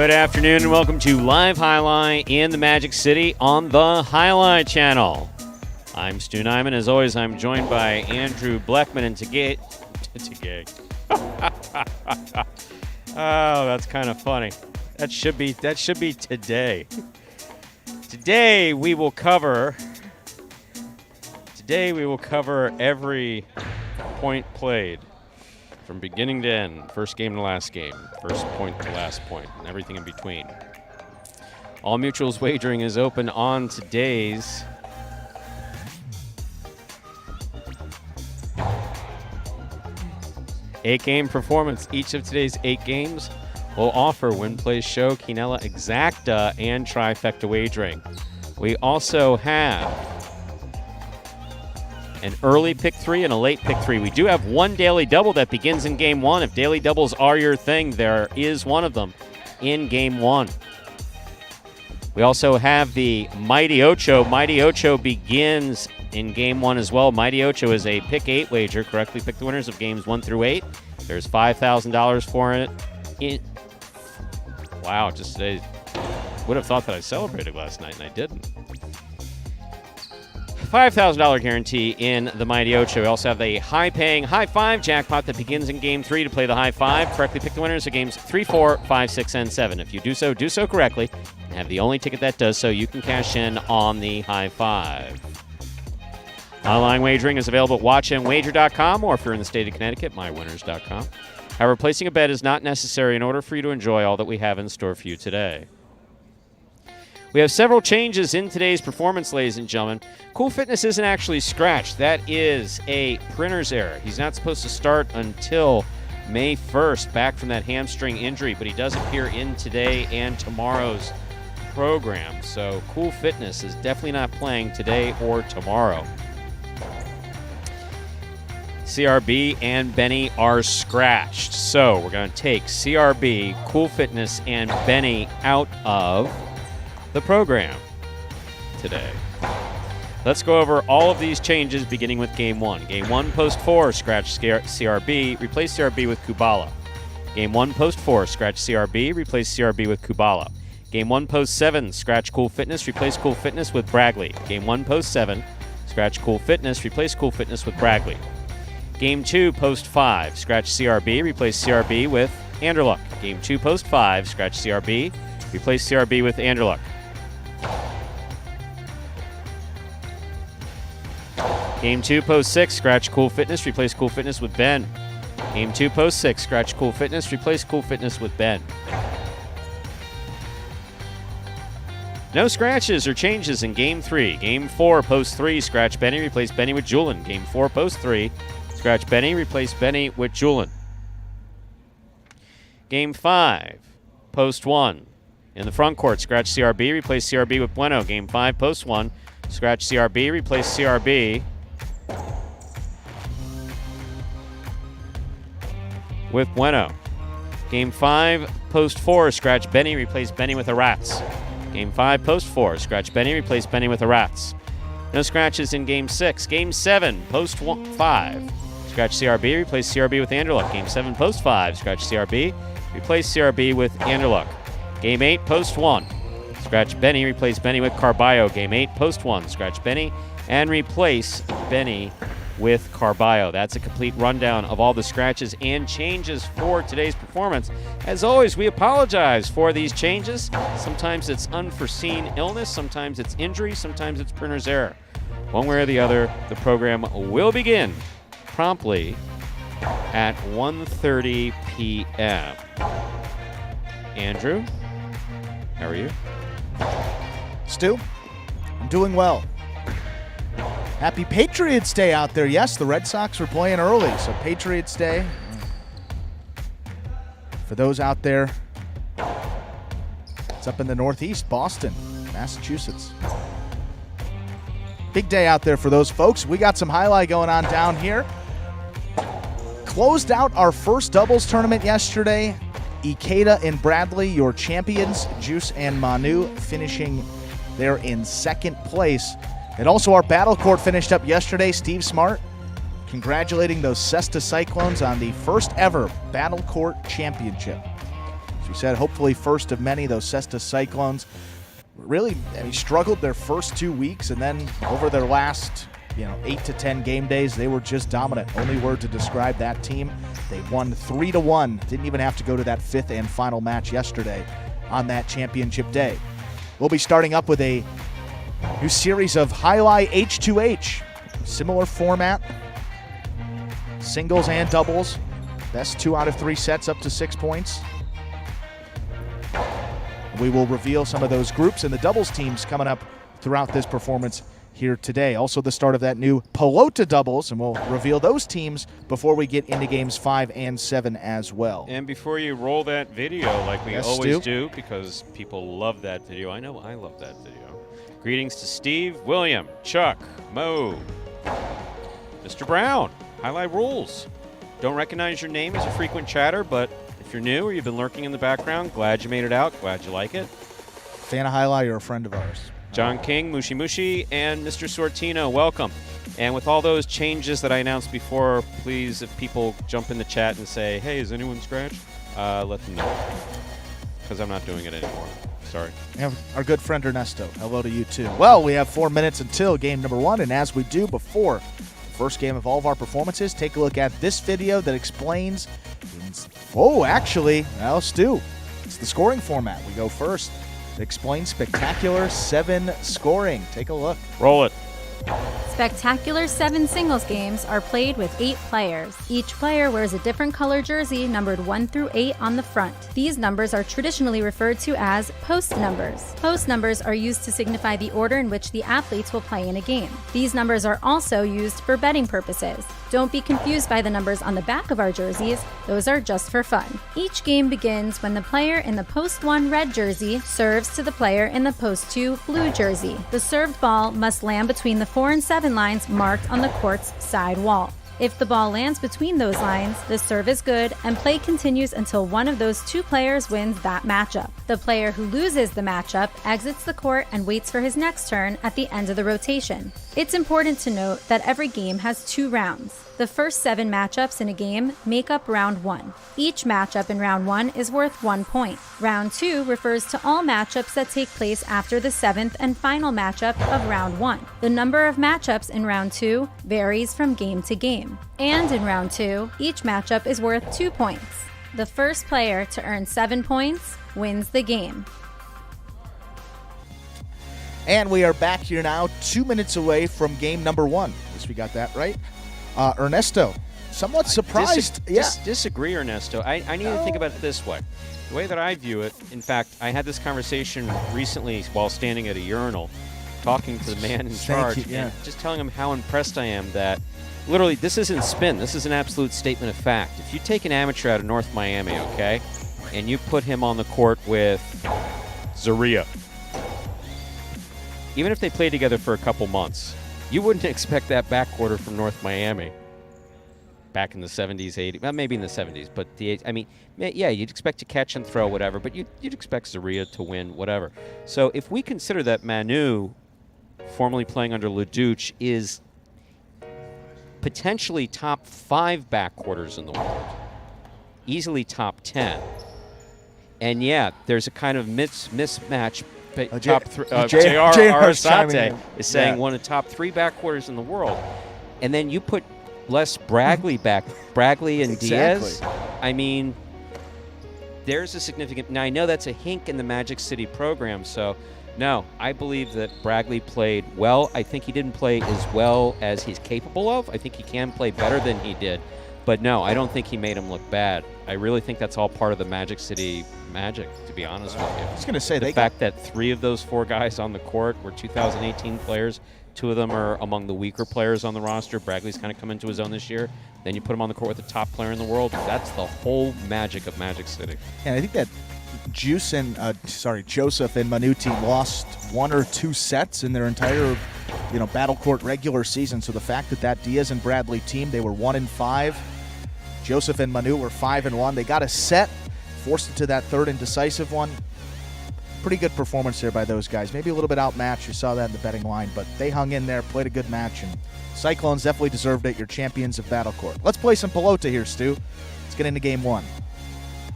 Good afternoon and welcome to Live Highlight in the Magic City on the Highlight Channel. I'm Stu Nyman. As always, I'm joined by Andrew Bleckman and Tagay. Oh, that's kind of funny. That should be today. Today we will cover every point played from beginning to end, first game to last game, first point to last point, and everything in between. All Mutuals wagering is open on today's eight-game performance. Each of today's 8 games will offer Win Plays Show, Quinella Exacta, and Trifecta Wagering. We also have an early pick 3 and a late pick 3. We do have one daily double that begins in game 1. If daily doubles are your thing, there is one of them in game 1. We also have the Mighty Ocho. Mighty Ocho begins in game 1 as well. Mighty Ocho is a pick 8 wager. Correctly pick the winners of games 1 through 8. There's $5,000 for it. Wow, just today. Would have thought that I celebrated last night, and I didn't. $5,000 guarantee in the Mighty Ocho. We also have the high-paying High 5 jackpot that begins in Game 3 to play the High 5. Correctly pick the winners of Games 3, 4, 5, 6, and 7. If you do so correctly, and have the only ticket that does so, you can cash in on the High 5. Online wagering is available at watchandwager.com, or if you're in the state of Connecticut, mywinners.com. However, placing a bet is not necessary in order for you to enjoy all that we have in store for you today. We have several changes in today's performance, ladies and gentlemen. Cool Fitness isn't actually scratched. That is a printer's error. He's not supposed to start until May 1st, back from that hamstring injury, but he does appear in today and tomorrow's program. So Cool Fitness is definitely not playing today or tomorrow. CRB and Benny are scratched. So we're going to take CRB, Cool Fitness, and Benny out of the program today. Let's go over all of these changes beginning with Game 1. Game 1, Post 4, scratch CRB, replace CRB with Kubala. Game 1, Post 4, scratch CRB, replace CRB with Kubala. Game 1, Post 7, scratch Cool Fitness, replace Cool Fitness with Bragley. Game 1, Post 7, scratch Cool Fitness, replace Cool Fitness with Bragley. Game 2, Post 5, scratch CRB, replace CRB with Anderluck. Game 2, Post 5, scratch CRB, replace CRB with Anderluck. Game 2, Post 6, scratch Cool Fitness, replace Cool Fitness with Ben. Game 2, Post 6, scratch Cool Fitness, replace Cool Fitness with Ben. No scratches or changes in Game 3. Game 4, Post 3, scratch Benny, replace Benny with Julin. Game 4, Post 3, scratch Benny, replace Benny with Julin. Game 5, Post 1. In the front court, scratch CRB, replace CRB with Bueno. Game 5, Post 1, scratch CRB, replace CRB with Bueno. Game 5, Post 4, scratch Benny, replace Benny with a Rats. Game 5, Post 4, scratch Benny, replace Benny with a Rats. No scratches in Game 6. Game 7, Post 5, scratch CRB, replace CRB with Anderluck. Game 7, Post 5, scratch CRB, replace CRB with Anderluck. Game 8, Post 1, scratch Benny, replace Benny with Carballo. Game 8, Post 1, scratch Benny, and replace Benny with Carballo. That's a complete rundown of all the scratches and changes for today's performance. As always, we apologize for these changes. Sometimes it's unforeseen illness, sometimes it's injury, sometimes it's printer's error. One way or the other, the program will begin promptly at 1:30 p.m. Andrew, how are you? Stu, I'm doing well. Happy Patriots Day out there. Yes, the Red Sox were playing early, so Patriots Day. For those out there, it's up in the Northeast, Boston, Massachusetts. Big day out there for those folks. We got some highlight going on down here. Closed out our first doubles tournament yesterday. Ikeda and Bradley, your champions, Juice and Manu, finishing there in second place. And also our battle court finished up yesterday. Steve Smart congratulating those Cesta Cyclones on the first ever battle court championship. As we said, hopefully first of many. Those Cesta Cyclones really struggled their first 2 weeks, and then over their last 8 to 10 game days, they were just dominant. Only word to describe that team. They won 3-1. Didn't even have to go to that fifth and final match yesterday on that championship day. We'll be starting up with a new series of Highlight H2H. Similar format. Singles and doubles. Best 2 out of 3 sets up to 6 points. We will reveal some of those groups and the doubles teams coming up throughout this performance here today. Also the start of that new Pelota doubles, and we'll reveal those teams before we get into games 5 and 7 as well. And before you roll that video, like we always do, because people love that video. I know I love that video. Greetings to Steve, William, Chuck, Mo, Mr. Brown. Highlight rules. Don't recognize your name as a frequent chatter, but if you're new or you've been lurking in the background, glad you made it out. Glad you like it. Fan of Highlight, you're a friend of ours. John King, Mushi Mushi, and Mr. Sortino, welcome. And with all those changes that I announced before, please, if people jump in the chat and say, hey, is anyone scratched? Let them know. Because I'm not doing it anymore. Sorry. We have our good friend Ernesto. Hello to you, too. Well, we have 4 minutes until game number 1, and as we do before the first game of all of our performances, take a look at this video that explains... Well, Stu, it's the scoring format. We go first. It explains Spectacular 7 scoring. Take a look. Roll it. Spectacular 7 singles games are played with 8 players. Each player wears a different color jersey numbered 1 through 8 on the front. These numbers are traditionally referred to as post numbers. Post numbers are used to signify the order in which the athletes will play in a game. These numbers are also used for betting purposes. Don't be confused by the numbers on the back of our jerseys. Those are just for fun. Each game begins when the player in the post 1 red jersey serves to the player in the post 2 blue jersey. The served ball must land between the 4 and 7 lines marked on the court's side wall. If the ball lands between those lines, the serve is good and play continues until one of those 2 players wins that matchup. The player who loses the matchup exits the court and waits for his next turn at the end of the rotation. It's important to note that every game has 2 rounds. The first 7 matchups in a game make up round 1. Each matchup in round 1 is worth 1 point. Round 2 refers to all matchups that take place after the 7th and final matchup of round 1. The number of matchups in round 2 varies from game to game. And in round 2, each matchup is worth 2 points. The first player to earn 7 points wins the game. And we are back here now, 2 minutes away from game number 1. At least we got that right. Ernesto, somewhat surprised. Disagree, Ernesto. I need to think about it this way. The way that I view it, in fact, I had this conversation recently while standing at a urinal, talking to the man in charge, and just telling him how impressed I am that literally this isn't spin. This is an absolute statement of fact. If you take an amateur out of North Miami, okay, and you put him on the court with Zaria, even if they played together for a couple months, you wouldn't expect that backcourt from North Miami back in the 70s, 80s, well, maybe in the 70s, but you'd expect to catch and throw, whatever, but you'd expect Zaria to win, whatever. So if we consider that Manu, formerly playing under Leduc, is potentially top 5 backcourters in the world, easily top 10, and there's a kind of mismatch. J.R. Arasate is saying one of the top 3 backcourters in the world. And then you put Les Braggley back, Braggley and Diaz. I mean, there's a significant... Now, I know that's a hink in the Magic City program, so no, I believe that Braggley played well. I think he didn't play as well as he's capable of. I think he can play better than he did. But no, I don't think he made him look bad. I really think that's all part of the Magic City magic, to be honest with you. I was going to say, the fact that 3 of those 4 guys on the court were 2018 players, 2 of them are among the weaker players on the roster. Braggley's kind of come into his own this year. Then you put him on the court with the top player in the world. That's the whole magic of Magic City. And I think that Joseph and Manu team lost 1 or 2 sets in their entire, battle court regular season. So the fact that Diaz and Bradley team, they were 1-5. Joseph and Manu were 5-1. They got a set, forced it to that 3rd and decisive one. Pretty good performance there by those guys. Maybe a little bit outmatched. You saw that in the betting line, but they hung in there, played a good match, and Cyclones definitely deserved it. You're champions of battle court. Let's play some Pelota here, Stu. Let's get into game 1.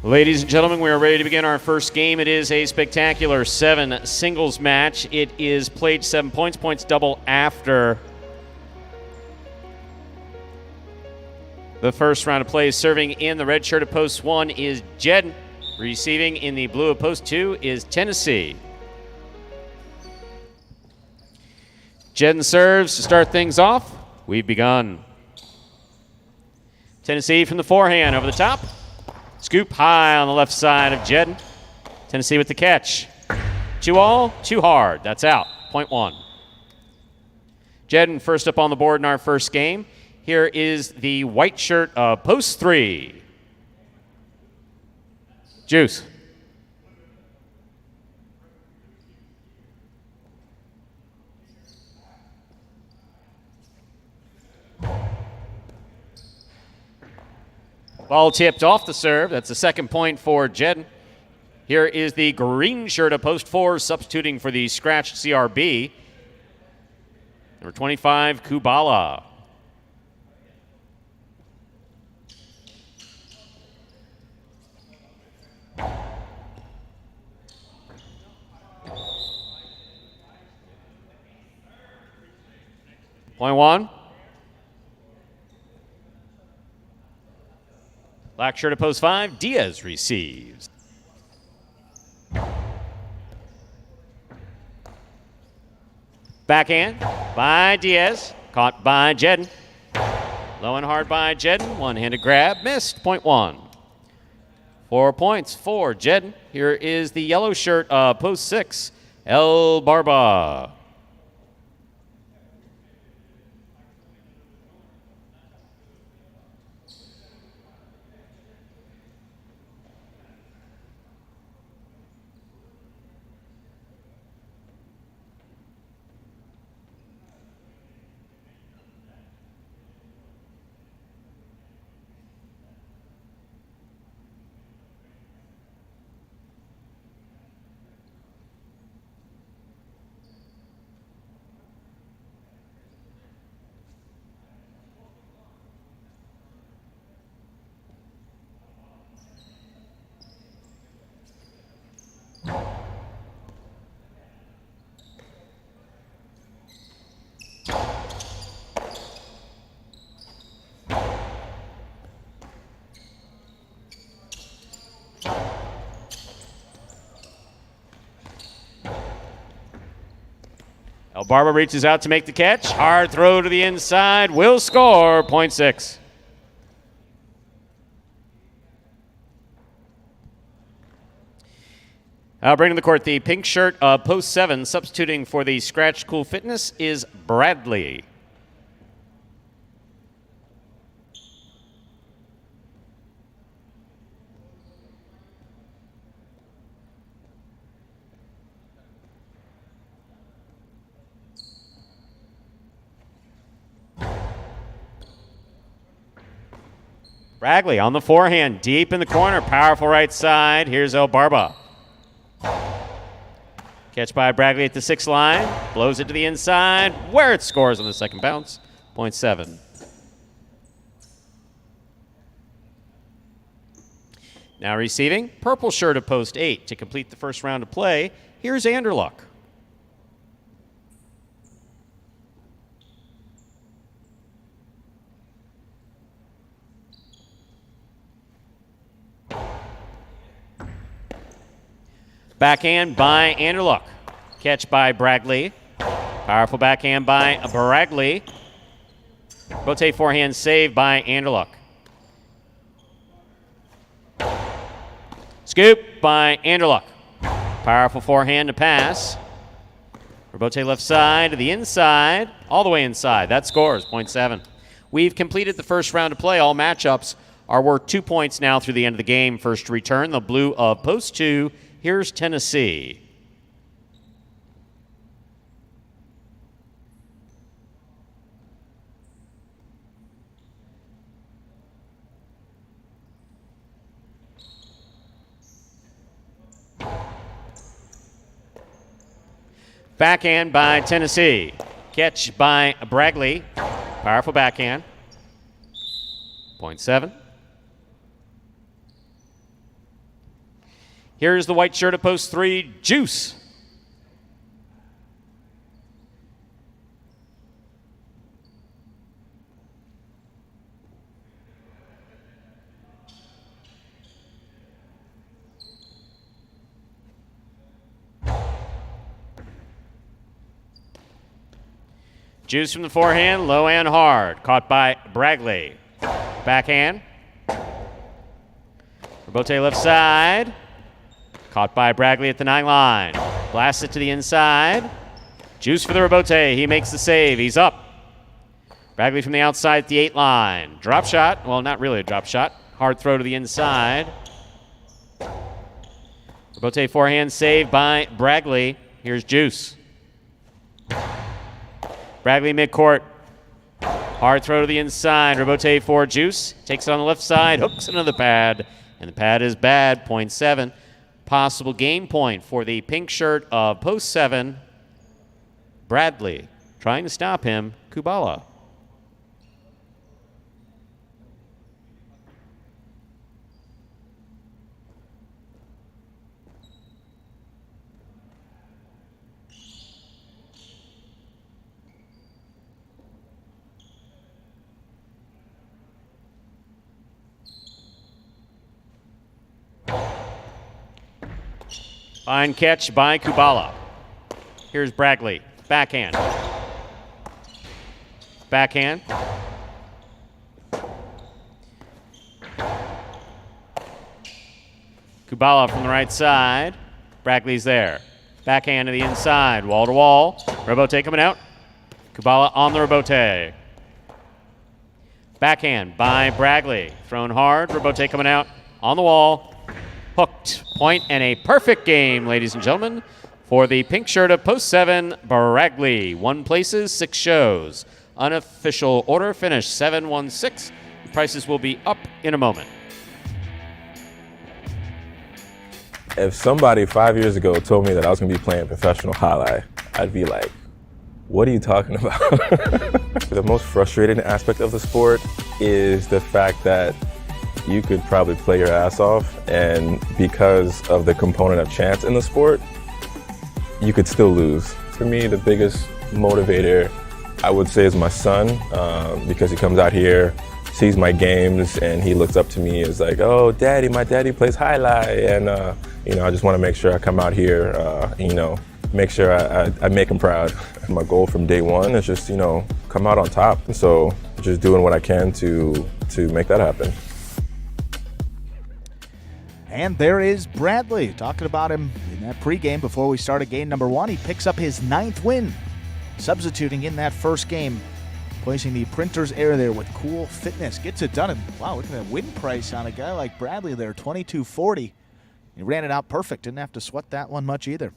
Ladies and gentlemen, we are ready to begin our first game. It is a spectacular 7 singles match. It is played 7 points, points double after the first round of play. Serving in the red shirt of post 1 is Jed. Receiving in the blue of post 2 is Tennessee. Jed serves to start things off. We've begun. Tennessee from the forehand over the top. Scoop high on the left side of Jed. Tennessee with the catch. 2-all, too hard. That's out. Point 1. Jed first up on the board in our first game. Here is the white shirt of post 3. Juice. Ball tipped off the serve. That's the second point for Jed. Here is the green shirt of post 4, substituting for the scratched CRB. Number 25, Kubala. Point 1. Black shirt of post 5, Diaz receives. Backhand by Diaz, caught by Jedden. Low and hard by Jedden, one-handed grab, missed, point 1. 4 points for Jedden. Here is the yellow shirt of post 6, El Barba. El Barba reaches out to make the catch. Hard throw to the inside. Will score. Point 6. Bringing to the court the pink shirt of post 7, substituting for the scratch Cool Fitness is Bradley. Bradley on the forehand, deep in the corner, powerful right side. Here's El Barba. Catch by Bradley at the 6th line, blows it to the inside, where it scores on the second bounce. Point 7. Now receiving, purple shirt of post 8 to complete the first round of play. Here's Anderluck. Backhand by Anderluck. Catch by Bradley. Powerful backhand by Bradley. Rotate forehand save by Anderluck. Scoop by Anderluck. Powerful forehand to pass. Rotate left side to the inside, all the way inside. That scores, point 7. We've completed the first round of play. All matchups are worth 2 points now through the end of the game. First to return, the blue of post 2. Here's Tennessee. Backhand by Tennessee. Catch by Bradley. Powerful backhand. Point 7. Here's the white shirt at post 3, Juice. Juice from the forehand, low and hard. Caught by Bragley. Backhand. Rebote left side. Caught by Bragley at the 9 line. Blasts it to the inside. Juice for the rebote. He makes the save. He's up. Bragley from the outside at the 8 line. Drop shot. Well, not really a drop shot. Hard throw to the inside. Rebote forehand save by Bragley. Here's Juice. Bragley midcourt. Hard throw to the inside. Rebote for Juice. Takes it on the left side. Hooks into the pad. And the pad is bad. Point 7. Possible game point for the pink shirt of post 7. Bradley. Trying to stop him. Kubala. Fine catch by Kubala. Here's Bragley. Backhand. Backhand. Kubala from the right side. Bragley's there. Backhand to the inside. Wall to wall. Rebote coming out. Kubala on the rebote. Backhand by Bragley. Thrown hard. Rebote coming out. On the wall. Hooked. Point and a perfect game, ladies and gentlemen, for the pink shirt of post 7, Bragley. 1 places, 6 shows. Unofficial order finish 7-1-6. Prices will be up in a moment. If somebody 5 years ago told me that I was going to be playing professional highlight, I'd be like, what are you talking about? The most frustrating aspect of the sport is the fact that you could probably play your ass off, and because of the component of chance in the sport, you could still lose. For me, the biggest motivator, I would say, is my son, because he comes out here, sees my games, and he looks up to me as like, oh, daddy, my daddy plays highlight, and I just want to make sure I come out here, make sure I make him proud. And my goal from day one is just, come out on top. And so just doing what I can to make that happen. And there is Bradley. Talking about him in that pregame before we started game number 1. He picks up his 9th win, substituting in that first game, placing the printer's error there with Cool Fitness. Gets it done. And wow, look at that win price on a guy like Bradley there, $22.40. He ran it out perfect. Didn't have to sweat that one much either.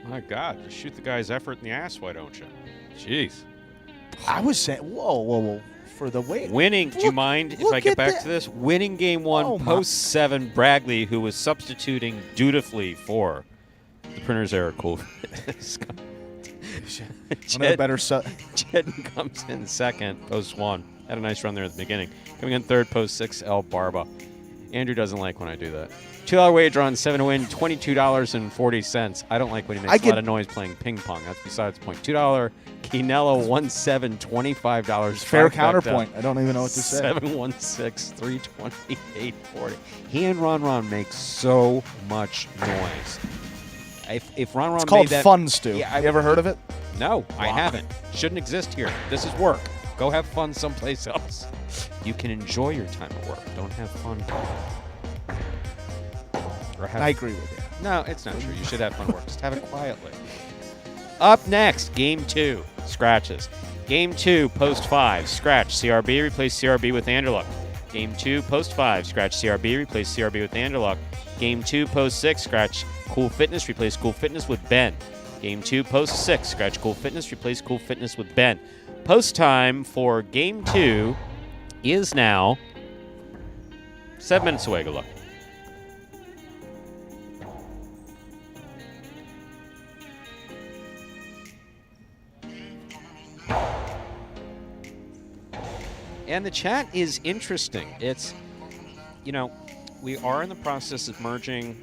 My God, just shoot the guy's effort in the ass, why don't you? Jeez. I was saying, whoa. For the wait. Winning, do you mind if I get back to this? Winning game 1, post 7, Bragley, who was substituting dutifully for the printer's error. Cool. Jed comes in second, post 1. Had a nice run there at the beginning. Coming in third, post 6, El Barba. Andrew doesn't like when I do that. $2 wager on 7 to win, $22.40. I don't like when he makes a lot of noise playing ping pong. That's besides the point. $2 Quinello 1-7, $25. Fair counterpoint. I don't even know what to say. 7-1-6, 328.40. He and Ron make so much noise. If Ron it's called fun, Stu. Yeah, you ever heard of it? No, I haven't. Shouldn't exist here. This is work. Go have fun someplace else. You can enjoy your time at work. Don't have fun. I agree with you. No, it's not true. You should have fun work. Just have it quietly. Up next, Game 2, Scratches. Game 2, Post 5, Scratch, CRB, replace CRB with Anderluck. Game 2, Post 5, Scratch, CRB, replace CRB with Anderluck. Game 2, Post 6, Scratch, Cool Fitness, replace Cool Fitness with Ben. Game 2, Post 6, Scratch, Cool Fitness, replace Cool Fitness with Ben. Post time for Game 2 is now 7 minutes away. Good luck. And the chat is interesting. It's, we are in the process of merging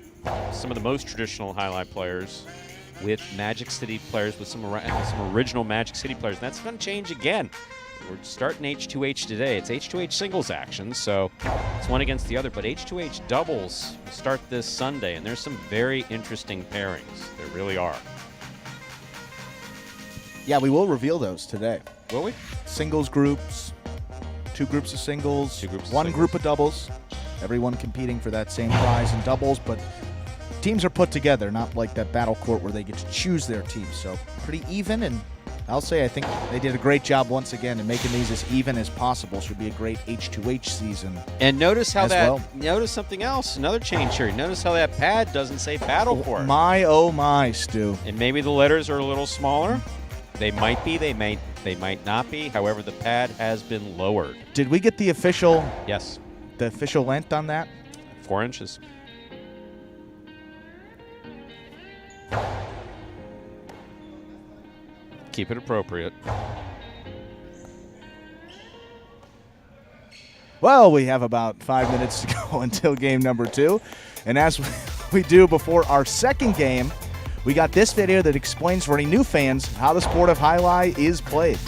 some of the most traditional highlight players with Magic City players, with some original Magic City players. And that's going to change again. We're starting H2H today. It's H2H singles action, so it's one against the other. But H2H doubles will start this Sunday, and there's some very interesting pairings. There really are. Yeah, we will reveal those today. Will we? Singles groups, 2 groups of singles, 2 groups of 1 singles. group of doubles. Everyone competing for that same prize in doubles, but teams are put together, not like that battle court where they get to choose their team. So pretty even, and I'll say I think they did a great job once again in making these as even as possible. Should be a great H2H season. And notice how well. Notice something else, another change here. Notice how that pad doesn't say battle court. My, oh my, Stu. And maybe the letters are a little smaller. They might be, they might not be. However, the pad has been lowered. Did we get the official Yes, length on that? 4 inches. Keep it appropriate. Well, we have about 5 minutes to go until game number 2. And as we do before our second game, we got this video that explains for any new fans how the sport of highlight is played.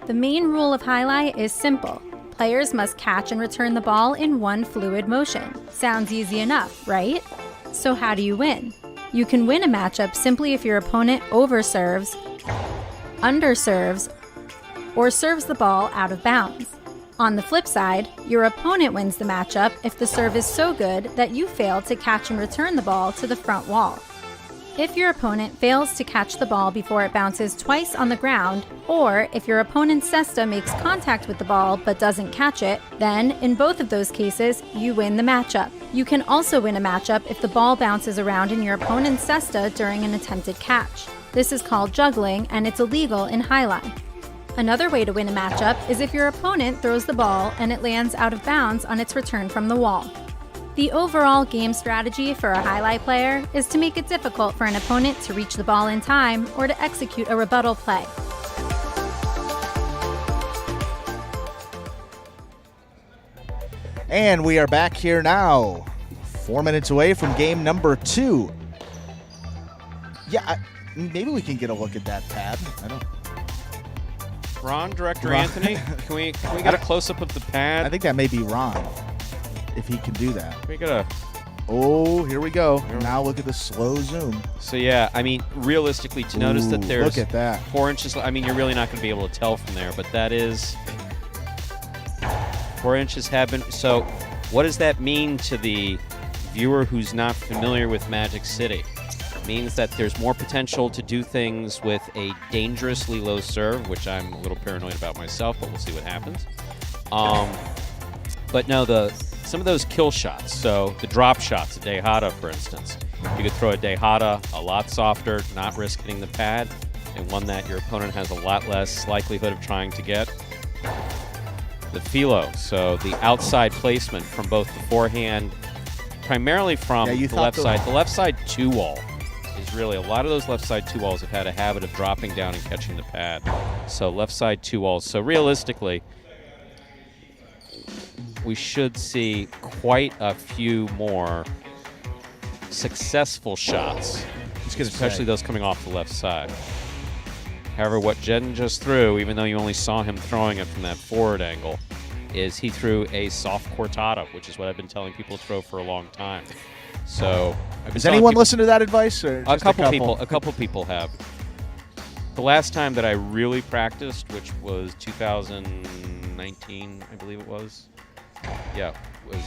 The main rule of highlight is simple. Players must catch and return the ball in one fluid motion. Sounds easy enough, right? So how do you win? You can win a matchup simply if your opponent overserves, underserves, or serves the ball out of bounds. On the flip side, your opponent wins the matchup if the serve is so good that you fail to catch and return the ball to the front wall. If your opponent fails to catch the ball before it bounces twice on the ground, or if your opponent's cesta makes contact with the ball but doesn't catch it, then in both of those cases, you win the matchup. You can also win a matchup if the ball bounces around in your opponent's cesta during an attempted catch. This is called juggling, and it's illegal in highlight. Another way to win a matchup is if your opponent throws the ball and it lands out of bounds on its return from the wall. The overall game strategy for a highlight player is to make it difficult for an opponent to reach the ball in time or to execute a rebuttal play. And we are back here now, 4 minutes away from game number 2. Yeah, maybe we can get a look at that pad. I don't. Ron, Director Ron. Anthony, can we get a close-up of the pad? I think that may be Ron, if he can do that. We got a. Oh, here we go. Now look at the slow zoom. So yeah, I mean, realistically, to notice that there's look at that. 4 inches. I mean, you're really not going to be able to tell from there, but that is 4 inches have been. So, what does that mean to the viewer who's not familiar with Magic City? It means that there's more potential to do things with a dangerously low serve, which I'm a little paranoid about myself, but we'll see what happens. But no, some of those kill shots, so the drop shots, a Dejada, for instance. You could throw a Dejada a lot softer, not risk hitting the pad, and one that your opponent has a lot less likelihood of trying to get. The Philo, so the outside placement from both the forehand, primarily from the left side. The left side 2-wall is really, a lot of those left side 2-walls have had a habit of dropping down and catching the pad. So left side 2-walls. So realistically, we should see quite a few more successful shots, especially those coming off the left side. However, what Jedden just threw, even though you only saw him throwing it from that forward angle, is he threw a soft Cortado, which is what I've been telling people to throw for a long time. So, does anyone listen to that advice? Or a couple people have. The last time that I really practiced, which was 2019, I believe it was. Yeah, it was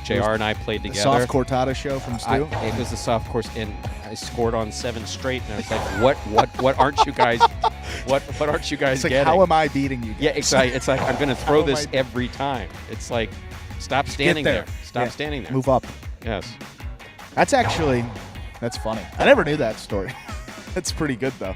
JR and I played together. The soft Cortado show from Stu? It was the soft course, and I scored on 7 straight, and I was like, what aren't you guys what aren't you guys it's like, getting? how am I beating you guys? Yeah, it's like I'm going to throw this every time. It's like, stop standing there. Stop standing there. Move up. Yes. That's funny. I never knew that story. That's pretty good, though.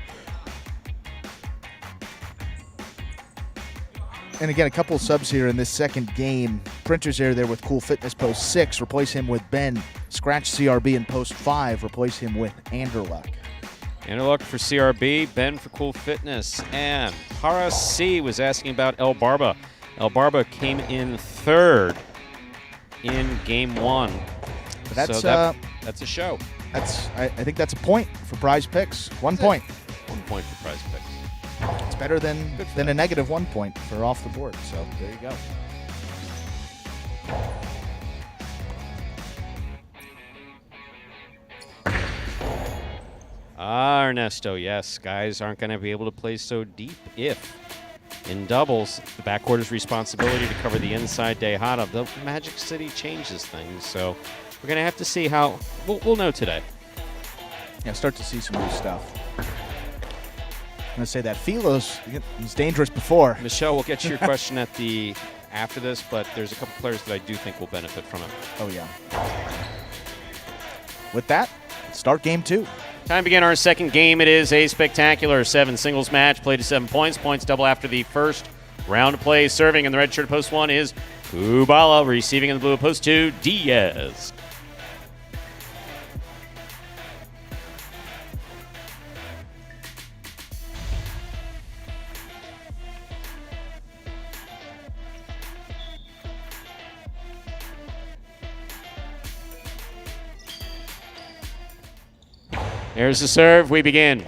And again, a couple subs here in this second game. Printer's there with Cool Fitness post 6. Replace him with Ben. Scratch CRB in post 5. Replace him with Anderluck. Anderluck for CRB, Ben for Cool Fitness. And Para C was asking about El Barba. El Barba came in third in game 1. That's that's a show. I think that's a point for Prize Picks. 1 point. 1 point for Prize Picks. It's better than a negative 1 point for off the board. So there you go. Ernesto, yes, guys aren't going to be able to play so deep if, in doubles, the backcourt responsibility to cover the inside Tejada. The Magic City changes things, so we're going to have to see how. We'll know today. Yeah, start to see some new stuff. I'm going to say that Philos was dangerous before. Michelle, we'll get to your question after this, but there's a couple players that I do think will benefit from it. Oh, yeah. With that, let's start game 2. Time to begin our second game. It is a spectacular 7 singles match, played to 7 points. Points double after the first round of play. Serving in the red shirt post 1 is Kubala. Receiving in the blue post 2, Diaz. There's the serve. We begin.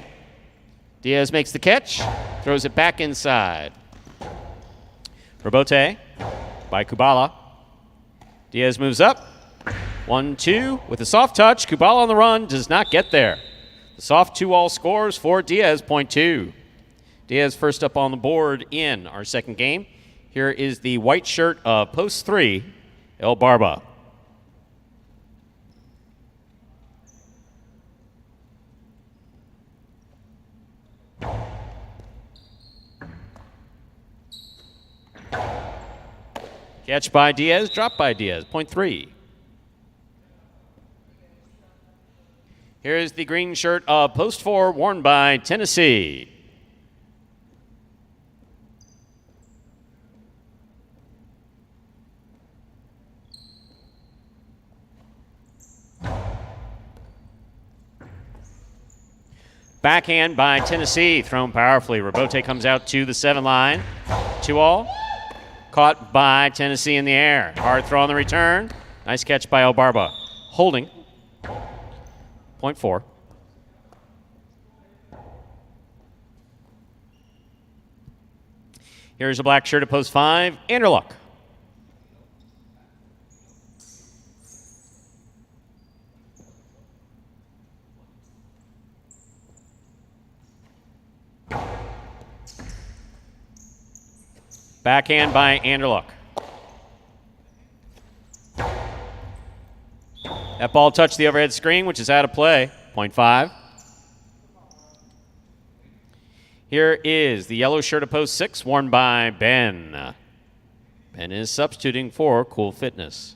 Diaz makes the catch, throws it back inside. Rebote by Kubala. Diaz moves up. 1-2 with a soft touch. Kubala on the run, does not get there. The soft 2-all scores for Diaz, point 2. Diaz first up on the board in our second game. Here is the white shirt of post 3, El Barba. Catch by Diaz, drop by Diaz, point 3. Here is the green shirt of post 4, worn by Tennessee. Backhand by Tennessee, thrown powerfully. Rebote comes out to the 7 line. 2-all. Caught by Tennessee in the air. Hard throw on the return. Nice catch by El Barba. Holding. Point 4. Here's a black shirt at post 5. Anderluck. Backhand by Anderluck. That ball touched the overhead screen, which is out of play. Point 5. Here is the yellow shirt of post 6, worn by Ben. Ben is substituting for Cool Fitness.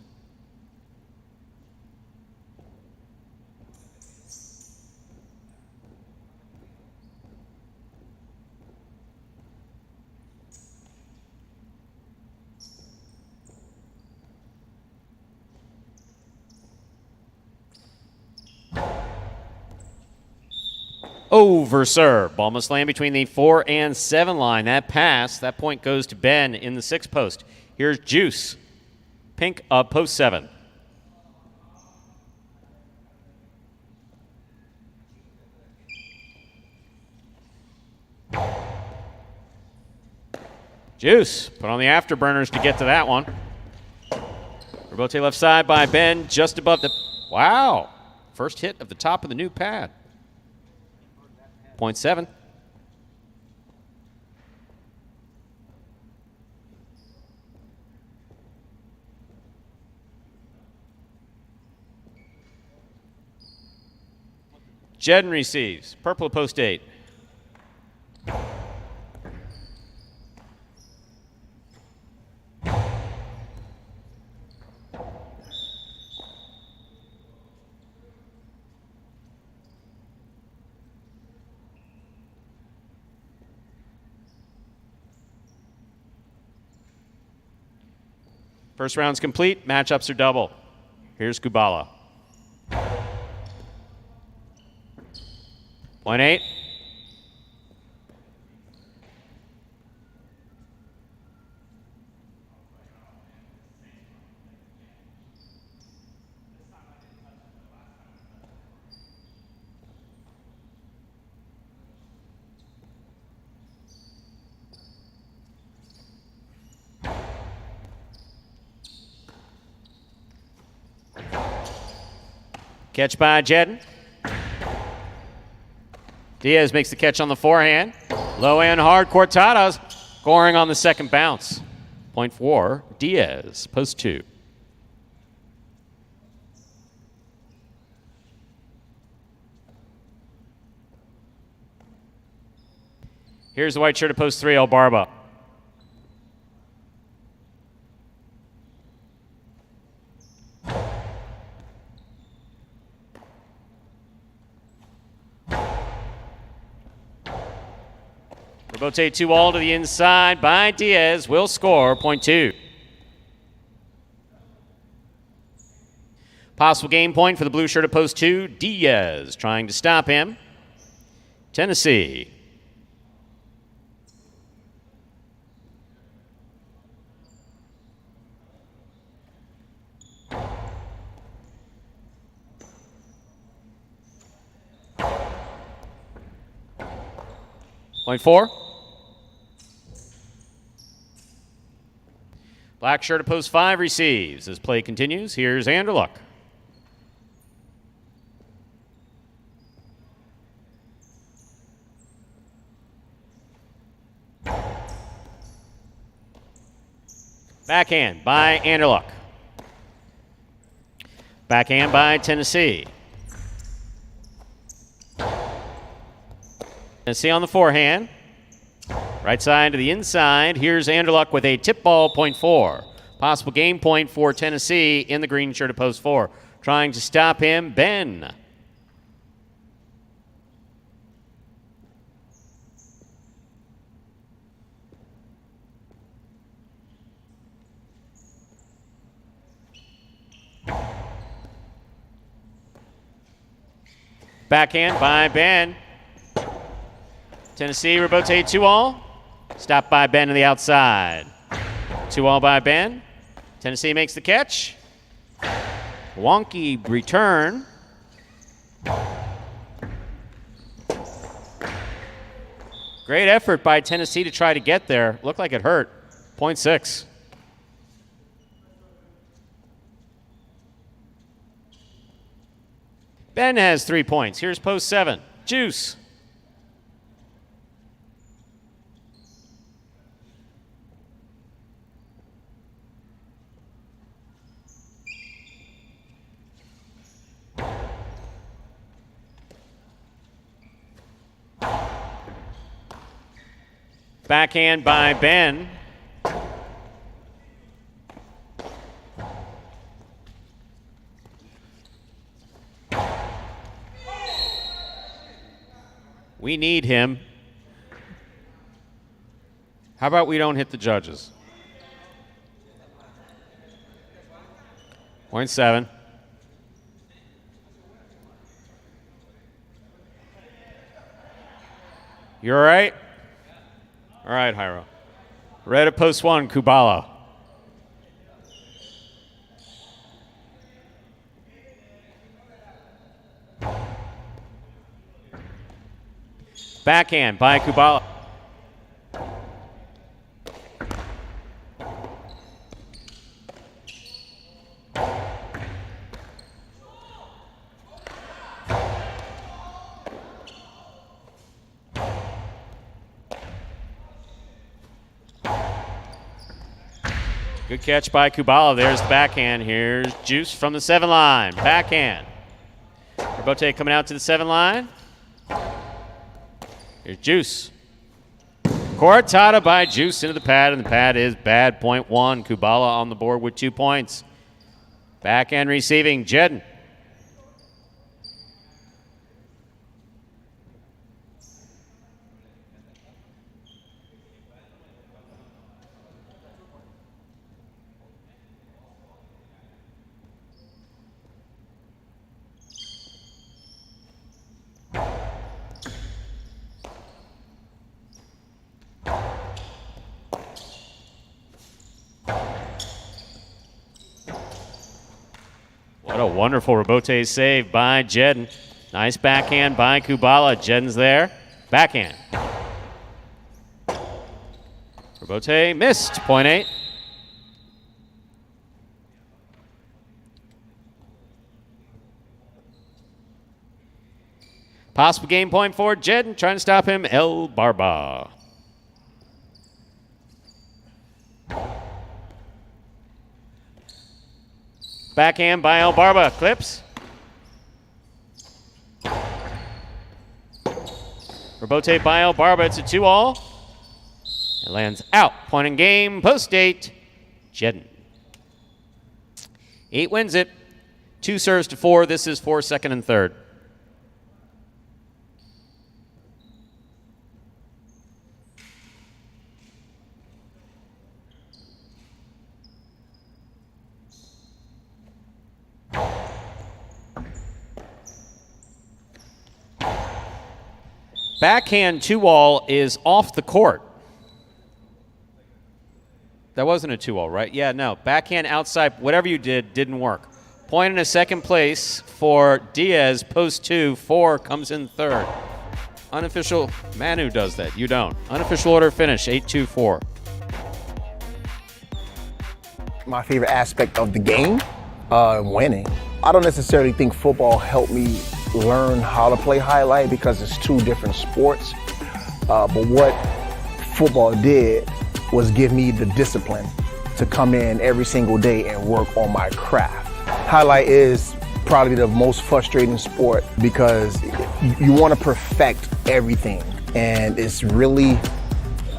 Over serve. Ball must land between the 4 and 7 line. That pass, that point goes to Ben in the 6 post. Here's Juice. Pink of post 7. Juice put on the afterburners to get to that one. Rebote left side by Ben, just above the. Wow. First hit of the top of the new pad. Point 7. Jedden receives. Purple post 8. First round's complete. Matchups are double. Here's Kubala. Point 8. Catch by Jedden. Diaz makes the catch on the forehand. Low and hard. Cortado scoring on the second bounce. Point 4, Diaz, post 2. Here's the white shirt at post 3, El Barba. Rotate 2-all to the inside by Diaz. Will score, point 2. Possible game point for the blue shirt at post 2. Diaz trying to stop him. Tennessee. Point 4. Black shirt at post 5 receives. As play continues, here's Anderluck. Backhand by Anderluck. Backhand by Tennessee. Tennessee on the forehand. Right side to the inside. Here's Anderluck with a tip ball, point 4. Possible game point for Tennessee in the green shirt at post 4. Trying to stop him, Ben. Backhand by Ben. Tennessee rebote 2-all. Stopped by Ben to the outside. 2-all by Ben. Tennessee makes the catch. Wonky return. Great effort by Tennessee to try to get there. Looked like it hurt. Point 6. Ben has 3 points. Here's post 7. Juice. Backhand by Ben. We need him. How about we don't hit the judges? Point 7. You all right? All right, Jairo. Red at post 1, Kubala. Backhand by Kubala. Good catch by Kubala. There's the backhand. Here's Juice from the 7 line. Backhand. Rebote coming out to the 7 line. Here's Juice. Cortado by Juice into the pad, and the pad is bad. Point 1. Kubala on the board with 2 points. Backhand receiving, Jedden. What a wonderful rebote save by Jedden. Nice backhand by Kubala. Jedden's there. Backhand. Rebote missed. Point 8. Possible game point for Jedden. Trying to stop him, El Barba. Backhand by El Barba. Clips. Rebote by El Barba. It's a 2-all. It lands out. Point in game. Post 8. Jedden. 8 wins it. 2 serves to 4. This is for second and third. Backhand 2-all is off the court. That wasn't a 2-all, right? Yeah, no. Backhand outside, whatever you did, didn't work. Point in a second place for Diaz. Post 2, 4 comes in third. Unofficial, Manu does that. You don't. Unofficial order finish, 8-2-4. My favorite aspect of the game, winning. I don't necessarily think football helped me learn how to play highlight because it's 2 different sports. But what football did was give me the discipline to come in every single day and work on my craft. Highlight is probably the most frustrating sport because you want to perfect everything. And it's really,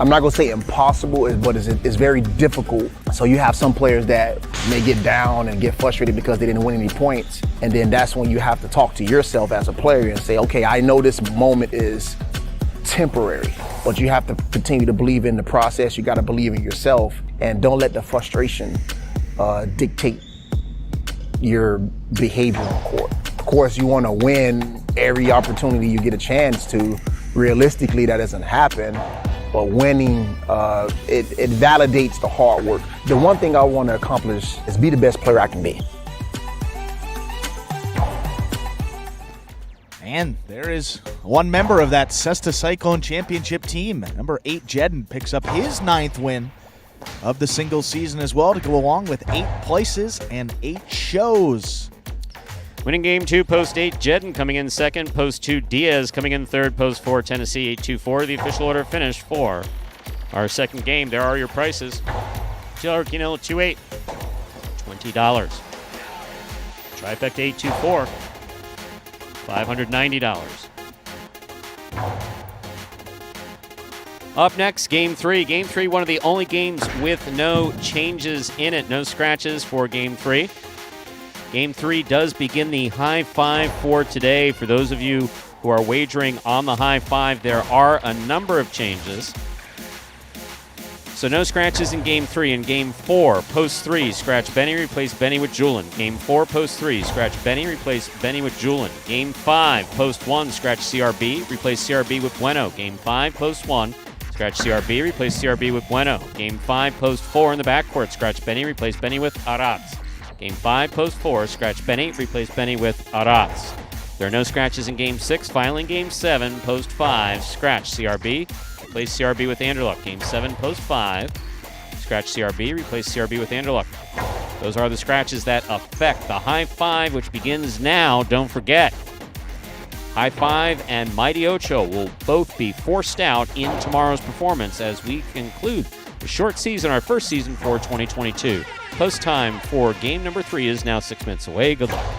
I'm not gonna say impossible, but it's very difficult. So you have some players that may get down and get frustrated because they didn't win any points. And then that's when you have to talk to yourself as a player and say, okay, I know this moment is temporary, but you have to continue to believe in the process. You got to believe in yourself and don't let the frustration dictate your behavior on court. Of course, you want to win every opportunity you get a chance to. Realistically, that doesn't happen. But winning, it validates the hard work. The one thing I want to accomplish is be the best player I can be. And there is one member of that Cesta Cyclone Championship team. Number 8, Jedden, picks up his 9th win of the single season as well to go along with 8 places and 8 shows. Winning game 2, post 8, Jedden coming in second. Post 2, Diaz coming in third. Post 4, Tennessee, 8-2-4. The official order finish for our second game. There are your prices. $2 Kino 2-8, $20. Trifecta 8-2-4, $590. Up next, Game 3. Game 3, one of the only games with no changes in it. No scratches for Game 3. Game 3 does begin the high five for today. For those of you who are wagering on the high five, there are a number of changes. So no scratches in Game 3. In Game 4, post 3, scratch Benny, replace Benny with Julin. Game 4, post 3, scratch Benny, replace Benny with Julin. Game 5, post 1, scratch CRB, replace CRB with Bueno. Game 5, post 1, scratch CRB, replace CRB with Bueno. Game 5, post 4 in the backcourt, scratch Benny, replace Benny with Aratz. Game 5, post 4, scratch Benny, replace Benny with Aratz. There are no scratches in Game 6. Finally, Game 7, post 5, scratch CRB, replace CRB with Anderluck. Game 7, post 5, scratch CRB, replace CRB with Anderluck. Those are the scratches that affect the high five, which begins now. Don't forget, High Five and Mighty Ocho will both be forced out in tomorrow's performance as we conclude the short season, our first season for 2022. Post time for game number 3 is now 6 minutes away. Good luck.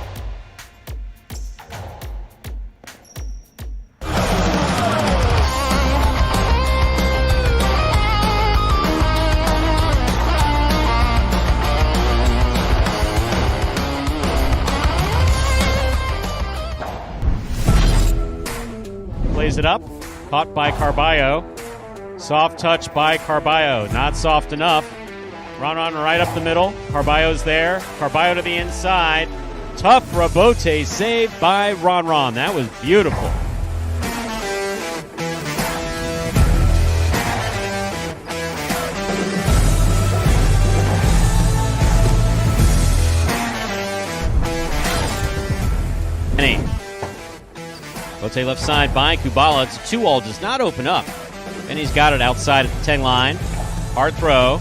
Plays it up. Caught by Carballo. Soft touch by Carballo. Not soft enough. Ron right up the middle. Carballo's there. Carballo to the inside. Tough rebote saved by Ron. That was beautiful. Rebote left side by Kubala. It's a 2-all. Does not open up. And he's got it outside at the 10 line. Hard throw.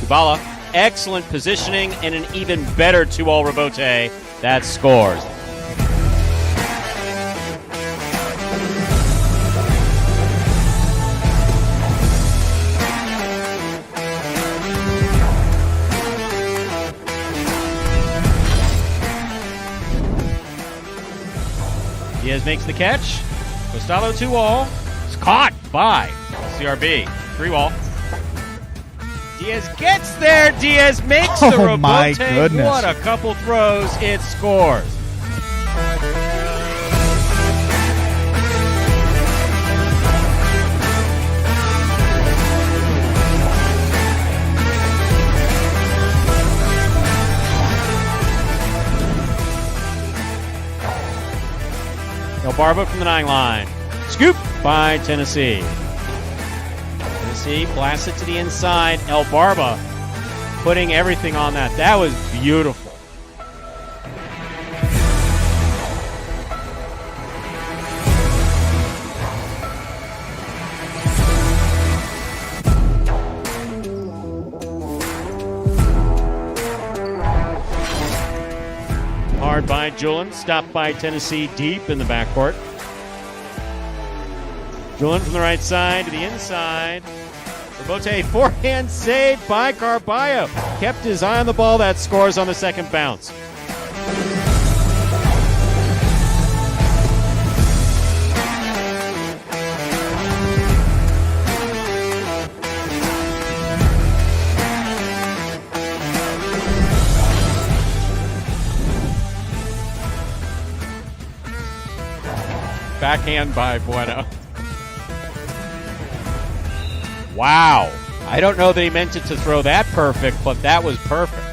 Kubala, excellent positioning and an even better 2-all rebote that scores. Diaz makes the catch. Cortado 2-all. It's caught by CRB. 3-wall. Diaz gets there. Diaz makes the Oh, my rebote. goodness. What a couple throws. It scores. El Barba from the 9 line. Scoop by Tennessee. Tennessee blasts it to the inside. El Barba putting everything on that. That was beautiful. Hard by Julin, stopped by Tennessee deep in the backcourt. Julin from the right side to the inside. Rebote forehand saved by Carballo. Kept his eye on the ball. That scores on the second bounce. Backhand by Bueno. Wow. I don't know that he meant it to throw that perfect, but that was perfect.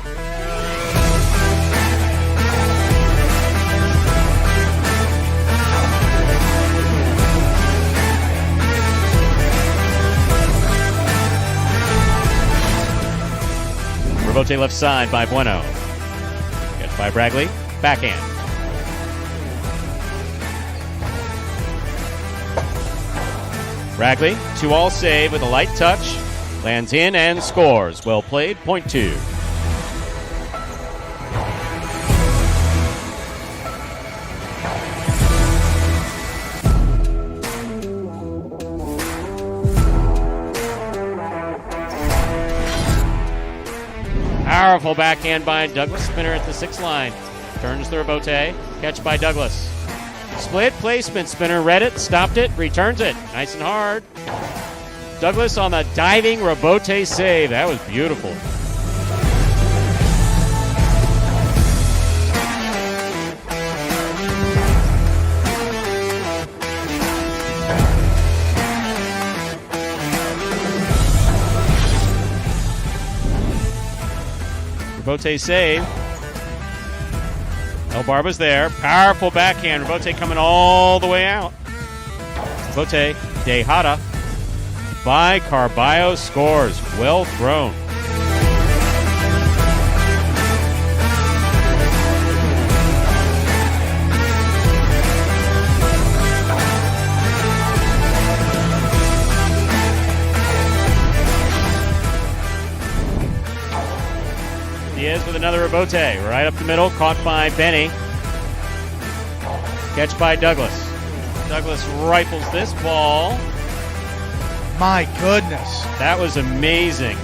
Rebote left side by Bueno. Catch by Bragley. Backhand. Bragley, 2-all save with a light touch. Lands in and scores. Well played, point 2. Powerful backhand by Douglas. Spinner at the 6 line. Turns the rebote. Catch by Douglas. Split placement. Spinner read it, stopped it, returns it. Nice and hard. Douglas on the diving rebote save. That was beautiful. Rebote save. El Barba's there. Powerful backhand. Rebote coming all the way out. Rebote. Tejada. By Carballo scores. Well thrown. Diaz with another rebote. Right up the middle. Caught by Benny. Catch by Douglas. Douglas rifles this ball. My goodness. That was amazing.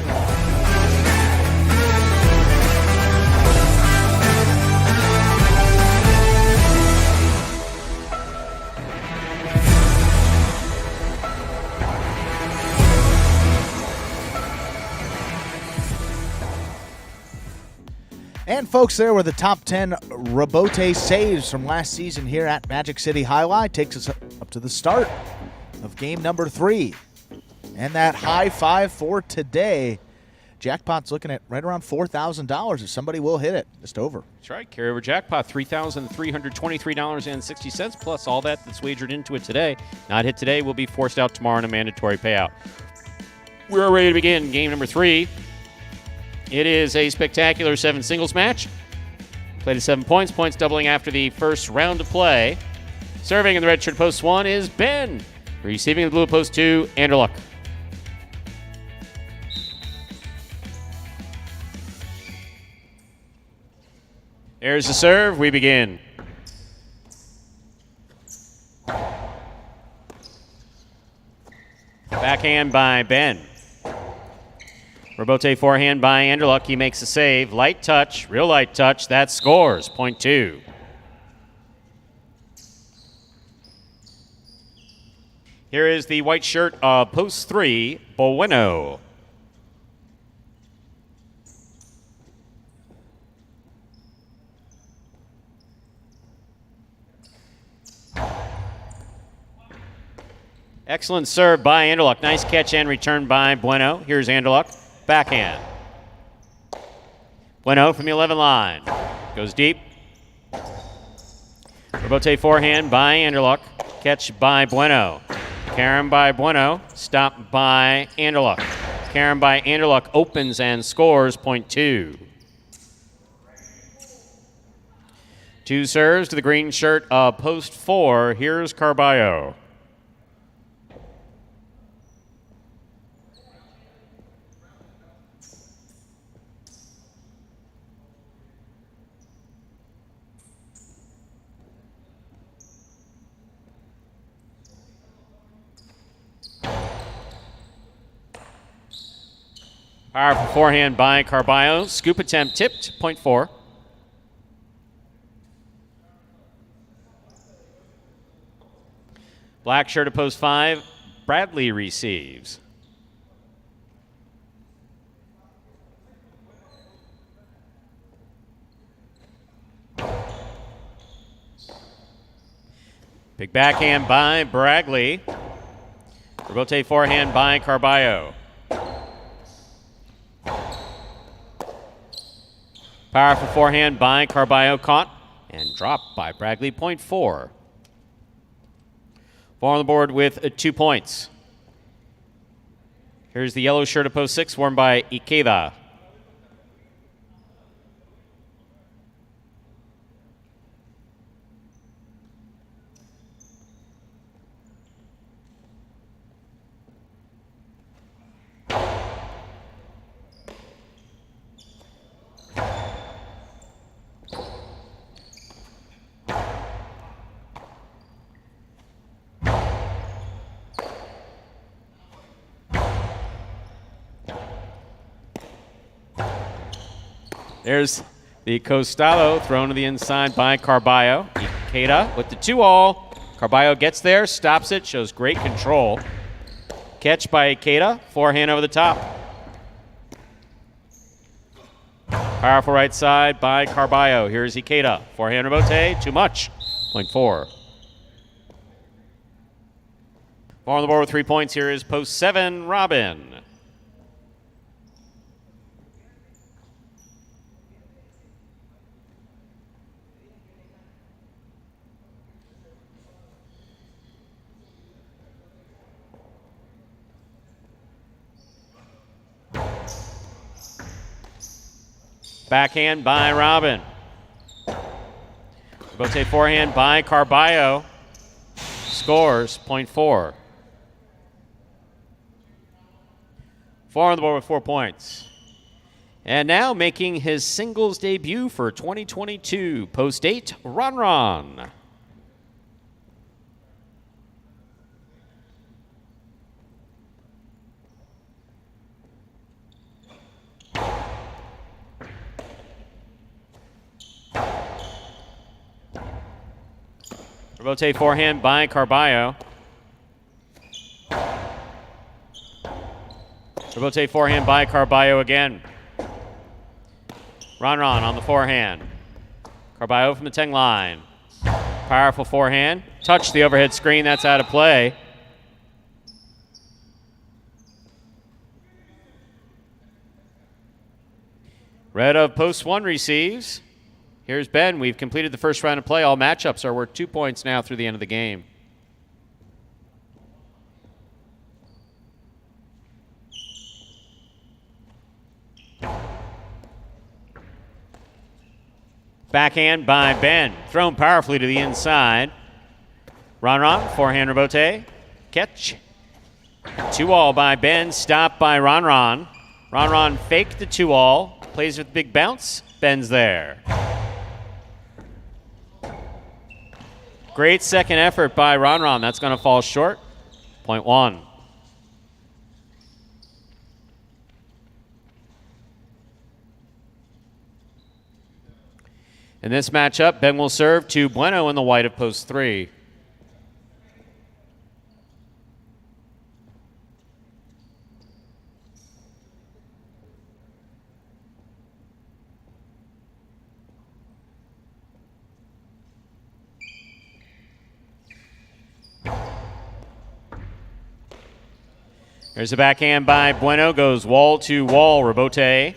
And folks, there were the top 10 rebote saves from last season here at Magic City Highlight. Takes us up to the start of game number 3. And that high five for today. Jackpot's looking at right around $4,000 if somebody will hit it. Just over. That's right. Carryover jackpot, $3,323.60 plus all that's wagered into it today. Not hit today will be forced out tomorrow in a mandatory payout. We're ready to begin game number 3. It is a spectacular 7 singles match. Played at 7 points. Points doubling after the first round of play. Serving in the red shirt post 1 is Ben. Receiving the blue post 2, Anderluck. There's the serve. We begin. Backhand by Ben. Rebote forehand by Anderluck. He makes a save. Light touch, real light touch. That scores. Point 2. Here is the white shirt of post 3, Bueno. Excellent serve by Anderluck. Nice catch and return by Bueno. Here's Anderluck. Backhand. Bueno from the 11 line. Goes deep. Rebote forehand by Anderluck. Catch by Bueno. Carom by Bueno. Stop by Anderluck. Carom by Anderluck opens and scores, point 2. 2 serves to the green shirt of post 4. Here's Carballo. Powerful forehand by Carballo. Scoop attempt tipped, point 4. Black shirt at post 5. Bradley receives. Big backhand by Bradley. Rebote forehand by Carballo. Powerful forehand by Carballo, caught and dropped by Bradley, point 4. 4 on the board with 2 points. Here's the yellow shirt of post 6, worn by Ikeda. There's the Cortado thrown to the inside by Carballo. Ikeda with the 2-all. Carballo gets there, stops it, shows great control. Catch by Ikeda, forehand over the top. Powerful right side by Carballo. Here's Ikeda. Forehand rebote, too much. Point 4. 4 on the board with 3 points. Here is post 7, Robin. Backhand by Robin. Rebote forehand by Carballo. Scores, point 4. 4 on the board with 4 points. And now making his singles debut for 2022, post 8, Ron. Rebote forehand by Carballo. Rebote forehand by Carballo again. Ron on the forehand. Carballo from the 10 line. Powerful forehand. Touch the overhead screen. That's out of play. Red of post 1 receives. Here's Ben. We've completed the first round of play. All matchups are worth 2 points now through the end of the game. Backhand by Ben. Thrown powerfully to the inside. Ron, forehand rebote. Catch. 2-all by Ben. Stopped by Ron. Ron faked the 2-all. Plays with big bounce. Ben's there. Great second effort by Ron. That's going to fall short. Point 1. In this matchup, Ben will serve to Bueno in the white of post 3. There's a backhand by Bueno. Goes wall to wall. Rebote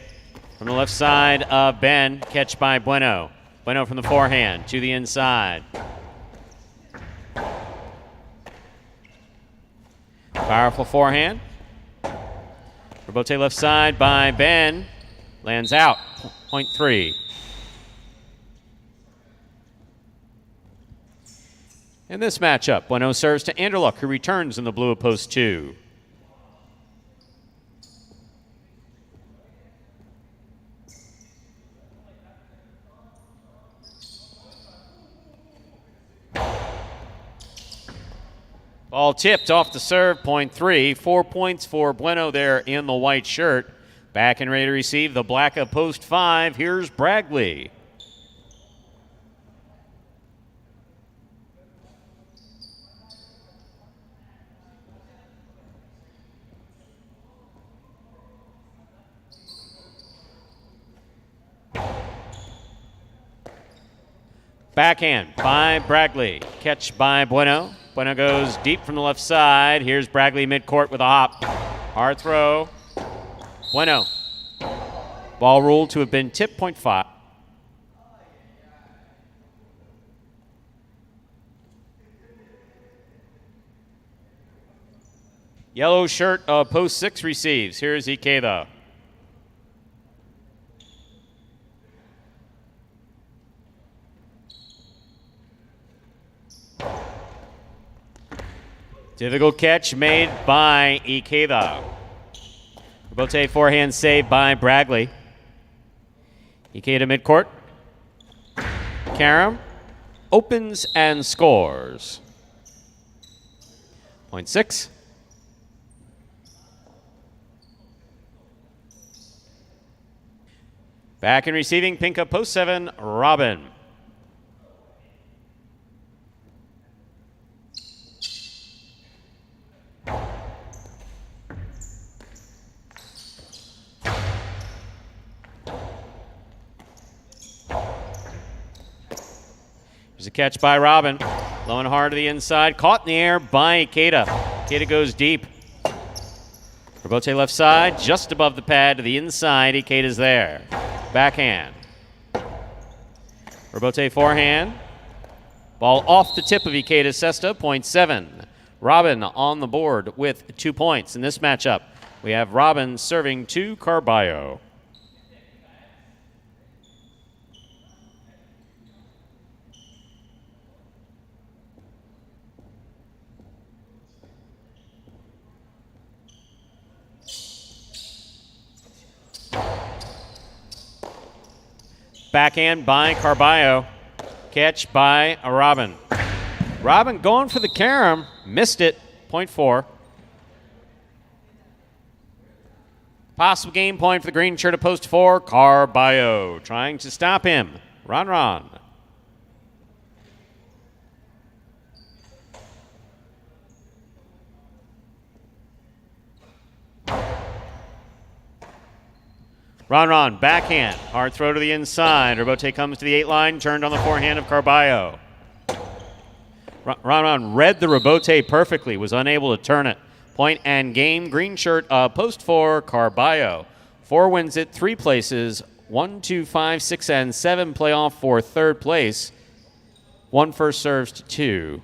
from the left side of Ben. Catch by Bueno. Bueno from the forehand to the inside. Powerful forehand. Rebote left side by Ben. Lands out. Point 3. In this matchup, Bueno serves to Anderluck, who returns in the blue of post 2. Ball tipped off the serve, point 3. 4 points for Bueno there in the white shirt. Back and ready to receive the black of post 5. Here's Bragley. Backhand by Bragley. Catch by Bueno. Bueno goes deep from the left side. Here's Bragley midcourt with a hop. Hard throw. Bueno. Ball ruled to have been tipped, point 5. Yellow shirt of post 6 receives. Here's Ikeda. Difficult catch made by Ikeda. Rebote forehand save by Bragley. Ikeda midcourt. Karam opens and scores. Point 6. Back and receiving, pink up post 7, Robin. There's a catch by Robin. Low and hard to the inside. Caught in the air by Ikeda. Ikeda goes deep. Rebote left side, just above the pad to the inside. Ikeda's there. Backhand. Rebote forehand. Ball off the tip of Ikeda's cesta, point 7. Robin on the board with 2 points. In this matchup, we have Robin serving to Carballo. Backhand by Carballo. Catch by Robin. Robin going for the carom. Missed it. Point 4. Possible game point for the green shirt of post 4. Carballo trying to stop him. Ron. Ron, backhand. Hard throw to the inside. Rebote comes to the 8 line, turned on the forehand of Carballo. Ron read the Rebote perfectly, was unable to turn it. Point and game. Green shirt post 4, Carballo. 4 wins it 3 places. 1, 2, 5, 6, and 7 playoff for 3rd place. 1 first serves to 2.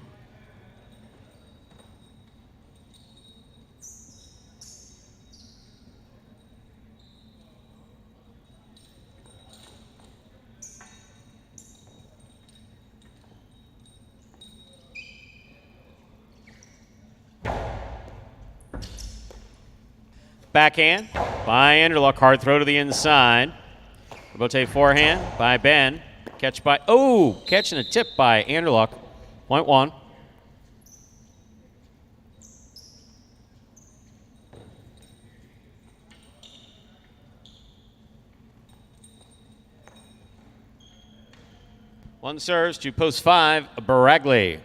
Backhand by Anderluck. Hard throw to the inside. Rebote forehand by Ben. Catch and a tip by Anderluck. Point 1. One serves to post 5, Bragley.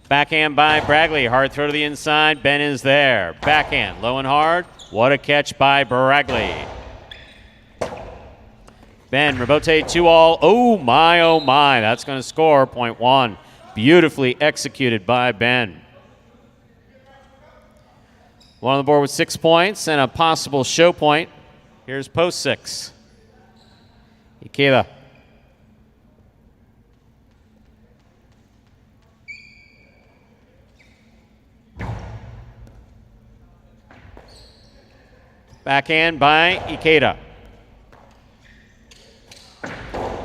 Backhand by Bragley. Hard throw to the inside. Ben is there. Backhand, low and hard. What a catch by Bragley. Ben, rebote 2-all. Oh my. That's going to score. Point one. Beautifully executed by Ben. One on the board with 6 points and a possible show point. Here's post 6. Ikeda. Backhand by Ikeda.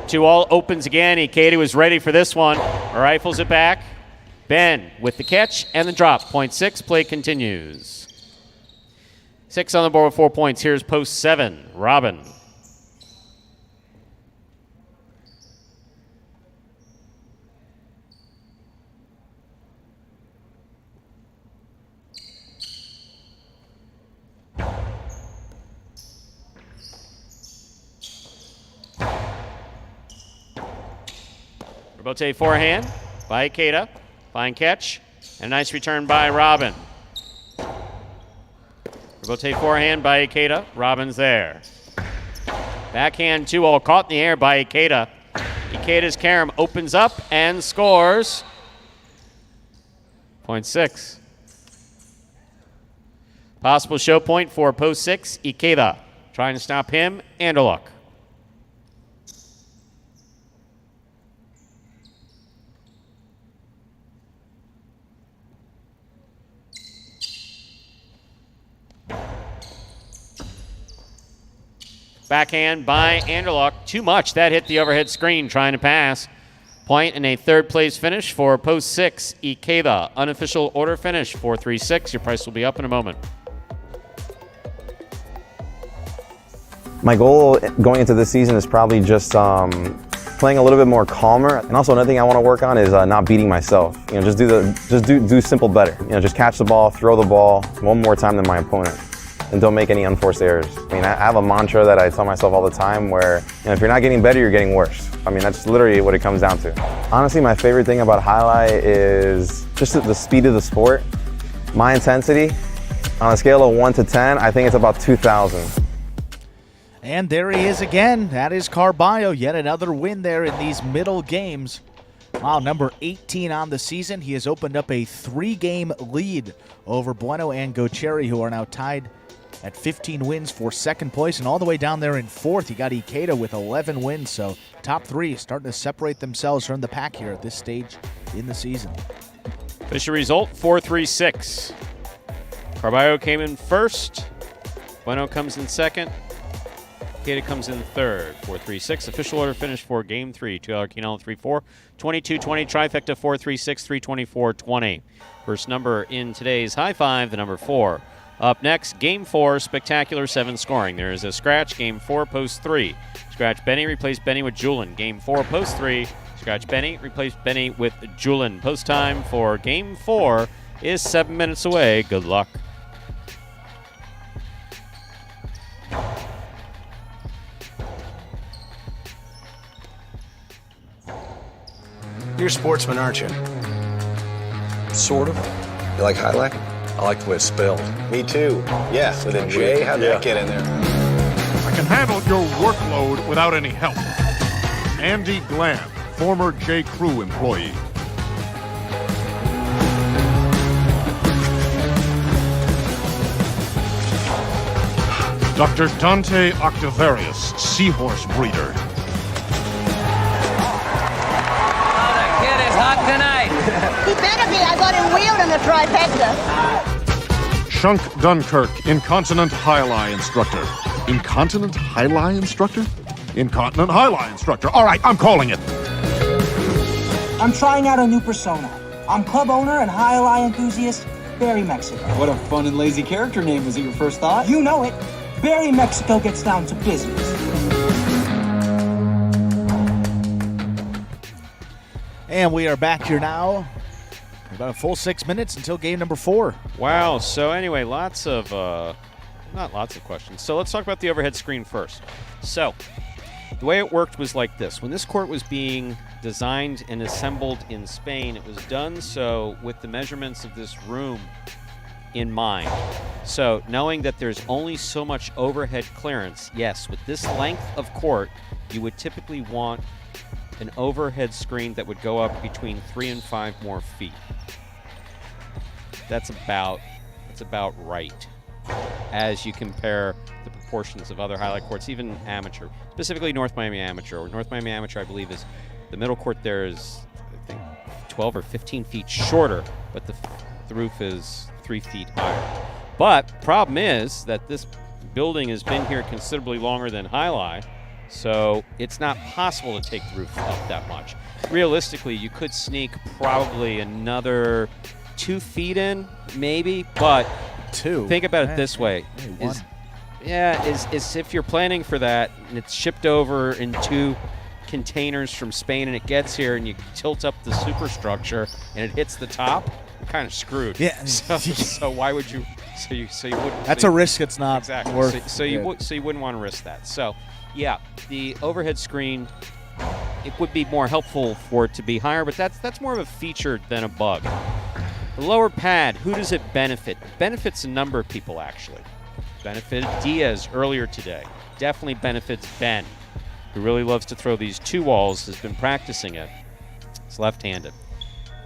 2-all opens again. Ikeda was ready for this one. Rifles it back. Ben with the catch and the drop. Point 6. Play continues. 6 on the board with 4 points. Here's post 7. Robin. Rebote forehand by Ikeda. Fine catch. And a nice return by Robin. Rebote forehand by Ikeda. Robin's there. Backhand 2-all caught in the air by Ikeda. Ikeda's carom opens up and scores. Point 6. Possible show point for post 6. Ikeda trying to stop him and a look. Backhand by Anderlock. Too much. That hit the overhead screen trying to pass. Point and a third place finish for post 6. Ikeda. Unofficial order finish 4-3-6. Your price will be up in a moment. My goal going into this season is probably just playing a little bit more calmer. And also another thing I want to work on is not beating myself. Just do simple better. Just catch the ball, throw the ball one more time than my opponent. And don't make any unforced errors. I have a mantra that I tell myself all the time where if you're not getting better, you're getting worse. That's literally what it comes down to. Honestly, my favorite thing about highlight is just the speed of the sport. My intensity, on a scale of 1 to 10, I think it's about 2,000. And there he is again. That is Carballo. Yet another win there in these middle games. Wow, number 18 on the season. He has opened up a 3-game lead over Bueno and Gocheri, who are now tied at 15 wins for second place, and all the way down there in fourth, you got Ikeda with 11 wins. So top 3 starting to separate themselves from the pack here at this stage in the season. Official result 4-3-6. Carballo came in first. Bueno comes in second. Ikeda comes in third. 4-3-6. Official order finish for Game 3. $2 Keenan 3-4. 22-20. Trifecta 4-3-6. 3-24-20. First number in today's high five, the number 4. Up next, Game 4, Spectacular 7 scoring. There is a scratch, Game 4, Post 3. Scratch Benny, replace Benny with Julin. Game 4, Post 3. Scratch Benny, replace Benny with Julin. Post time for Game 4 is 7 minutes away. Good luck. You're a sportsman, aren't you? Sort of. You like highlight? I like the way it's spelled. Me too. Yeah, with a J. How'd that get in there? I can handle your workload without any help. Andy Gland, former J. Crew employee. Dr. Dante Octavarius, seahorse breeder. Oh, the kid is hot tonight. He better be. I got him wheeled in the trifecta. Shunk Dunkirk, incontinent highlight instructor. Incontinent highlight instructor? Incontinent highlight instructor. All right, I'm calling it. I'm trying out a new persona. I'm club owner and highlight enthusiast, Barry Mexico. What a fun and lazy character name. Was it your first thought? You know it. Barry Mexico gets down to business. And we are back here now. About a full 6 minutes until game number 4. Wow. So anyway, not lots of questions. So let's talk about the overhead screen first. So the way it worked was like this. When this court was being designed and assembled in Spain, it was done so with the measurements of this room in mind. So knowing that there's only so much overhead clearance, yes, with this length of court, you would typically want an overhead screen that would go up between 3 and 5 more feet. That's about right as you compare the proportions of other highlight courts, even amateur, specifically North Miami Amateur. North Miami Amateur, I believe, is the middle court there is, I think, 12 or 15 feet shorter, but the roof is 3 feet higher. But problem is that this building has been here considerably longer than Highlight, so it's not possible to take the roof up that much. Realistically, you could sneak probably another 2 feet in, maybe, but think about it this way. Is if you're planning for that and it's shipped over in 2 containers from Spain and it gets here and you tilt up the superstructure and it hits the top, you're kind of screwed. Yeah. So why would you? So you wouldn't. That's a risk. It's not exactly worth. So you wouldn't want to risk that. So yeah, the overhead screen, it would be more helpful for it to be higher, but that's more of a feature than a bug. The lower pad, who does it benefit? It benefits a number of people, actually. Benefited Diaz earlier today. Definitely benefits Ben, who really loves to throw these 2 walls, has been practicing it. He's left-handed.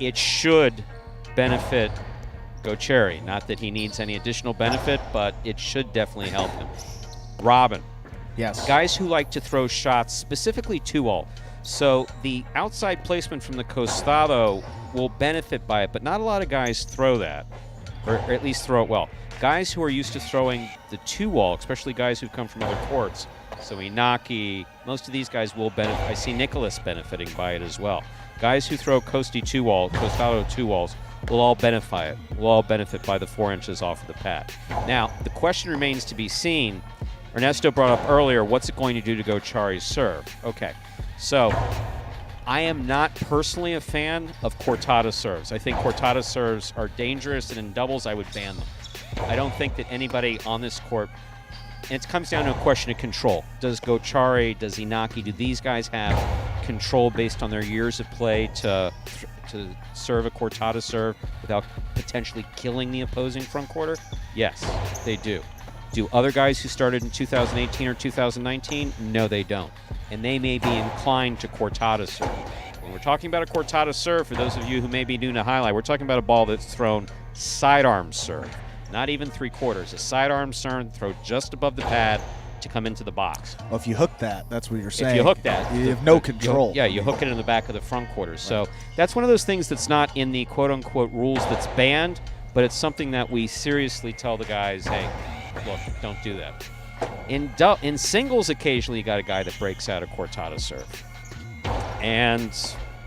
It should benefit Gocherry. Not that he needs any additional benefit, but it should definitely help him. Robin. Yes. Guys who like to throw shots, specifically 2-all. So the outside placement from the costado will benefit by it, but not a lot of guys throw that, or at least throw it well. Guys who are used to throwing the 2-wall, especially guys who come from other courts, so Inaki, most of these guys will benefit. I see Nicholas benefiting by it as well. Guys who throw costado 2-walls will all benefit by the 4 inches off of the pad. Now, the question remains to be seen. Ernesto brought up earlier, what's it going to do to Gocherry's serve? Okay, so I am not personally a fan of Cortado serves. I think Cortado serves are dangerous, and in doubles I would ban them. I don't think that anybody on this court, and it comes down to a question of control. Does Gocherry, does Inaki, do these guys have control based on their years of play to serve a Cortado serve without potentially killing the opposing front quarter? Yes, they do. Do other guys who started in 2018 or 2019? No, they don't. And they may be inclined to Cortado serve. When we're talking about a Cortado serve, for those of you who may be new to Highlight, we're talking about a ball that's thrown sidearm serve. Not even 3/4. A sidearm serve throw just above the pad to come into the box. Well, if you hook that, that's what you're saying. If you hook that, you have no control. You hook it in the back of the front quarters. So that's one of those things that's not in the quote-unquote rules that's banned, but it's something that we seriously tell the guys, hey, look, don't do that. In singles, occasionally you got a guy that breaks out a Cortado serve. And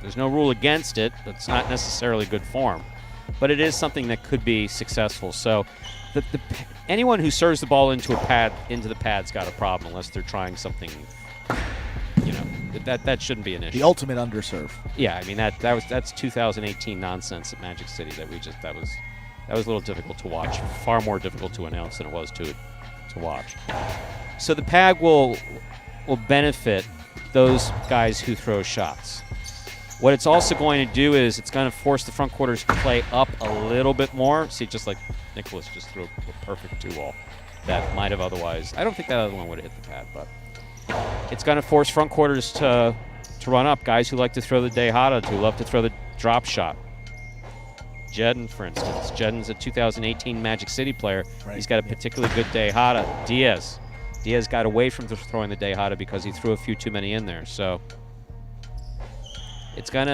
there's no rule against it. That's not necessarily good form. But it is something that could be successful. So anyone who serves the ball into the pad's got a problem unless they're trying something, that shouldn't be an issue. The ultimate underserve. Yeah, I mean that's 2018 nonsense at Magic City that was a little difficult to watch, far more difficult to announce than it was to watch. So the pad will benefit those guys who throw shots. What it's also going to do is it's going to force the front quarters to play up a little bit more. See, just like Nicholas just threw a perfect 2-wall that might have otherwise. I don't think that other one would have hit the pad, but it's going to force front quarters to run up. Guys who like to throw the Dejada, who love to throw the drop shot. Jedden, for instance. Jedden's a 2018 Magic City player. Right. He's got a particularly good Dejada. Diaz got away from throwing the Dejada because he threw a few too many in there. So it's going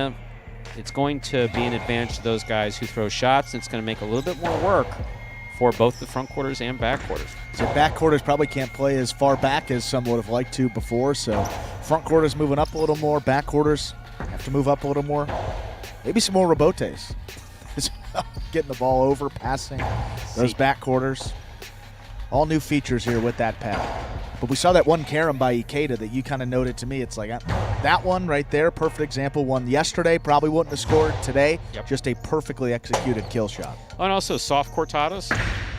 to be an advantage to those guys who throw shots, and it's going to make a little bit more work for both the front quarters and back quarters. So back quarters probably can't play as far back as some would have liked to before, so front quarters moving up a little more, back quarters have to move up a little more. Maybe some more rebotes. Getting the ball over, passing, those back quarters. All new features here with that pad. But we saw that one carom by Ikeda that you kind of noted to me. It's like that one right there, perfect example. One yesterday, probably wouldn't have scored today. Yep. Just a perfectly executed kill shot. Oh, and also soft Cortados.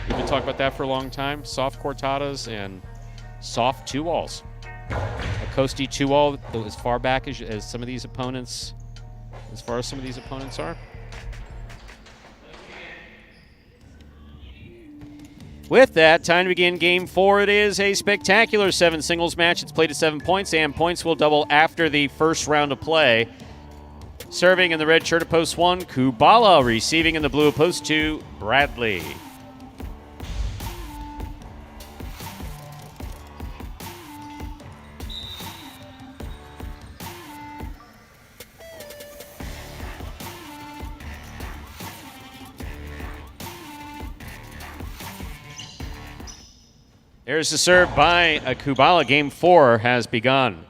We've been talking about that for a long time. Soft Cortados and soft 2-walls. A Coasty 2-wall as far back as some of these opponents, as far as some of these opponents are. With that, time to begin Game 4. It is a spectacular 7 singles match. It's played at 7 points, and points will double after the first round of play. Serving in the red shirt of post 1, Kubala. Receiving in the blue of post 2, Bradley. There's the serve by Kubala. Game 4 has begun.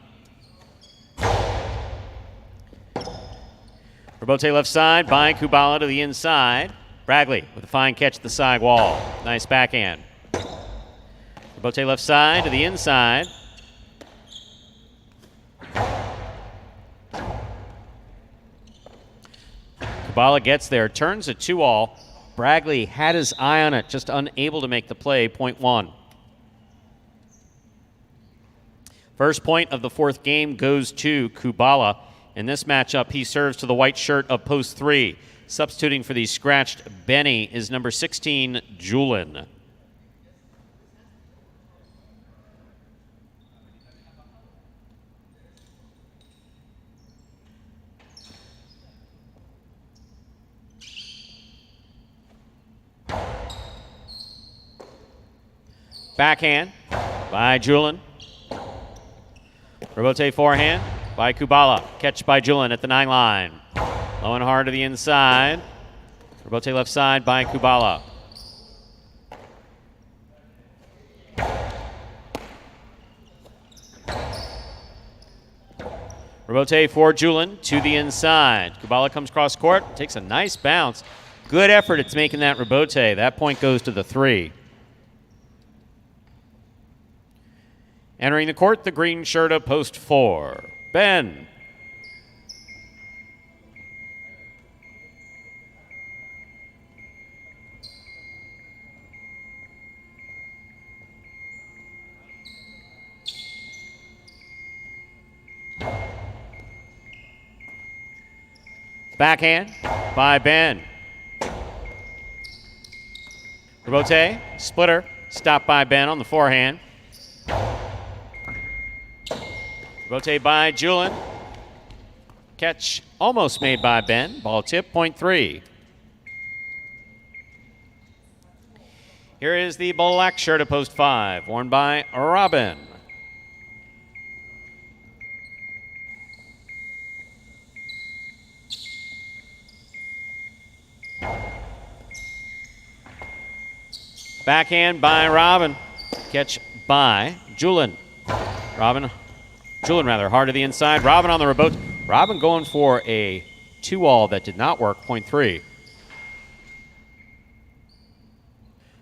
Rebote left side by Kubala to the inside. Bradley with a fine catch at the side wall. Nice backhand. Rebote left side to the inside. Kubala gets there, turns it 2-all. Bradley had his eye on it, just unable to make the play, point 1. First point of the 4th game goes to Kubala. In this matchup, he serves to the white shirt of post 3. Substituting for the scratched Benny is number 16, Julin. Backhand by Julin. Rebote forehand by Kubala. Catch by Julin at the 9 line. Low and hard to the inside. Rebote left side by Kubala. Rebote for Julin to the inside. Kubala comes cross court, takes a nice bounce. Good effort at making that rebote. That point goes to the 3. Entering the court, the green shirt of post 4, Ben. Backhand by Ben. Rebote, splitter, stopped by Ben on the forehand. Rebote by Julin. Catch almost made by Ben. Ball tip, point 3. Here is the black shirt of post 5, worn by Robin. Backhand by Robin. Catch by Julin. Julin rather hard to the inside. Robin on the rebote. Robin going for a 2-all that did not work, point 3.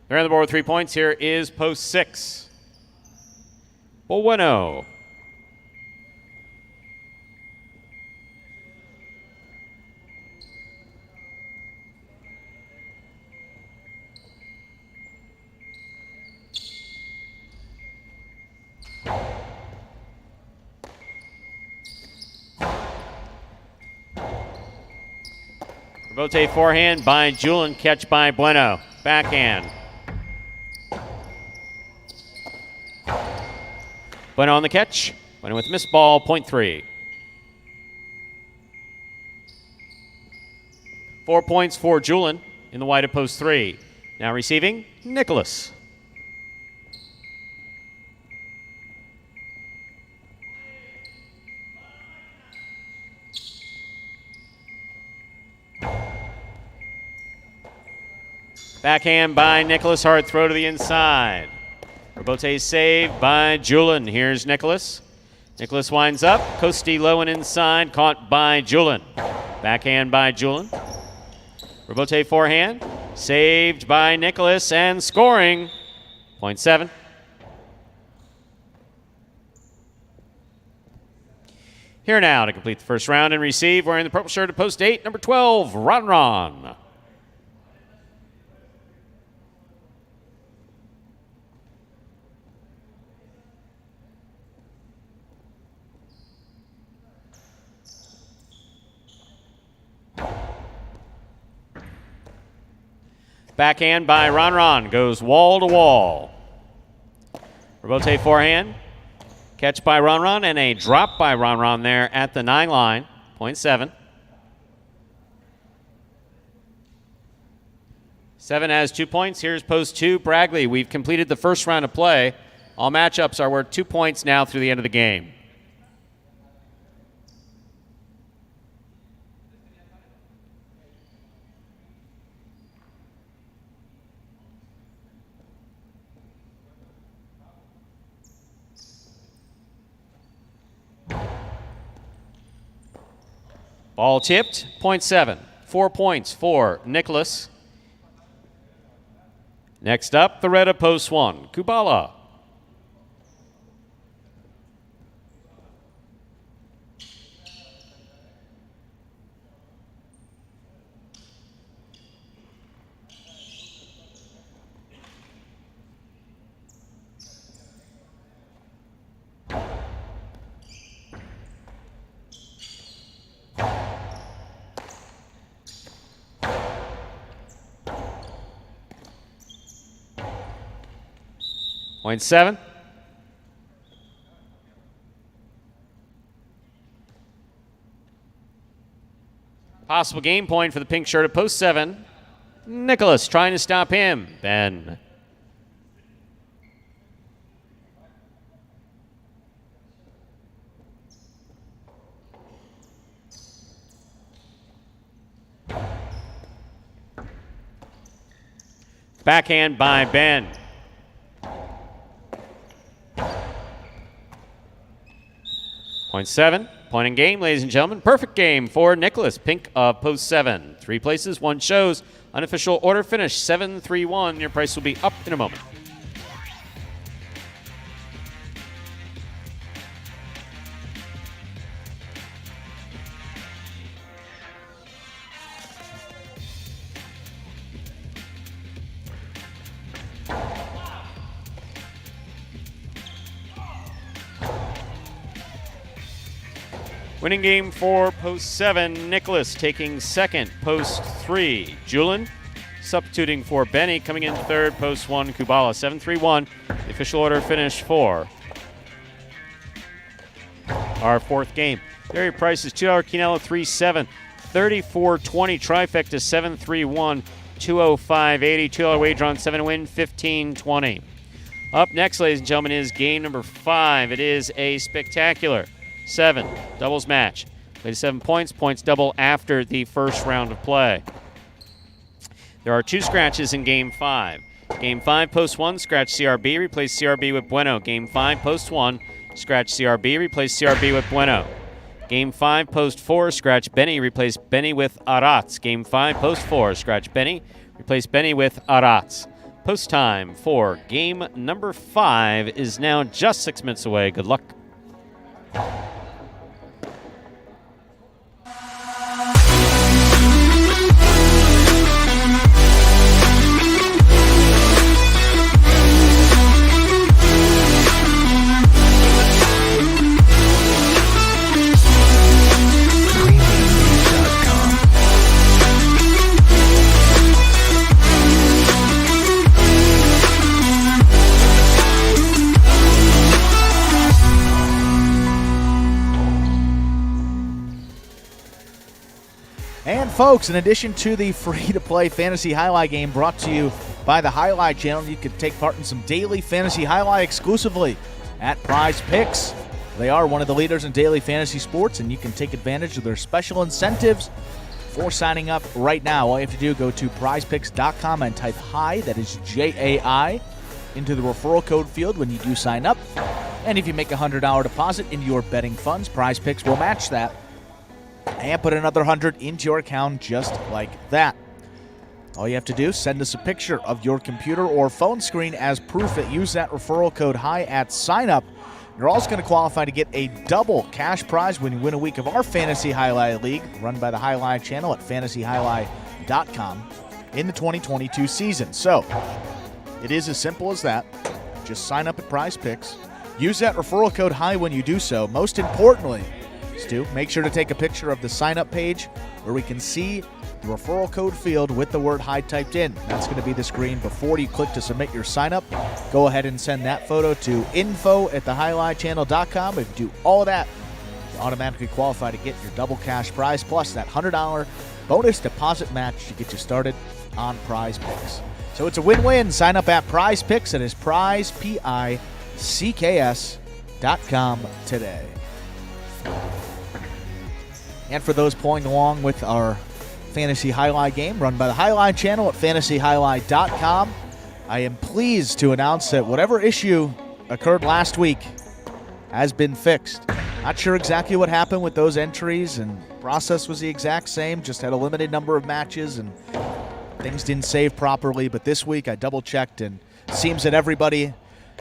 They're on the board with 3 points. Here is post 6. Bueno. Rebote forehand by Julin, catch by Bueno. Backhand. Bueno on the catch. Bueno with missed ball, point 3. 4 points for Julin in the white of post 3. Now receiving, Nicholas. Backhand by Nicholas, hard throw to the inside. Rebote saved by Julin. Here's Nicholas. Nicholas winds up. Costi low and inside, caught by Julin. Backhand by Julin. Rebote forehand, saved by Nicholas, and scoring. Point 7. Here now to complete the first round and receive, wearing the purple shirt at post 8, number 12, Ron. Backhand by Ron goes wall to wall. Rebote forehand. Catch by Ron and a drop by Ron there at the 9 line. 0.7. 7 has 2 points. Here's post 2, Bragley. We've completed the first round of play. All matchups are worth 2 points now through the end of the game. Ball tipped, 0.7. 4 points for Nicholas. Next up, the red of post 1, Kubala. Point 7. Possible game point for the pink shirt at post 7. Nicholas trying to stop him. Ben. Backhand by Ben. Point 7. Point in game, ladies and gentlemen. Perfect game for Nicholas. Pink of post 7. 3 places, 1 shows. Unofficial order finish 7-3-1. Your price will be up in a moment. Winning game for post 7, Nicholas taking second, post 3, Julin. Substituting for Benny, coming in third, post 1, Kubala. 7-3-1, the official order finish for our 4th game. Area price is $2 Quinella 3-7, 34.20, trifecta 7-3-1, 205.80, $2 wager on 7 to win, 15.20. Up next, ladies and gentlemen, is game number 5. It is a spectacular 7 doubles match. Played 7 points. Points double after the first round of play. There are 2 scratches in game 5. Game 5, post 1, scratch CRB, replace CRB with Bueno. Game 5, post 1, scratch CRB, replace CRB with Bueno. Game 5, post 4, scratch Benny, replace Benny with Arats. Game 5, post 4, scratch Benny, replace Benny with Arats. Post time for game number 5 is now just 6 minutes away. Good luck. And folks, in addition to the free-to-play fantasy highlight game brought to you by the Highlight Channel, you can take part in some daily fantasy highlight exclusively at Prize Picks. They are one of the leaders in daily fantasy sports, and you can take advantage of their special incentives for signing up right now. All you have to do, go to prizepicks.com and type HI, that is J-A-I, into the referral code field when you do sign up. And if you make a $100 deposit into your betting funds, Prize Picks will match that and put another 100 into your account just like that. All you have to do, send us a picture of your computer or phone screen as proof that use that referral code HI at sign up. You're also going to qualify to get a double cash prize when you win a week of our Fantasy Highlight League, run by the Highlight Channel at fantasyhighlight.com in the 2022 season. So, it is as simple as that. Just sign up at Prize Picks. Use that referral code HI when you do so. Most importantly, Stu, make sure to take a picture of the sign-up page where we can see the referral code field with the word HIGH typed in. That's going to be the screen before you click to submit your sign-up. Go ahead and send that photo to info@thehighlifechannel.com. If you do all of that, you automatically qualify to get your double cash prize plus that $100 bonus deposit match to get you started on Prize Picks. So it's a win-win. Sign up at Prize Picks. It is Prize, PICKS.com today. And for those playing along with our Fantasy Highlight game run by the Highlight channel at fantasyhighlight.com, I am pleased to announce that whatever issue occurred last week has been fixed. Not sure exactly what happened with those entries, and process was the exact same, just had a limited number of matches and things didn't save properly. But this week I double-checked, and it seems that everybody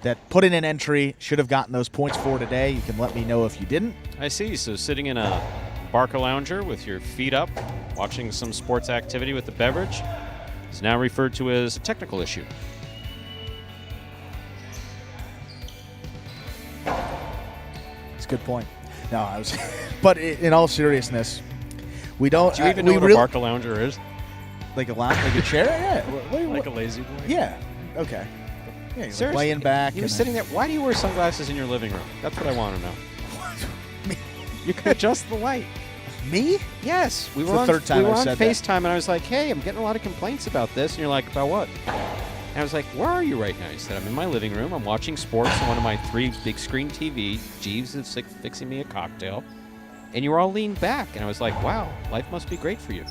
that put in an entry should have gotten those points for today. You can let me know if you didn't. I see. So sitting in a Barca lounger with your feet up, watching some sports activity with a beverage is now referred to as a technical issue. That's a good point. No, I was, but in all seriousness, we don't. Do you even know what a Barca lounger is? Like a lounge, like a chair? Yeah. Like a lazy boy? Yeah. Okay. Yeah, Seriously, laying back. You were sitting there. Why do you wear sunglasses in your living room? That's what I want to know. You can adjust the light. Me? Yes. We were the third time we were I've on said FaceTime, and I was like, hey, I'm getting a lot of complaints about this. And you're like, about what? And I was like, where are you right now? He said, I'm in my living room. I'm watching sports on one of my 3 big screen TV. Jeeves is fixing me a cocktail. And you were all leaned back. And I was like, wow, life must be great for you.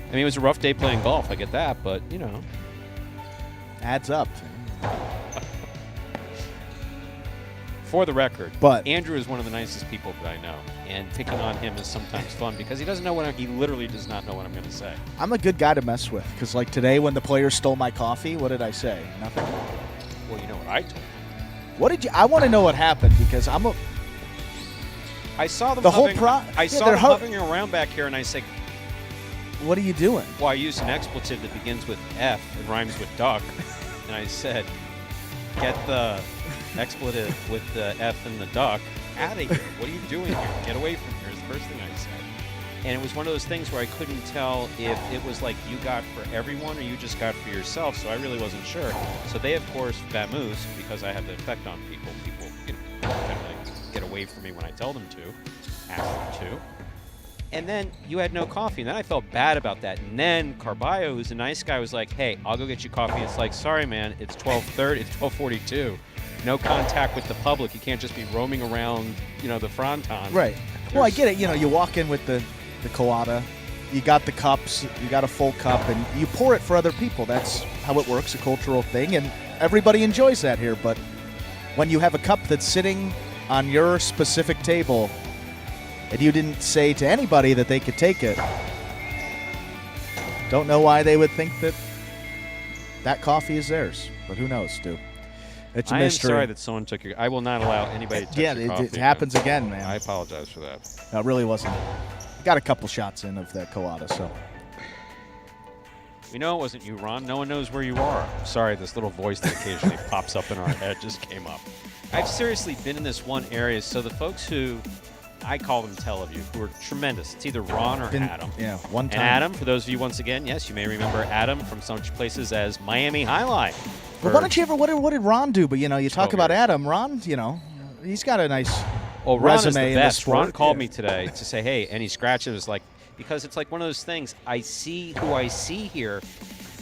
I mean, it was a rough day playing golf. I get that, but, you know. Adds up. For the record, but Andrew is one of the nicest people that I know, and picking on him is sometimes fun because he doesn't know he literally does not know what I'm going to say. I'm a good guy to mess with because, like today, when the players stole my coffee, what did I say? Nothing. Well, you know what I told you. What did you? I want to know what happened because I saw them. I saw them hovering around back here, and I said, "What are you doing?" Well, I used an expletive that begins with F and rhymes with duck, and I said, "Get the expletive with the F and the duck out of here. What are you doing here? Get away from here," is the first thing I said. And it was one of those things where I couldn't tell if it was like you got for everyone or you just got for yourself, so I really wasn't sure. So they, of course, vamoose, because I have the effect on people. People generally get away from me when I tell them to, ask them to. And then you had no coffee, and then I felt bad about that. And then Carballo, who's a nice guy, was like, hey, I'll go get you coffee. It's like, sorry, man, it's 12:30, it's 12:42. No contact with the public. You can't just be roaming around, the fronton. Right. Well, I get it. You walk in with the colada, you got the cups, you got a full cup, and you pour it for other people. That's how it works, a cultural thing, and everybody enjoys that here. But when you have a cup that's sitting on your specific table and you didn't say to anybody that they could take it, don't know why they would think that coffee is theirs. But who knows, Stu? It's a mystery. I am sorry that someone took your... I will not allow anybody to touch your coffee. It happens again, man. I apologize for that. No, it really wasn't. Got a couple shots in of that colada, so... We know it wasn't you, Ron. No one knows where you are. Sorry, this little voice that occasionally pops up in our head just came up. I've seriously been in this one area, so the folks who... I call them Teleview, who are tremendous. It's either Ron or Adam. Yeah, one time. And Adam, for those of you, once again, yes, you may remember Adam from such places as Miami Highlight. Well, why don't you ever? What did Ron do? But you talk about Adam. Ron, he's got a nice Ron resume is the in best. the sport. Ron called me today to say, hey, any scratches? Because it's like one of those things. I see who I see here,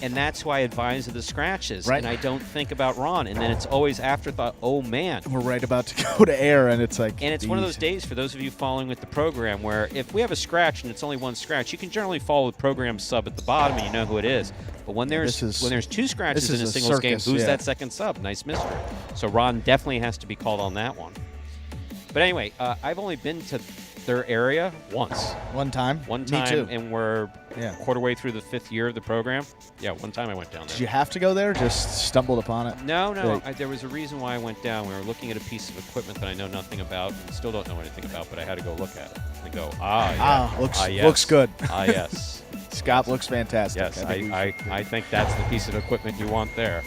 and that's who I advise of the scratches. Right. And I don't think about Ron. And then it's always afterthought, oh, man. We're right about to go to air, and it's like... And it's one of those days, for those of you following with the program, where if we have a scratch and it's only one scratch, you can generally follow the program sub at the bottom and you know who it is. But when there's two scratches in a singles game, who's that second sub? Nice mystery. So Ron definitely has to be called on that one. But anyway, I've only been to their area once. One time? One time. Me too. And we're quarter way through the 5th year of the program. Yeah, one time I went down there. Did you have to go there? Just stumbled upon it? No. There was a reason why I went down. We were looking at a piece of equipment that I know nothing about and still don't know anything about, but I had to go look at it. And go, looks good. Yes. Scott looks fantastic. Yes, I think that's the piece of equipment you want there.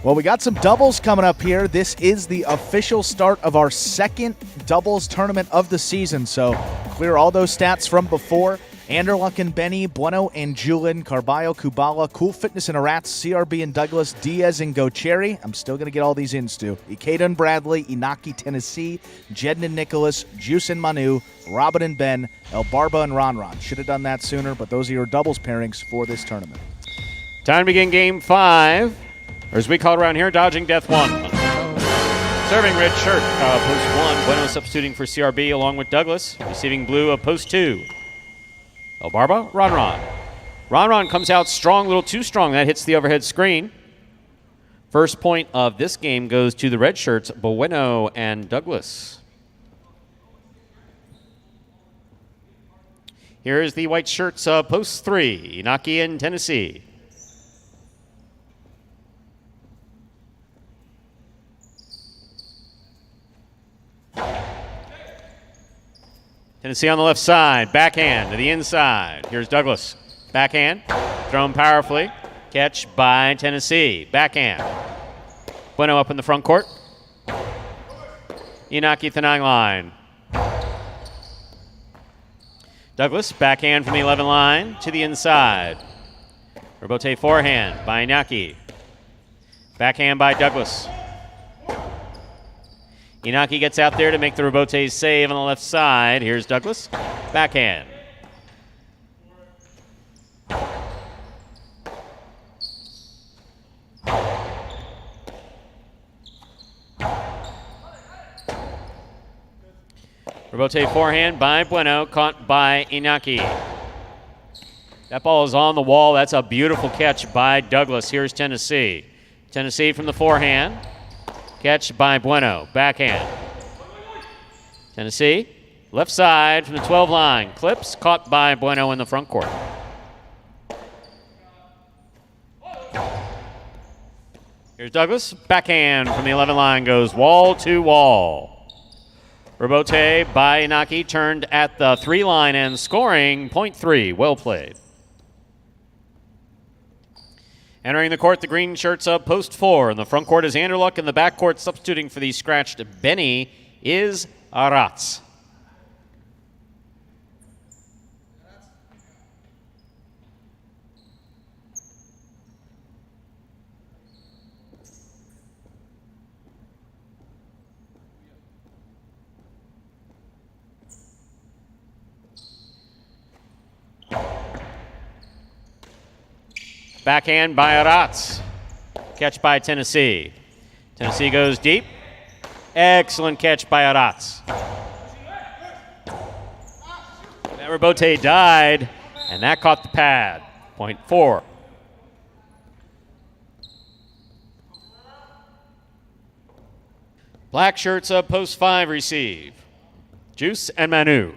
Well, we got some doubles coming up here. This is the official start of our second doubles tournament of the season, so clear all those stats from before. Anderluck and Benny, Bueno and Julin, Carballo, Kubala, Cool Fitness and Arats, CRB and Douglas, Diaz and Gocherry. I'm still going to get all these in, Stu. Ikeda and Bradley, Inaki, Tennessee, Jedden and Nicholas, Juice and Manu, Robin and Ben, El Barba and Ron. Should have done that sooner, but those are your doubles pairings for this tournament. Time to begin game 5. Or as we call it around here, dodging death 1. Serving red shirt, post 1. Bueno substituting for CRB along with Douglas. Receiving blue of post 2. El Barba, Ron. Ron comes out strong, a little too strong. That hits the overhead screen. First point of this game goes to the red shirts, Bueno and Douglas. Here is the white shirts, post 3. Inaki and Tennessee. Tennessee on the left side, backhand to the inside. Here's Douglas, backhand, thrown powerfully. Catch by Tennessee, backhand. Bueno up in the front court. Inaki at the 9 line. Douglas, backhand from the 11 line to the inside. Rebote forehand by Inaki. Backhand by Douglas. Inaki gets out there to make the Rebote save on the left side. Here's Douglas. Backhand. Rebote forehand by Bueno, caught by Inaki. That ball is on the wall. That's a beautiful catch by Douglas. Here's Tennessee. Tennessee from the forehand. Catch by Bueno, backhand. Tennessee, left side from the 12 line. Clips, caught by Bueno in the front court. Here's Douglas, backhand from the 11 line, goes wall to wall. Rebote by Inaki, turned at the 3 line and scoring, point 3, well played. Entering the court, the green shirts up post 4. In the front court is Anderluck. In the back court, substituting for the scratched Benny, is Arats. Backhand by Arats. Catch by Tennessee. Tennessee goes deep. Excellent catch by Arats. That Rebote died, and that caught the pad. Point 4. Black shirts up post 5 receive. Juice and Manu.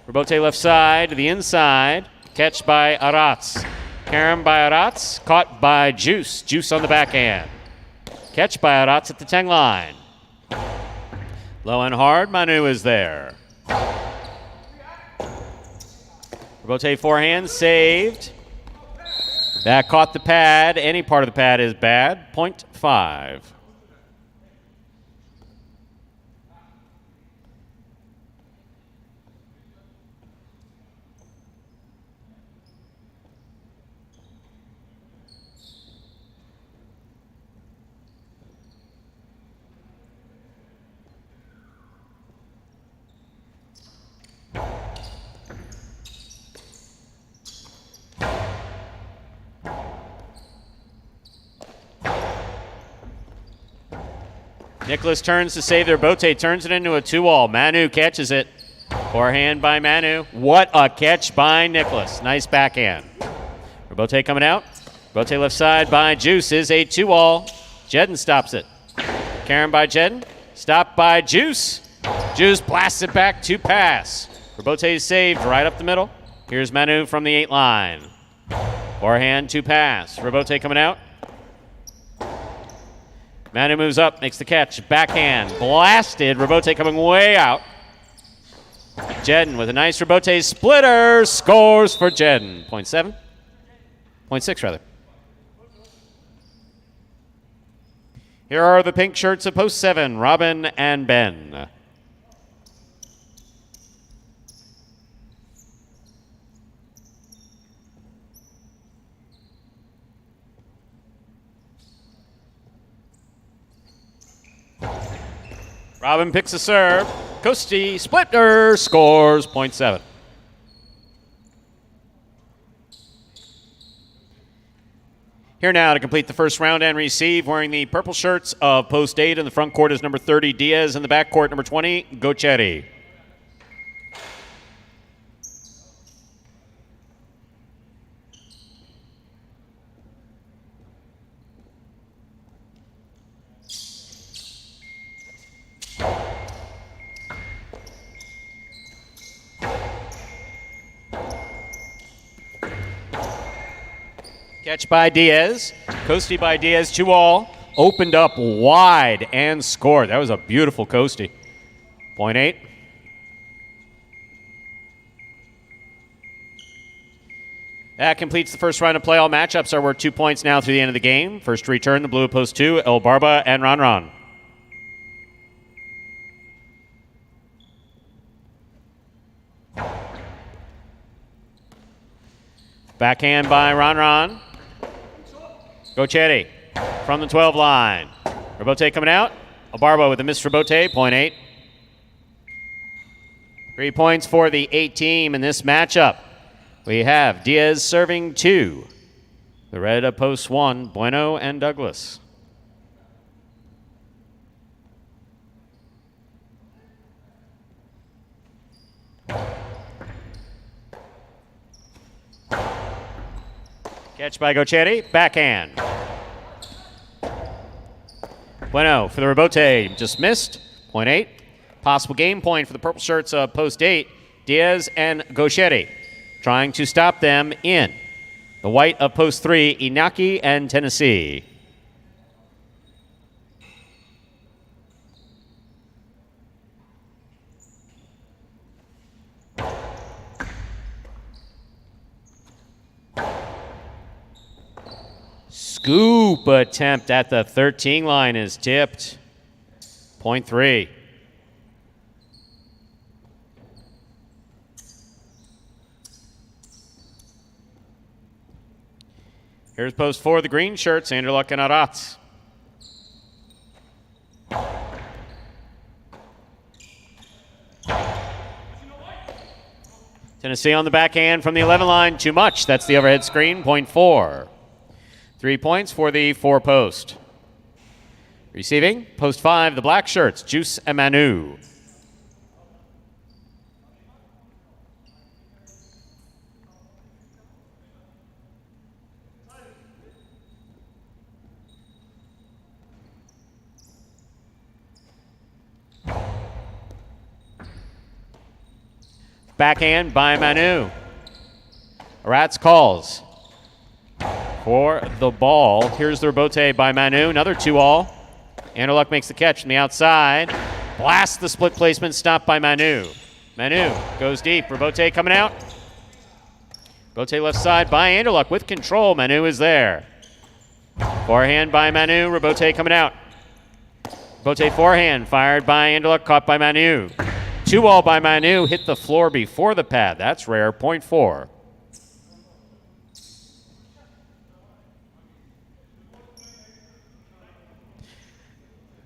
Rebote left side to the inside. Catch by Arats. Karam by Arats. Caught by Juice. Juice on the backhand. Catch by Arats at the 10 line. Low and hard. Manu is there. Rebote forehand. Saved. That caught the pad. Any part of the pad is bad. Point 5. Nicholas turns to save their Rebote, turns it into a 2-all. Manu catches it. Forehand by Manu. What a catch by Nicholas. Nice backhand. Rebote coming out. Rebote left side by Juice is a 2-all. Jedden stops it. Karen by Jedden. Stopped by Juice. Juice blasts it back to pass. Robote saved right up the middle. Here's Manu from the 8 line. Forehand to pass. Robote coming out. Manu moves up, makes the catch. Backhand, blasted. Robote coming way out. Jedden with a nice Robote splitter. Scores for Jedden. 0.7? 0.6 rather. Here are the pink shirts of post 7, Robin and Ben. Robin picks a serve. Costi splitter scores 0.7. Here now to complete the first round and receive, wearing the purple shirts of post 8. In the front court is number 30, Diaz. In the back court, number 20, Gochetti. Catch by Diaz. Costi by Diaz, 2-all. Opened up wide and scored. That was a beautiful Costi. 0.8. That completes the first round of play. All matchups are worth 2 points now through the end of the game. First to return, the blue of post 2, El Barba and Ron. Backhand by Ron. Gochetti from the 12 line. Robote coming out. Abarbo with a missed Robote, 0.8. 3 points for the 8 team in this matchup. We have Diaz serving 2. The red of post 1, Bueno and Douglas. Catch by Gochetti, backhand. Bueno for the Robote, just missed, 0.8. Possible game point for the purple shirts of post 8, Diaz and Gochetti. Trying to stop them in the white of post 3, Inaki and Tennessee. Scoop attempt at the 13 line is tipped. 0.3. Here's post 4, the green shirts, Anderluck and Aratz. Tennessee on the backhand from the 11 line, too much. That's the overhead screen, 0.4. 3 points for the 4 post. Receiving, post 5, the black shirts, Juice and Manu. Backhand by Manu. Aratz calls for the ball. Here's the Robote by Manu. Another 2-all. Anderluck makes the catch from the outside. Blasts the split placement, stopped by Manu. Manu goes deep. Robote coming out. Robote left side by Anderluck with control. Manu is there. Forehand by Manu. Robote coming out. Robote forehand fired by Anderluck, caught by Manu. 2-all by Manu, hit the floor before the pad. That's rare, 0.4.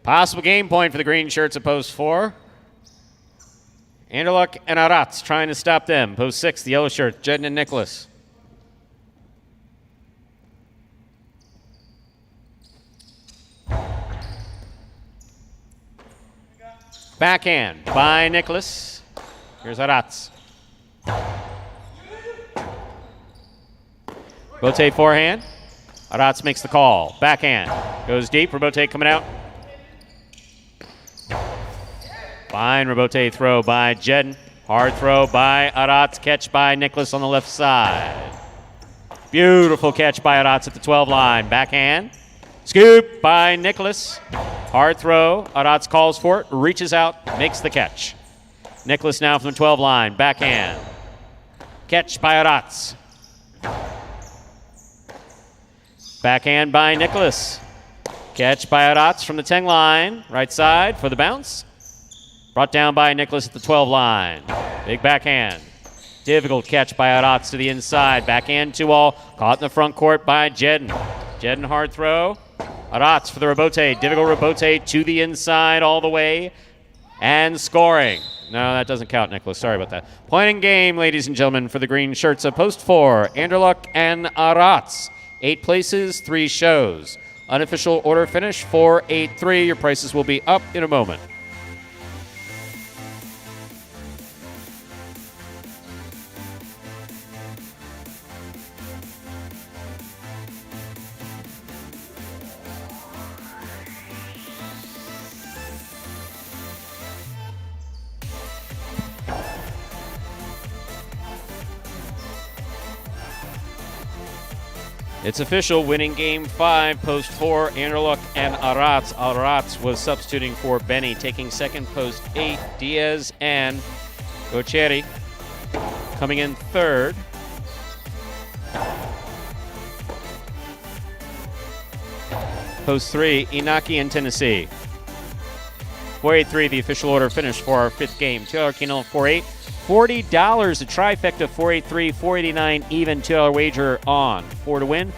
Possible game point for the green shirts at post 4. Anderluck and Aratz trying to stop them. Post 6, the yellow shirts, Jedden and Nicholas. Backhand by Nicholas. Here's Aratz. Robote forehand. Aratz makes the call. Backhand. Goes deep. Robote coming out. Fine Robote throw by Jedden. Hard throw by Aratz. Catch by Nicholas on the left side. Beautiful catch by Aratz at the 12 line. Backhand. Scoop by Nicholas. Hard throw. Aratz calls for it. Reaches out. Makes the catch. Nicholas now from the 12 line. Backhand. Catch by Aratz. Backhand by Nicholas. Catch by Aratz from the 10 line. Right side for the bounce. Brought down by Nicholas at the 12 line. Big backhand. Difficult catch by Aratz to the inside. Backhand 2-all. Caught in the front court by Jedden. Jedden hard throw. Aratz for the Robote. Difficult Robote to the inside all the way. And scoring. No, that doesn't count, Nicholas. Sorry about that. Point in game, ladies and gentlemen, for the green shirts of Post 4. Anderluck and Aratz. 8 places, 3 shows. Unofficial order finish 4-8-3. Your prices will be up in a moment. It's official, winning game 5, Post 4, Anderluck and Aratz. Aratz was substituting for Benny, taking second, Post 8, Diaz and Gocheri. Coming in third. Post 3, Inaki and Tennessee. 4-8-3, the official order finish for our 5th game. $2 Keno 4-8. $40 a trifecta, 483, 489 even, $2 wager on. 4 to win,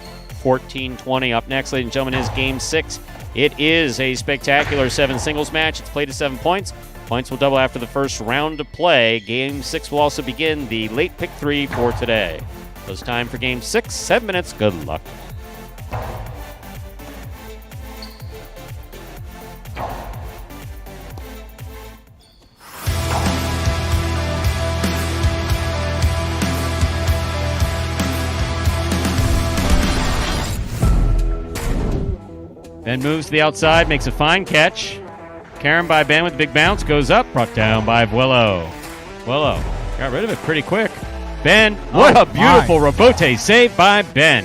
1420. Up next, ladies and gentlemen, is game 6. It is a spectacular 7 singles match. It's played to 7 points. Points will double after the first round of play. Game 6 will also begin the late pick 3 for today. So it's time for game 6, 7 minutes. Good luck. Ben moves to the outside, makes a fine catch. Karen by Ben with a big bounce, goes up, brought down by Vuelo. Vuelo got rid of it pretty quick. Ben, what a beautiful Robote save by Ben.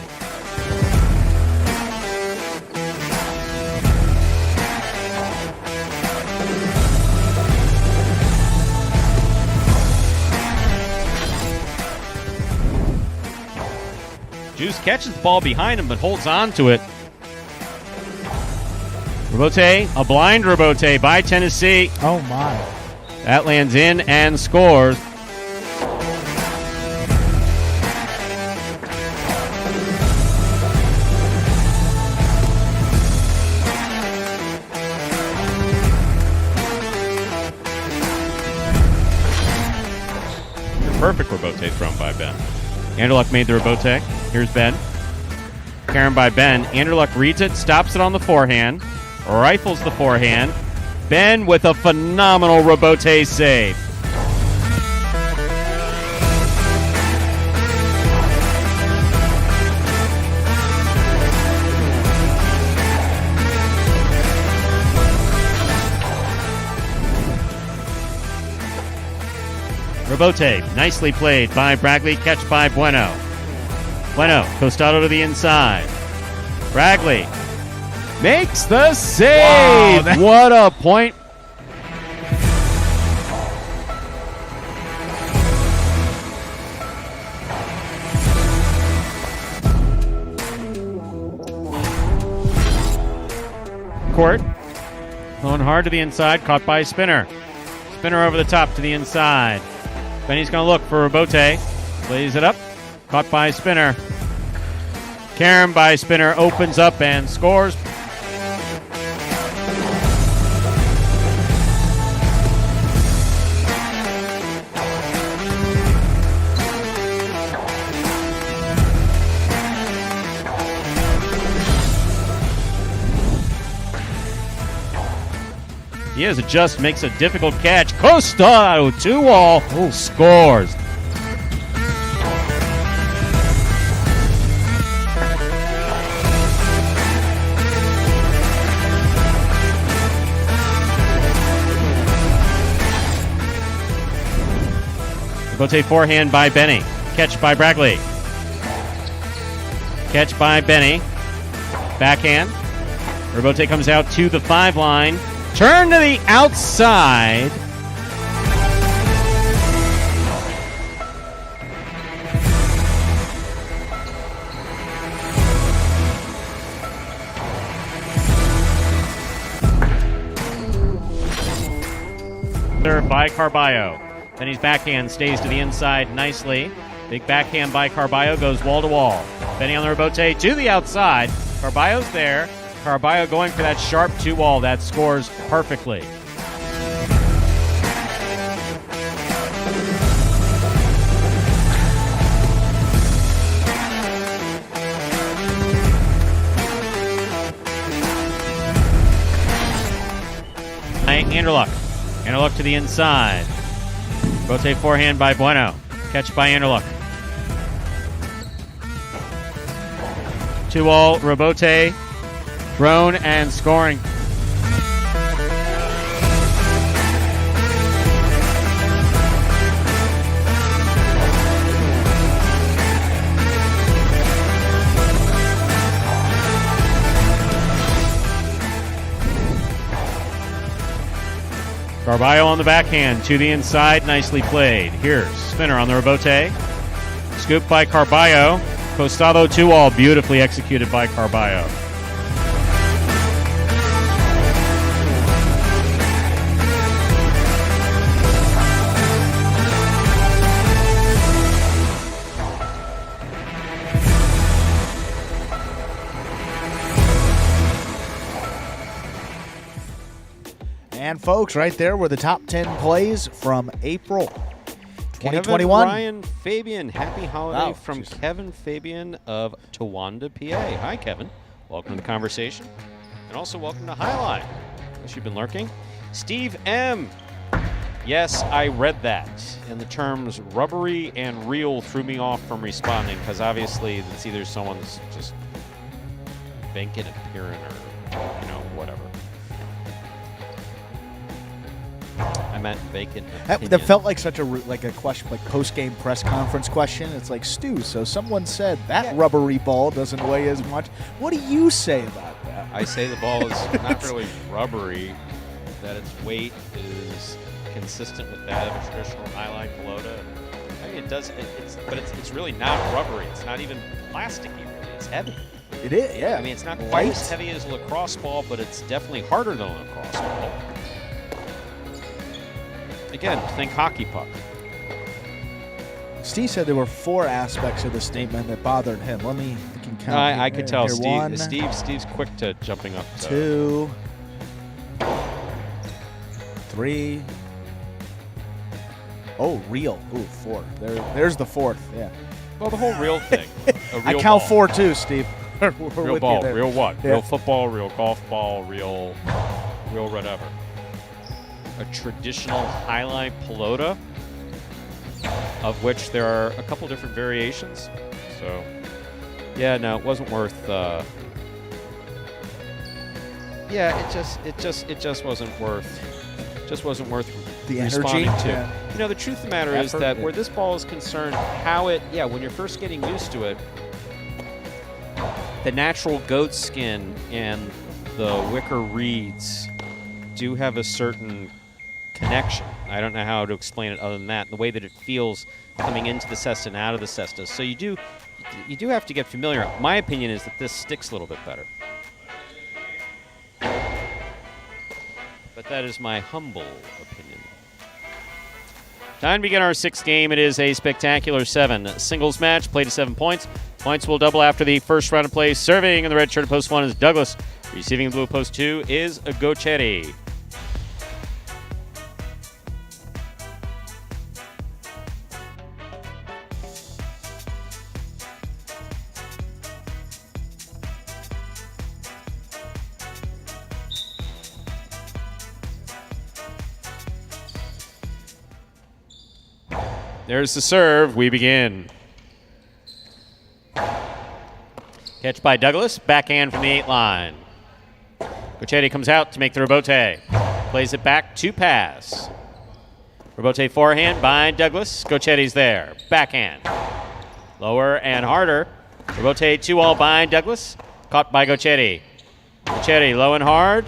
Juice catches the ball behind him, but holds on to it. Robote, a blind Robote by Tennessee. Oh, my. That lands in and scores. Perfect Robote thrown by Ben. Anderluck made the Robote. Here's Ben. Karen by Ben. Anderluck reads it, stops it on the forehand. Rifles the forehand. Ben with a phenomenal Robote save. Robote, nicely played by Bragley, catch by Bueno. Bueno, Cortado to the inside. Bragley makes the save. Wow, what a point. Court going hard to the inside, caught by Spinner. Spinner over the top to the inside. Benny's going to look for Robote. Lays it up, caught by Spinner. Karen by Spinner opens up and scores. Diaz just makes a difficult catch. Cortado 2-all scores. Robote forehand by Benny. Catch by Bradley. Catch by Benny. Backhand. Robote comes out to the 5 line. Turn to the outside. By Carballo. Benny's backhand stays to the inside nicely. Big backhand by Carballo goes wall to wall. Benny on the Robote to the outside. Carballo's there. Carballo going for that sharp 2-wall that scores perfectly. Anderluck. Anderluck to the inside. Robote forehand by Bueno. Catch by Anderluck. 2-all, Robote, thrown and scoring. Carballo on the backhand to the inside, nicely played. Here's spinner on the Robote. Scoop by Carballo. Cortado 2-all, beautifully executed by Carballo. And folks, right there were the top 10 plays from April 2021. Kevin Ryan Fabian, happy holiday from just Kevin Fabian of Towanda, PA. Hi, Kevin. Welcome to the conversation. And also welcome to Highline. Guess you've been lurking. Steve M. Yes, I read that. And the terms rubbery and real threw me off from responding because obviously it's either someone's just banking appearing or, whatever. I meant vacant opinion. That felt like such a question, like post-game press conference question. It's like, Stu, so someone said that rubbery ball doesn't weigh as much. What do you say about that? I say the ball is not really rubbery, that its weight is consistent with that of a traditional highline pelota. I mean, it does, but it's really not rubbery. It's not even plasticky, really. It's heavy. It is, yeah. I mean, it's not quite as heavy as a lacrosse ball, but it's definitely harder than a lacrosse ball. Again, think hockey puck. Steve said there were 4 aspects of the statement that bothered him. Let me count. I could tell here. Steve's quick to jumping up. 2, 3. Oh, real. Ooh, 4. There's the 4th. Yeah. Well, the whole real thing. I count 4 too, Steve. Real ball. Real what? Yeah. Real football. Real golf ball. Real whatever. A traditional highline pelota, of which there are a couple different variations. So, yeah, no, it wasn't worth. It just wasn't worth. Just wasn't worth the responding energy to. Yeah. The truth of the matter is that where this ball is concerned, when you're first getting used to it, the natural goat skin and the wicker reeds do have a certain connection. I don't know how to explain it other than that. The way that it feels coming into the cesta and out of the cesta. So you do have to get familiar. My opinion is that this sticks a little bit better. But that is my humble opinion. Time to begin our 6th game. It is a spectacular 7 singles match. Play to 7 points. Points will double after the first round of play. Serving in the red shirt of post 1 is Douglas. Receiving in blue of post 2 is Gochetti. There's the serve. We begin. Catch by Douglas. Backhand from the 8 line. Gochetti comes out to make the Robote. Plays it back to pass. Rebote forehand by Douglas. Gochetti's there. Backhand. Lower and harder. Rebote 2-all by Douglas. Caught by Gochetti. Gochetti low and hard.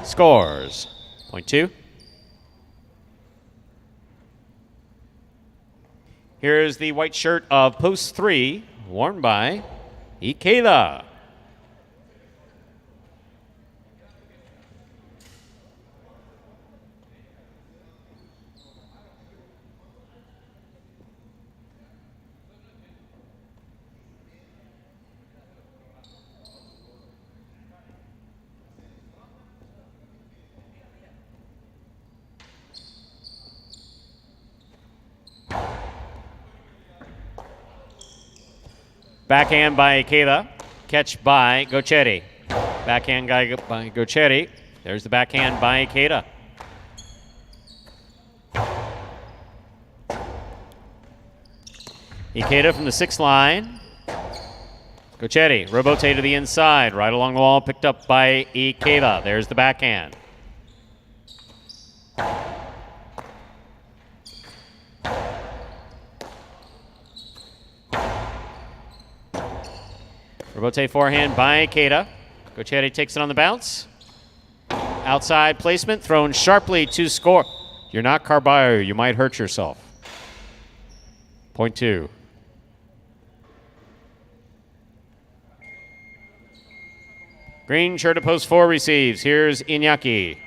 Scores. Point 2. Here's the white shirt of post 3, worn by Ikeda. Backhand by Ikeda. Catch by Gochetti. Backhand by Gochetti. There's the backhand by Ikeda. Ikeda from the 6th line. Gochetti, Robote to the inside, right along the wall, picked up by Ikeda. There's the backhand. Robote forehand by Ikeda. Gochetti takes it on the bounce. Outside placement, thrown sharply to score. You're not Carballo, you might hurt yourself. Point 2. Green shirt to post 4 receives. Here's Iñaki.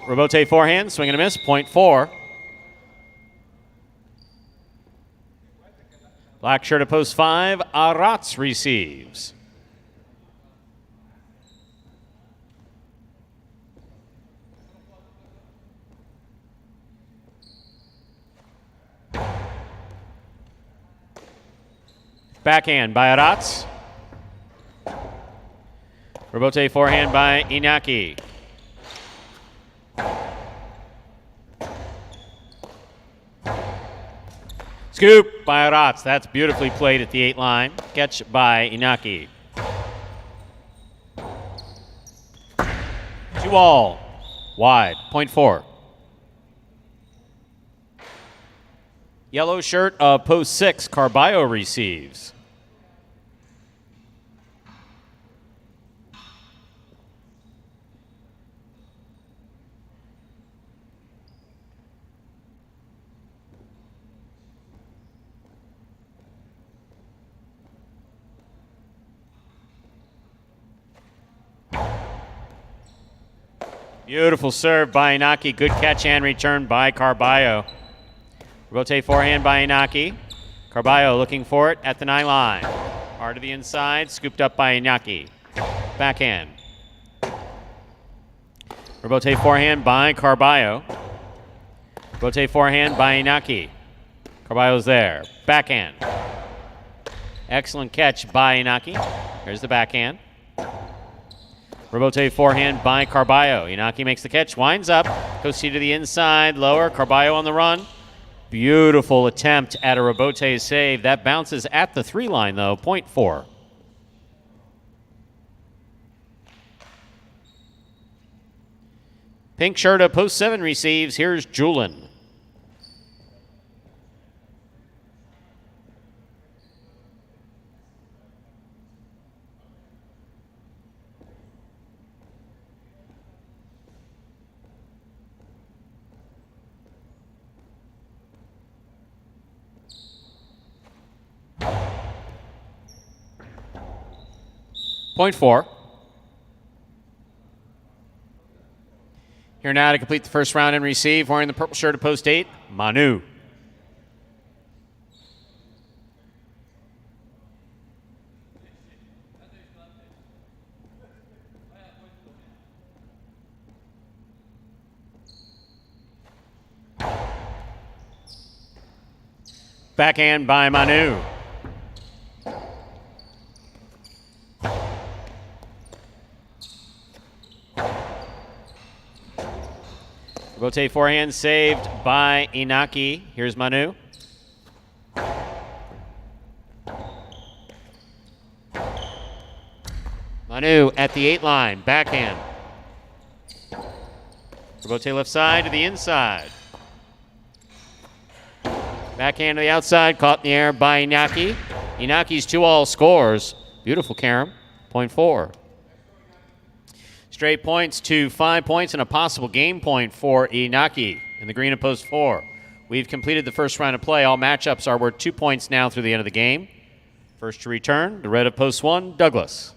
Robote forehand, swing and a miss, point 4. Black shirt at post 5, Arats receives. Backhand by Arats. Robote forehand by Iñaki. Scoop by Arats. That's beautifully played at the 8 line. Catch by Iñaki. 2-all. Wide. Point 4. Yellow shirt of post 6. Carballo receives. Beautiful serve by Inaki. Good catch and return by Carballo. Rotate forehand by Inaki. Carballo looking for it at the 9 line. Hard to the inside, scooped up by Inaki. Backhand. Rotate forehand by Carballo. Rotate forehand by Inaki. Carballo's there. Backhand. Excellent catch by Inaki. Here's the backhand. Robote forehand by Carballo. Inaki makes the catch, winds up, goes to the inside, lower, Carballo on the run. Beautiful attempt at a Robote save. That bounces at the 3 line, though, point 4. Pink shirt of post 7 receives. Here's Julin. Point 4. Here now to complete the first round and receive, wearing the purple shirt of post 8, Manu. Backhand by Manu. Rebote forehand saved by Inaki. Here's Manu. Manu at the 8 line, backhand. Rebote left side to the inside. Backhand to the outside, caught in the air by Inaki. Inaki's 2-all scores. Beautiful carom, point 4. Straight points to 5 points and a possible game point for Inaki in the green of post 4. We've completed the first round of play. All matchups are worth 2 points now through the end of the game. First to return, the red of post 1, Douglas.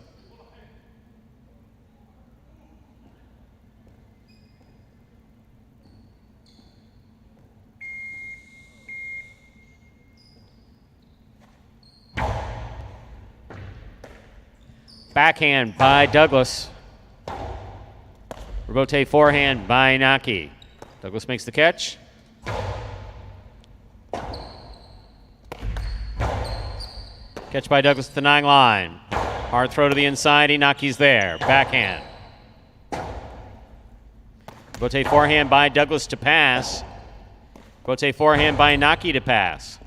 Backhand by Douglas. Rebote forehand by Inaki. Douglas makes the catch. Catch by Douglas at the 9 line. Hard throw to the inside. Inaki's there. Backhand. Rebote forehand by Douglas to pass. Rebote forehand by Inaki to pass.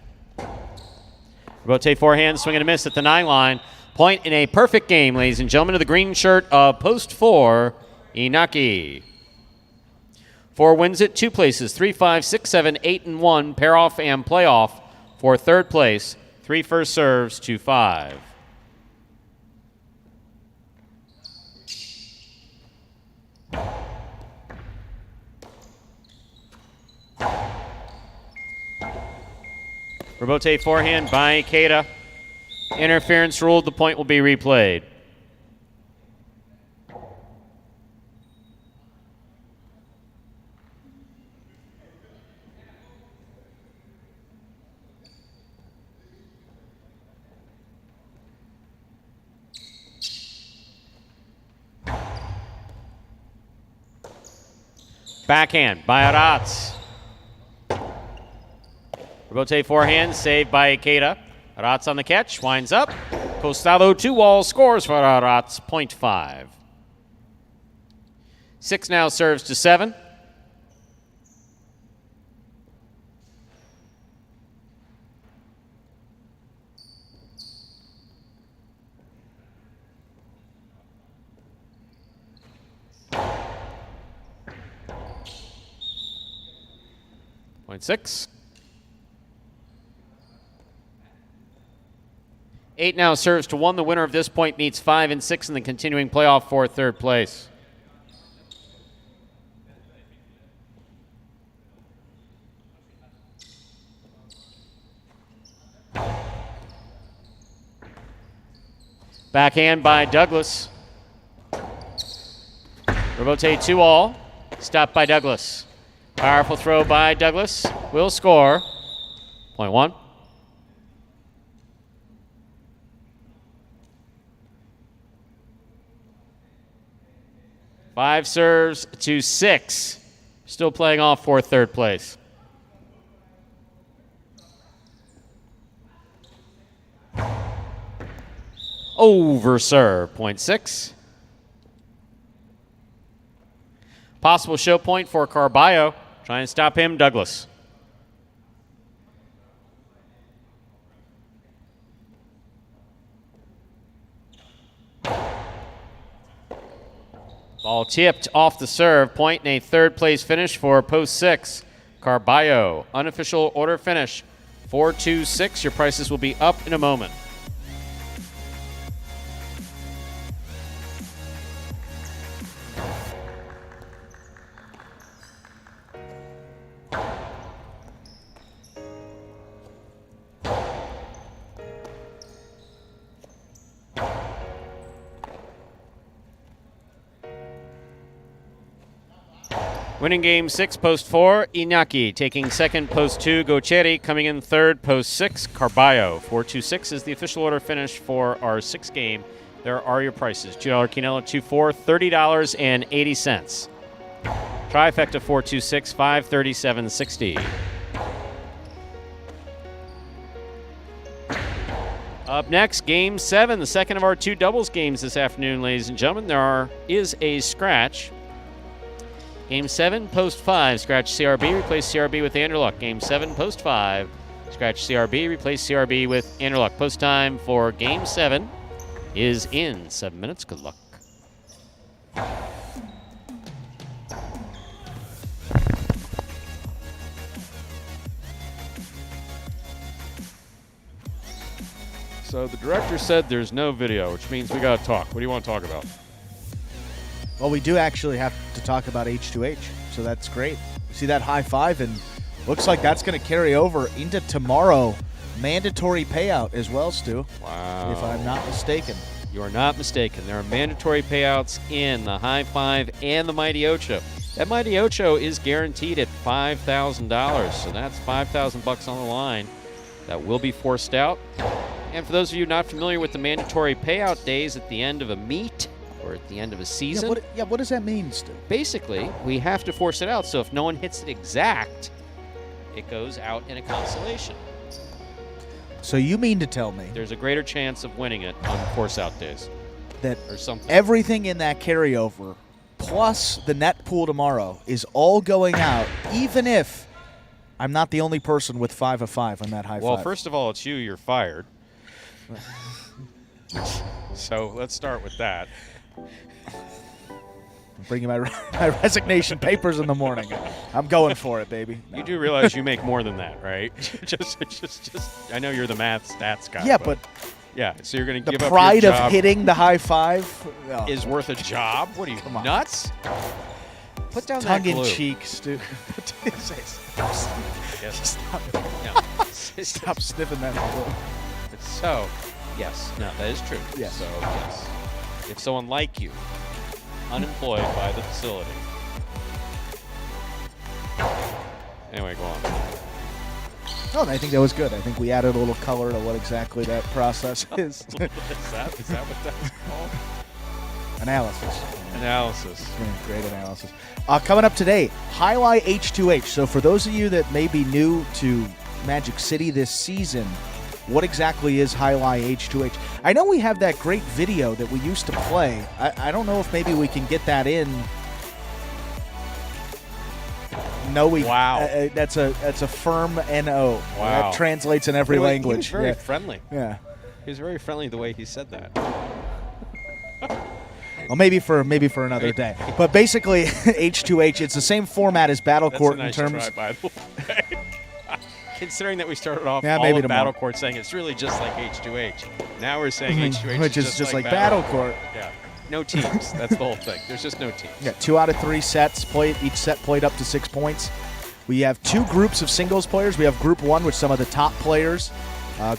Rebote forehand, swing and a miss at the 9 line. Point in a perfect game, ladies and gentlemen, to the green shirt of post 4, Inaki. 4 wins it, 2 places, 3, 5, 6, 7, 8, and 1, pair off and playoff for 3rd place, 3 first serves to 5. Rebote forehand by Keita. Interference ruled. The point will be replayed. Backhand by Aratz. Rebote forehand, saved by Keita. Aratz on the catch, winds up. Cortado 2-all scores for Aratz, point 5. 6 now serves to 7. Point 6. 8 now serves to 1. The winner of this point meets 5 and 6 in the continuing playoff for 3rd place. Backhand by Douglas. Rebote 2-all. Stopped by Douglas. Powerful throw by Douglas. Will score. Point 1. 5 serves to 6. Still playing off for 3rd place. Over serve, point 6. Possible show point for Carballo. Trying to stop him, Douglas. Ball tipped off the serve. Point in a 3rd place finish for post 6. Carballo. Unofficial order finish. 4-2-6. Your prices will be up in a moment. Winning game 6, post 4, Inaki. Taking 2nd, post 2, Gocheri. Coming in 3rd, post 6, Carballo. 4-2-6 is the official order finish for our 6th game. There are your prices. $2 Quinella, 2-4, $30.80. Trifecta 4-2-6, $537.60. Up next, game 7, the second of our 2 doubles games this afternoon, ladies and gentlemen. There is a scratch Game 7, post 5, scratch CRB, replace CRB with Anderluck. Game 7, post 5, scratch CRB, replace CRB with Anderluck. Post time for Game 7 is in 7 minutes. Good luck. So the director said there's no video, which means we got to talk. What do you want to talk about? Well, we do actually have to talk about H2H, so that's great. See that high five, and looks like that's going to carry over into tomorrow. Mandatory payout as well, Stu. Wow. If I'm not mistaken. You are not mistaken. There are mandatory payouts in the high five and the Mighty Ocho. That Mighty Ocho is guaranteed at $5,000, so that's $5,000 on the line. That will be forced out. And for those of you not familiar with the mandatory payout days at the end of a meet, or at the end of a season. What does that mean, Stu? Basically, we have to force it out, so if no one hits it exact, it goes out in a consolation. So you mean to tell me there's a greater chance of winning it on force-out days. That or something. Everything in that carryover, plus the net pool tomorrow, is all going out, even if I'm not the only person with 5 of 5 on that high five. Well, first of all, it's you're fired. So let's start with that. I'm bringing my resignation papers in the morning. I'm going for it, baby. No. You do realize you make more than that, right? just. I know you're the math stats guy. Yeah, but yeah. So you're going to give the up pride your of job hitting the high five is worth a job. What are you nuts? Put down that glue. Tongue in cheek, Stu. Stop sniffing that glue. So, yes, no, that is true. Yes. So, yes, if someone like you, unemployed by the facility. Anyway, go on. Oh, I think that was good. I think we added a little color to what exactly that process is. Is that what that's called? Analysis. Great analysis. Coming up today, Highlight H2H. So for those of you that may be new to Magic City this season, what exactly is Highlight H2H? I know we have that great video that we used to play. I don't know if maybe we can get that in. No, we. Wow. That's a firm no. Wow. That translates in every language. He was very friendly. Yeah. He was very friendly the way he said that. Well, maybe for another day. But basically, H2H, it's the same format as Battle Court That's in a nice terms. try, by the way. Considering that we started off Yeah, all maybe of tomorrow. Battle Court saying it's really just like H2H. Now we're saying H2H Which is just like Battle Court. Yeah. No teams. That's the whole thing. There's just no teams. Yeah, 2 out of 3 sets played. Each set played up to 6 points. We have 2 groups of singles players. We have Group 1, which some of the top players.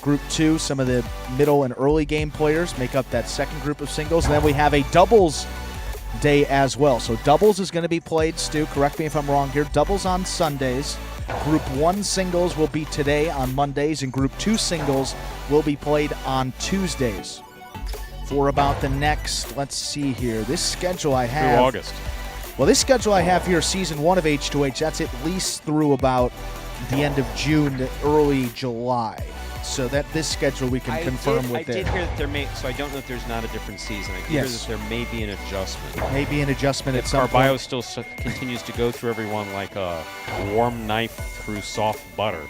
Group 2, some of the middle and early game players make up that second group of singles. And then we have a doubles day as well. So doubles is going to be played, Stu, correct me if I'm wrong here. Doubles on Sundays. Group 1 singles will be today on Mondays, and Group 2 singles will be played on Tuesdays. For about the next, let's see here, this schedule I have. Through August. Well, this schedule I have here, Season 1 of H2H, that's at least through about the end of June to early July. So that this schedule we can confirm with I did hear that there may, so I don't know if there's not a different season. I hear that there may be an adjustment. Maybe an adjustment if at some Carballo point. still continues to go through everyone like a warm knife through soft butter.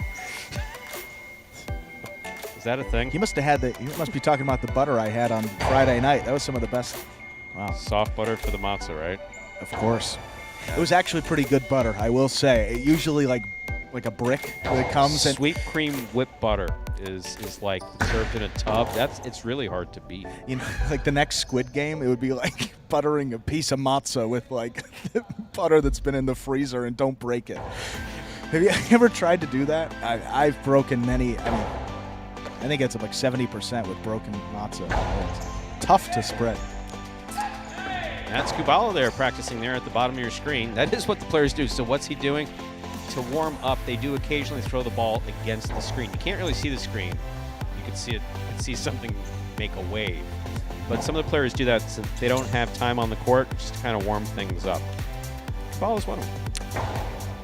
Is that a thing? You must have had you must be talking about the butter I had on Friday night. That was some of the best. Wow. Soft butter for the matzah, right? Of course. Yeah. It was actually pretty good butter, I will say. It usually like a brick that comes. Sweet cream whipped butter is like served in a tub. It's really hard to beat. You know, like the next Squid Game, it would be like buttering a piece of matzah with like butter that's been in the freezer and don't break it. Have you ever tried to do that? I've broken many. I think it's like 70% with broken matzah. It's tough to spread. That's Carballo there practicing there at the bottom of your screen. That is what the players do. So what's he doing? To warm up, they do occasionally throw the ball against the screen. You can't really see the screen. You can see it. You can see something make a wave. But some of the players do that since they don't have time on the court, just to kind of warm things up. Carballo's one of them.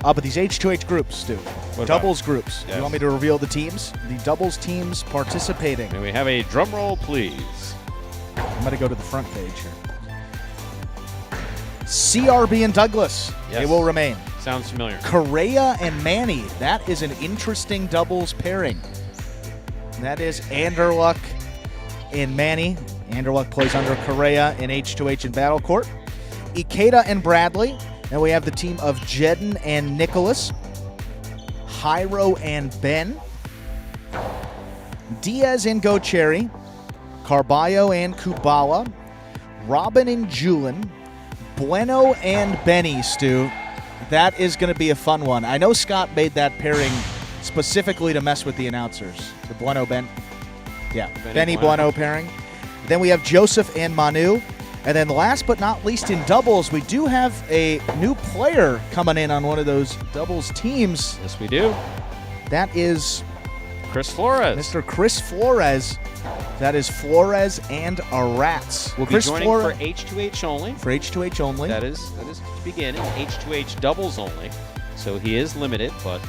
But these H2H groups, Stu. Doubles groups. Yes. You want me to reveal the teams? The doubles teams participating. May we have a drum roll, please? I'm going to go to the front page here. CRB and Douglas, Yes. they will remain. Sounds familiar. Correa and Manny, that is an interesting doubles pairing. That is Anderluck and Manny. Anderluck plays under Correa in H2H in Battle Court. Ikeda and Bradley. And we have the team of Jedden and Nicholas. Jairo and Ben. Diaz and Gocherry. Carballo and Kubala. Robin and Julin. Bueno and Benny, Stu. That is going to be a fun one. I know Scott made that pairing specifically to mess with the announcers. The Bueno-Ben. Yeah, Benny Bueno pairing. Then we have Joseph and Manu. And then last but not least in doubles, we do have a new player coming in on one of those doubles teams. Yes, we do. That is Chris Flores. Mr. Chris Flores. That is Flores and Arats. Will be joining for H2H only. For H2H only. That is to begin H2H doubles only. So he is limited, but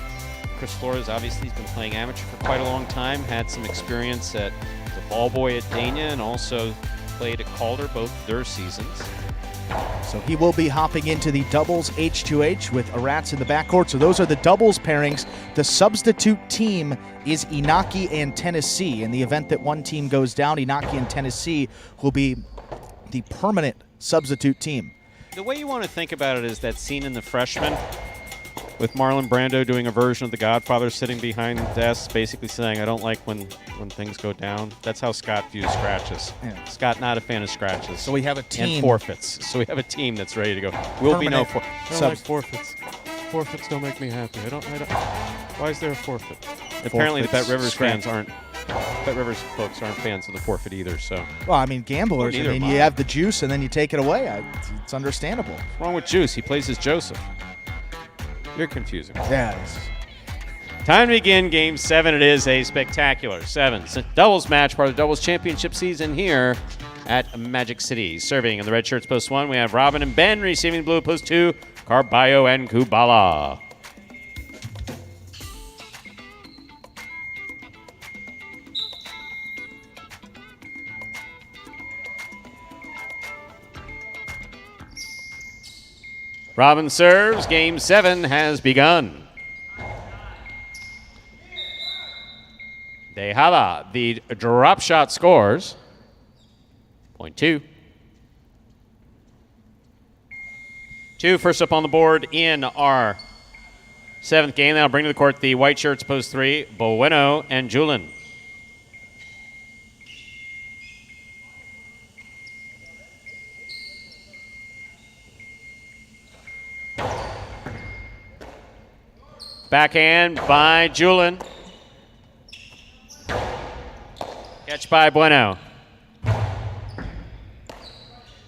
Chris Flores obviously has been playing amateur for quite a long time, had some experience at the ball boy at Dana, and also played at Calder both their seasons. So he will be hopping into the doubles H2H with Arats in the backcourt. So those are the doubles pairings. The substitute team is Inaki and Tennessee. In the event that one team goes down, Inaki and Tennessee will be the permanent substitute team. The way you want to think about it is that scene in The Freshman with Marlon Brando doing a version of The Godfather sitting behind the desk, basically saying, I don't like when things go down. That's how Scott views scratches. Yeah. Scott, not a fan of scratches. So we have a team. And forfeits. So we have a team that's ready to go. Will be no forfeits. I don't like forfeits. Forfeits don't make me happy. I don't. Why is there a forfeit? Apparently the Bet Rivers fans aren't. Bet Rivers folks aren't fans of the forfeit either. So. Well, I mean, gamblers. Well, I mean, you have the juice and then you take it away. It's understandable. What's wrong with juice? He plays as Joseph. You're confusing. Yeah. Time to begin Game 7. It is a spectacular 7 doubles match, part of the doubles championship season here at Magic City. Serving in the red shirts post 1, we have Robin and Ben. Receiving blue post 2, Carballo and Kubala. Robin serves. Game 7 has begun. Dejada, the drop shot scores. Point 2. 2 first up on the board in our 7th game. That'll bring to the court the white shirts post 3, Bueno and Julin. Backhand by Julin. Catch by Bueno.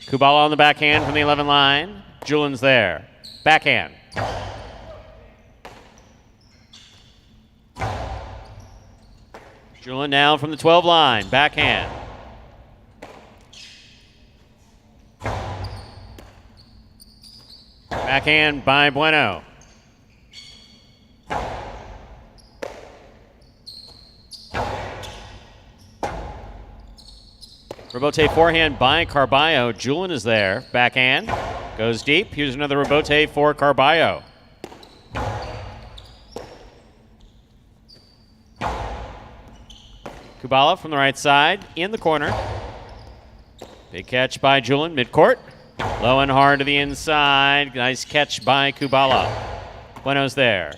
Kubala on the backhand from the 11 line. Julin's there. Backhand. Julin now from the 12 line. Backhand. Backhand by Bueno. Rebote forehand by Carballo. Julin is there. Backhand. Goes deep. Here's another rebote for Carballo. Kubala from the right side. In the corner. Big catch by Julin. Midcourt. Low and hard to the inside. Nice catch by Kubala. Bueno's there.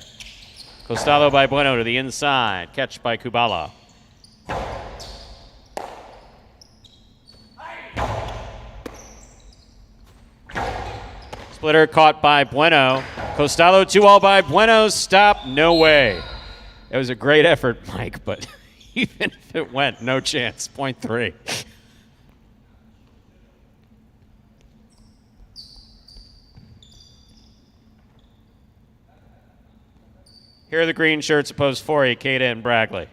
Cortado by Bueno to the inside. Catch by Kubala. Splitter caught by Bueno. Cortado 2-all by Bueno. Stop. No way. It was a great effort, Mike, but even if it went, no chance. Point 3. Here are the green shirts opposed for Ikeda and Bradley.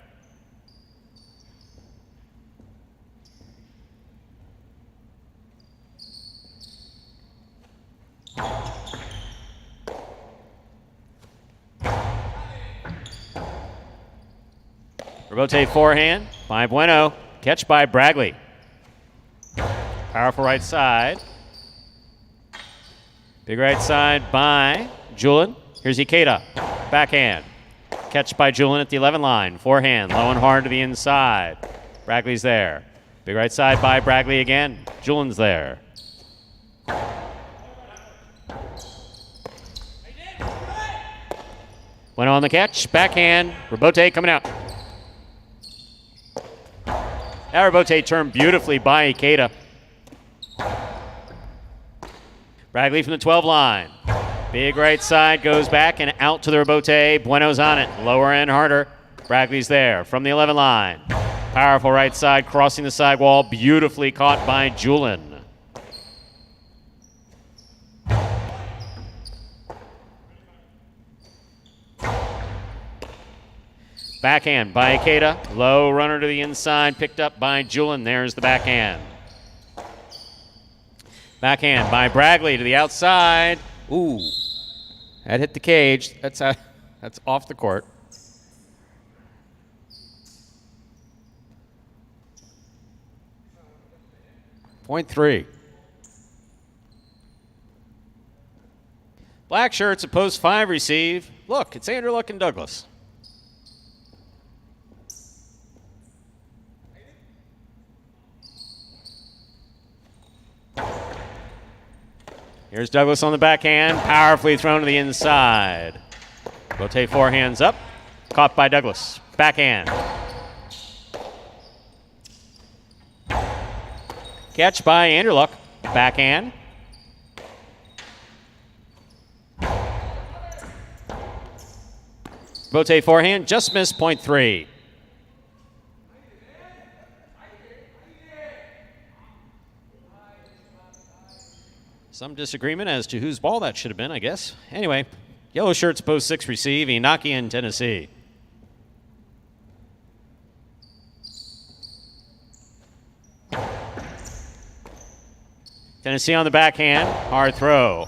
Rebote forehand by Bueno. Catch by Bradley. Powerful right side. Big right side by Julin. Here's Ikeda. Backhand. Catch by Julin at the 11 line. Forehand. Low and hard to the inside. Bragley's there. Big right side by Bragley again. Julin's there. Went on the catch. Backhand. Rebote coming out. That rebote turned beautifully by Ikeda. Bragley from the 12 line. Big right side goes back and out to the rebote. Bueno's on it. Lower and harder. Bragley's there from the 11 line. Powerful right side crossing the sidewall. Beautifully caught by Julin. Backhand by Ikeda. Low runner to the inside. Picked up by Julin. There's the backhand. Backhand by Bragley to the outside. Ooh. That hit the cage. That's off the court. Point 3. Black shirts at post 5 receive. Look, it's Andrew Luck and Douglas. Here's Douglas on the backhand, powerfully thrown to the inside. Rotate forehands up, caught by Douglas. Backhand. Catch by Andrew Luck. Backhand. Rotate forehand, just missed point 3. Some disagreement as to whose ball that should have been, I guess. Anyway, yellow shirts post 6 receive, Inaki in Tennessee. Tennessee on the backhand, hard throw.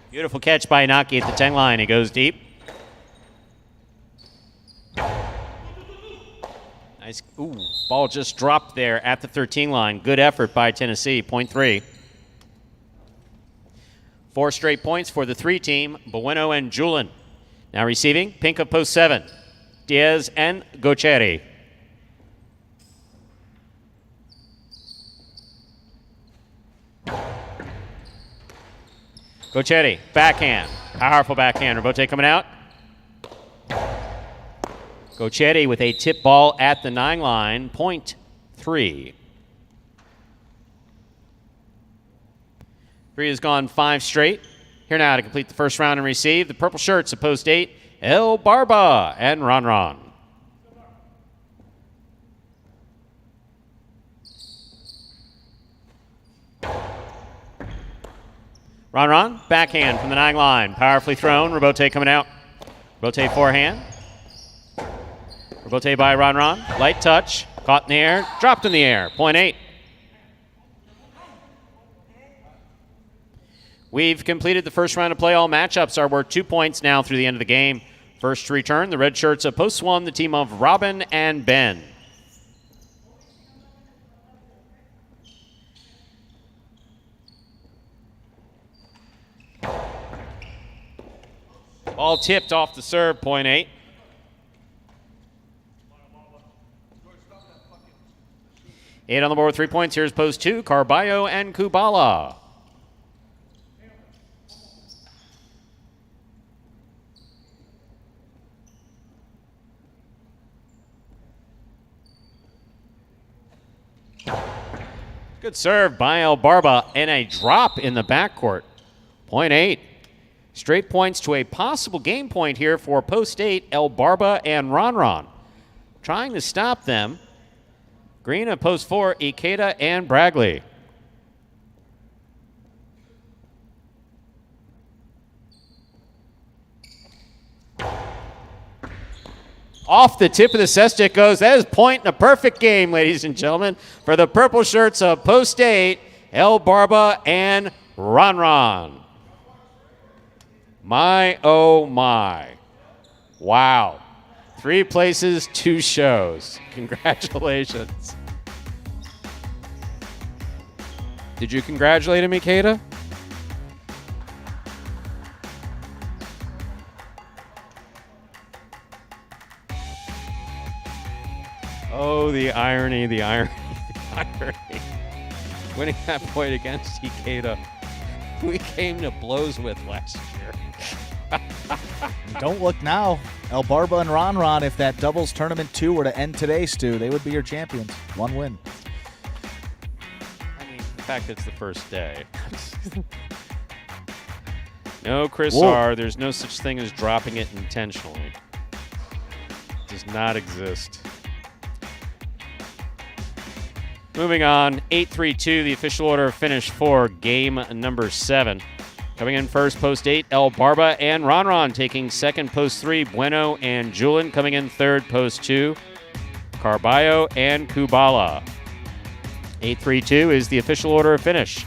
Beautiful catch by Inaki at the 10 line. He goes deep. Nice. Ooh, ball just dropped there at the 13 line. Good effort by Tennessee. Point 3. 4 straight points for the 3 team, Bueno and Julin. Now receiving, pink of post 7, Diaz and Gocheri. Gocheri, backhand. Powerful backhand. Rebote coming out. Gochetti with a tip ball at the 9 line, point 3. 3 has gone 5 straight. Here now to complete the first round and receive. The purple shirts at post 8, El Barba and Ron. Ron, backhand from the 9 line. Powerfully thrown. Rebote coming out. Rebote forehand. Rebote by Ron. Light touch. Caught in the air. Dropped in the air. Point 8. We've completed the first round of play. All matchups are worth 2 points now through the end of the game. First to return, the red shirts of post 1, the team of Robin and Ben. Ball tipped off the serve, point 8. Eight on the board, 3 points. Here's post 2, Carballo and Kubala. Good serve by El Barba and a drop in the backcourt. Point 8. Straight points to a possible game point here for post 8, El Barba and Ron. Trying to stop them. Green at post 4, Ikeda and Bragley. Off the tip of the cestic goes. That is point in a perfect game, ladies and gentlemen, for the purple shirts of post 8, El Barba and Ron. My, oh my. Wow. 3 places, 2 shows. Congratulations. Did you congratulate him, Ikeda? Oh, the irony, the irony, the irony. Winning that point against Ikeda, who we came to blows with last year. Don't look now. El Barba and Ron Ron, if that doubles tournament 2 were to end today, Stu, they would be your champions. 1 win. I mean, the fact that it's the first day. No, Chris R., there's no such thing as dropping it intentionally. It does not exist. Moving on, 8-3-2, the official order of finish for game number 7. Coming in first, post 8, El Barba and Ron Ron. Taking second, post 3, Bueno and Julin. Coming in third, post 2, Carballo and Kubala. 8-3-2 is the official order of finish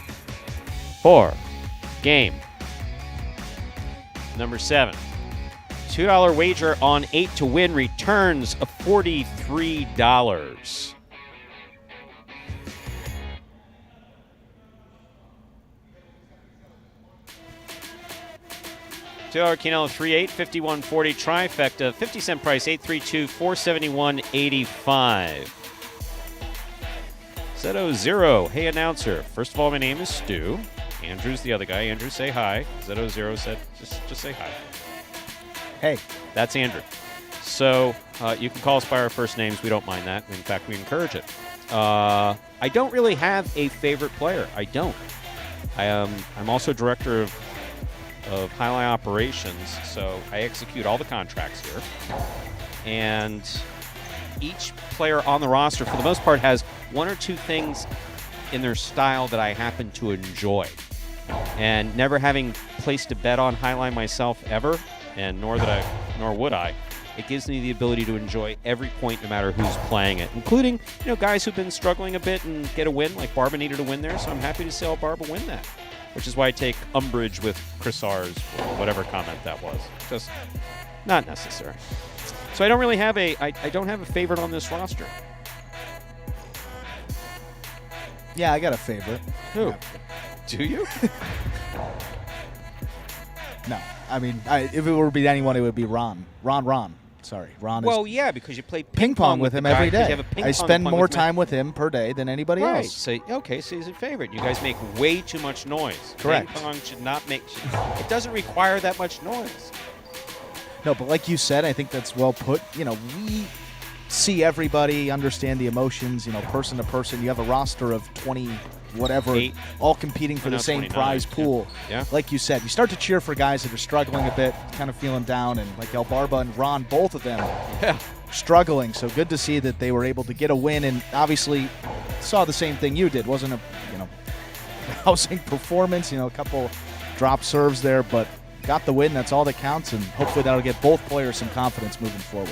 for game number 7. $2 wager on 8 to win returns of $43. $2 Quinella 3-8, 51.40 trifecta, 50-cent price, 832, 471.85. Zeto Zero, hey announcer. First of all, my name is Stu. Andrew's the other guy. Andrew, say hi. Zeto Zero said, just say hi. Hey. That's Andrew. So you can call us by our first names. We don't mind that. In fact, we encourage it. I don't really have a favorite player. I don't. I'm also director of Highlight Operations, so I execute all the contracts here. And each player on the roster, for the most part, has 1 or 2 things in their style that I happen to enjoy. And never having placed a bet on Highlight myself ever, and nor would I, it gives me the ability to enjoy every point no matter who's playing it, including guys who've been struggling a bit and get a win, like Barba needed a win there, so I'm happy to see El Barba win that. Which is why I take umbrage with Chris R's whatever comment that was. Just not necessary. So I don't really have I don't have a favorite on this roster. Yeah, I got a favorite. Who? Do you? No. I mean, if it were to be anyone, it would be Ron. Ron. Sorry. Ron Well, is yeah, because you play ping pong with him every day. I spend more with time with him per day than anybody right. else. So, okay, so he's a favorite. You guys make way too much noise. Correct. Ping pong should not make... It doesn't require that much noise. No, but like you said, I think that's well put. We see everybody, understand the emotions, person to person. You have a roster of 20 whatever, 8. all competing for the same 29. prize pool. Yeah. Like you said, you start to cheer for guys that are struggling a bit, kind of feeling down, and like El Barba and Ron, both of them struggling. So good to see that they were able to get a win, and obviously saw the same thing you did. Wasn't a housing performance, a couple drop serves there, but got the win. That's all that counts, and hopefully that'll get both players some confidence moving forward.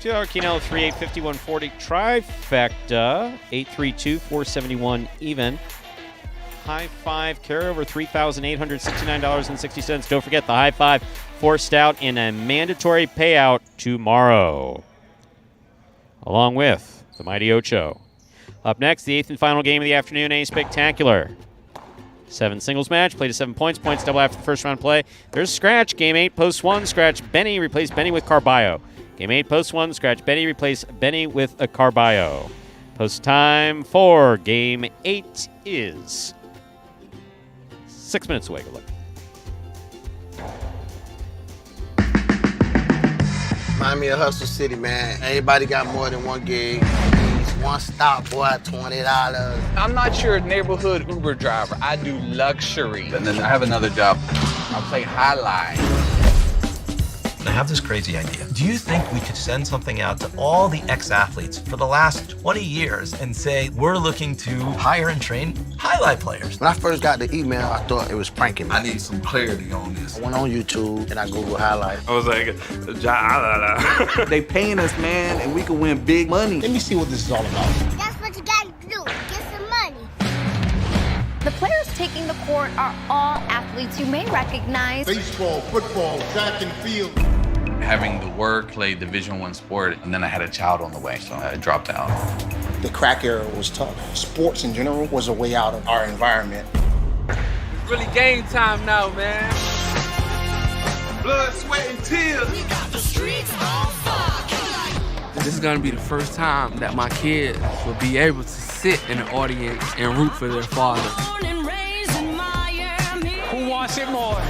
$2 Quinella 3-8, 51.40 trifecta, 832, 471 even. High five carryover $3,869.60. Don't forget the high five forced out in a mandatory payout tomorrow, along with the Mighty Ocho. Up next, the 8th and final game of the afternoon, a spectacular 7 singles match, played to 7 points. Points double after the first round play. There's Scratch, game 8, post 1. Scratch Benny, replace Benny with Carballo. Game 8, post 1. Scratch Benny, replace Benny with a Carballo. Post time for game 8 is 6 minutes away. Good luck. Remind me of Hustle City, man. Everybody got more than one gig. One stop, boy, $20. I'm not your neighborhood Uber driver. I do luxury. And then I have another job. I play highlight. I have this crazy idea. Do you think we could send something out to all the ex-athletes for the last 20 years and say, we're looking to hire and train highlight players? When I first got the email, I thought it was pranking me. I need some clarity on this. I went on YouTube and I Googled highlight. I was like, they paying us, man, and we can win big money. Let me see what this is all about. That's what you gotta do. Get some money. The players taking lining the court are all athletes you may recognize. Baseball, football, track and field. Having the work, play Division I sport, and then I had a child on the way, so I dropped out. The crack era was tough. Sports in general was a way out of our environment. It's really game time now, man. Blood, sweat, and tears. We got the streets on fire. This is gonna be the first time that my kids will be able to sit in the audience and root for their father. Who wants it more?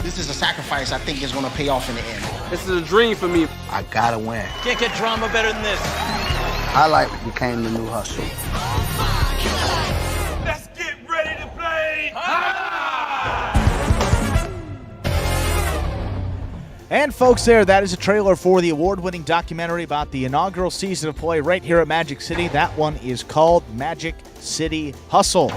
This is a sacrifice I think is going to pay off in the end. This is a dream for me. I gotta win. Can't get drama better than this. Highlight became the new hustle. Let's get ready to play. And folks, that is a trailer for the award-winning documentary about the inaugural season of play right here at Magic City. That one is called Magic City Hustle.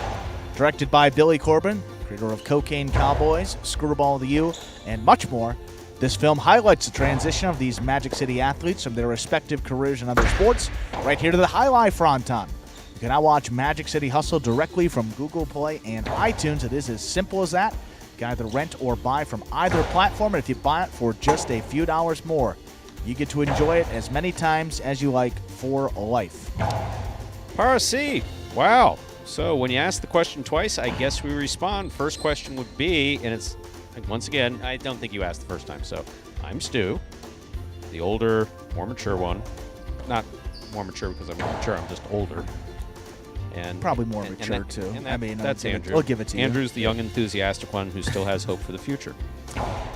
Directed by Billy Corbin, creator of Cocaine Cowboys, Screwball the U, and much more. This film highlights the transition of these Magic City athletes from their respective careers in other sports right here to the Highlight Fronton. You can now watch Magic City Hustle directly from Google Play and iTunes. It is as simple as that. You can either rent or buy from either platform, and if you buy it for just a few dollars more, you get to enjoy it as many times as you like for life. Parasi, wow. So when you ask the question twice, I guess we respond. First question would be, and it's, once again, I don't think you asked the first time. So I'm Stu, the older, more mature one. Not more mature because I'm more mature, I'm just older. And probably more mature, too. And that's Andrew. I'll give it to you. Andrew's the young, enthusiastic one who still has hope for the future.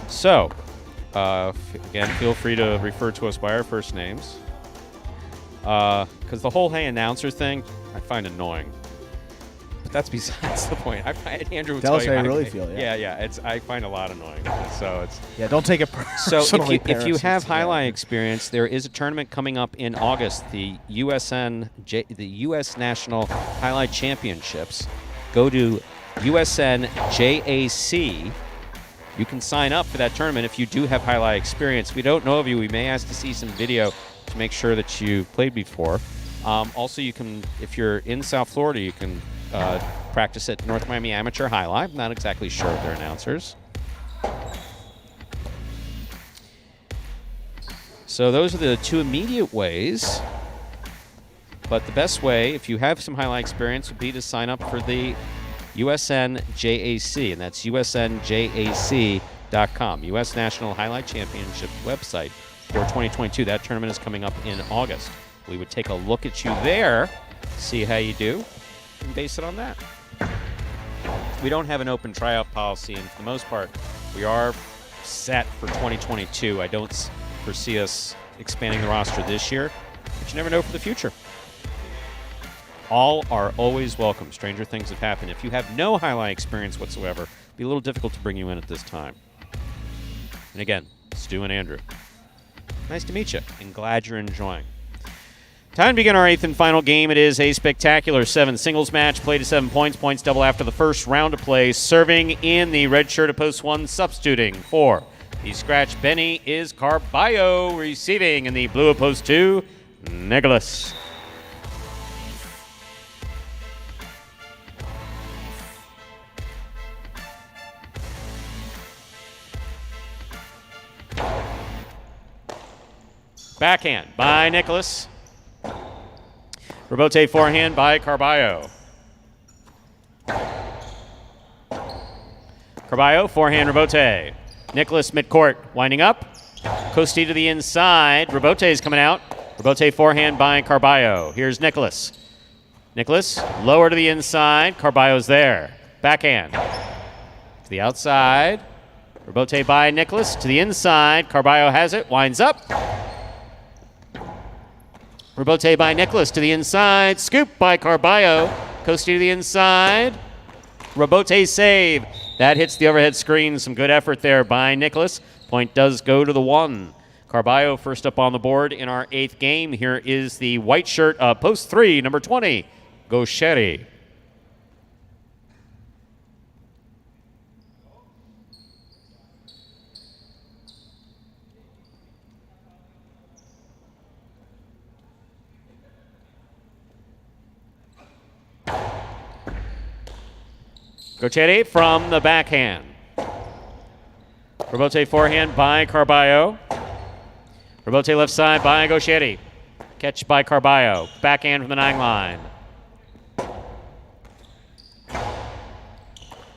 So, again, feel free to refer to us by our first names. Because the whole hey announcer thing, I find annoying. But that's besides the point. Andrew will tell us you how you really feel. Yeah. I find a lot annoying. So it's don't take it personally. So if you have highlight experience, there is a tournament coming up in August, the U.S. National Highlight Championships. Go to USNJAC. You can sign up for that tournament if you do have highlight experience. If we don't know of you, we may ask to see some video to make sure that you played before. Also, you can, if you're in South Florida, you can practice at North Miami Amateur Highlight. I'm not exactly sure of their announcers. So those are the two immediate ways. But the best way, if you have some highlight experience, would be to sign up for the USNJAC, and that's USNJAC.com, U.S. National Highlight Championship website for 2022. That tournament is coming up in August. We would take a look at you there, see how you do, and base it on that. We don't have an open tryout policy, and for the most part, we are set for 2022. I don't foresee us expanding the roster this year, but you never know for the future. All are always welcome. Stranger things have happened. If you have no highlight experience whatsoever, it'd be a little difficult to bring you in at this time. And again, Stu and Andrew, nice to meet you, and glad you're enjoying. Time to begin our eighth and final game. It is a spectacular 7 singles match. Play to 7 points. Points double after the first round of play. Serving in the red shirt of post 1, substituting for the scratch Benny is Carballo. Receiving in the blue of post 2, Nicholas. Backhand by Nicholas. Rebote forehand by Carballo. Carballo, forehand Rebote. Nicholas midcourt, winding up. Costi to the inside. Rebote is coming out. Rebote forehand by Carballo. Here's Nicholas. Nicholas, lower to the inside. Carballo's there. Backhand. To the outside. Rebote by Nicholas. To the inside. Carballo has it. Winds up. Rebote by Nicholas to the inside. Scoop by Carballo. Costi to the inside. Rebote save. That hits the overhead screen. Some good effort there by Nicholas. Point does go to the 1. Carballo first up on the board in our 8th game. Here is the white shirt of post 3, number 20, Gaucheri. Gochetti from the backhand. Rebote forehand by Carballo. Rebote left side by Gochetti. Catch by Carballo. Backhand from the 9 line.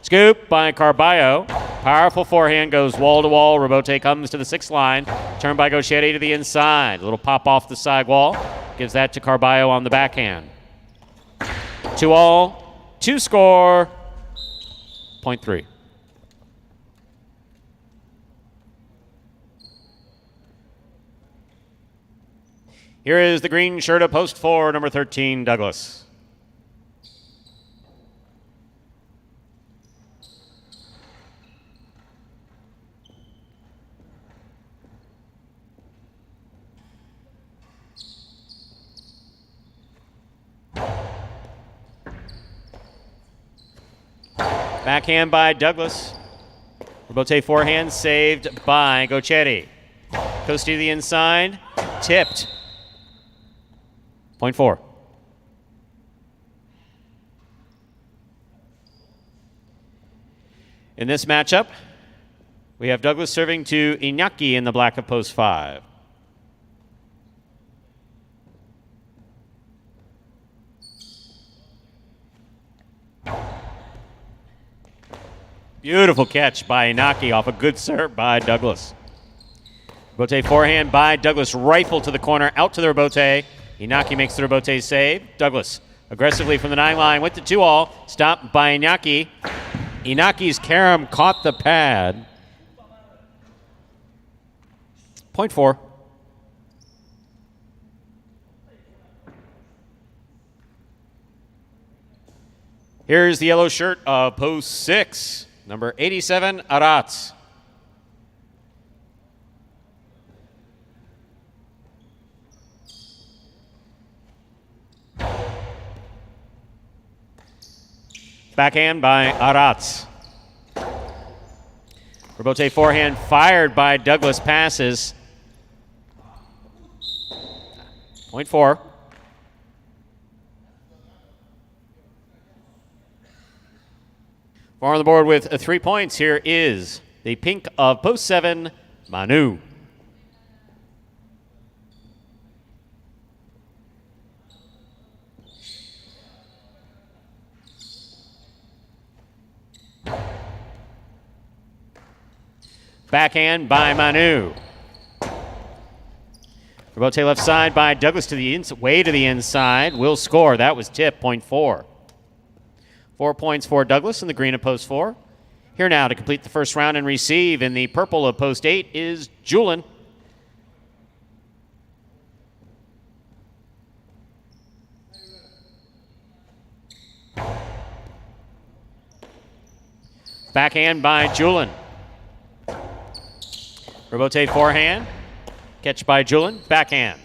Scoop by Carballo. Powerful forehand goes wall to wall. Rebote comes to the 6th line. Turn by Gochetti to the inside. A little pop off the side wall. Gives that to Carballo on the backhand. 2-all. 2 score. Point 3. Here is the green shirt of post 4, number 13, Douglas. Backhand by Douglas. Rebote forehand saved by Gochetti. Coast to the inside. Tipped. Point 4. In this matchup, we have Douglas serving to Iñaki in the black of post 5. Beautiful catch by Iñaki off a good serve by Douglas. Rebote forehand by Douglas. Rifle to the corner, out to the rebote. Iñaki makes the rebote save. Douglas aggressively from the 9 line with the 2-all. Stopped by Iñaki. Inaki's carom caught the pad. Point 4. Here's the yellow shirt of post 6, number 87, Aratz. Backhand by Aratz. Rebote forehand fired by Douglas. Passes. Point 4. Far on the board with 3 points, here is the pink of post 7, Manu. Backhand by Manu. Rebote left side by Douglas to the way to the inside. Will score. That was tip. Point 4. 4 points for Douglas in the green of post 4. Here now to complete the first round and receive in the purple of post 8 is Julian. Backhand by Julian. Rebote forehand. Catch by Julian. Backhand.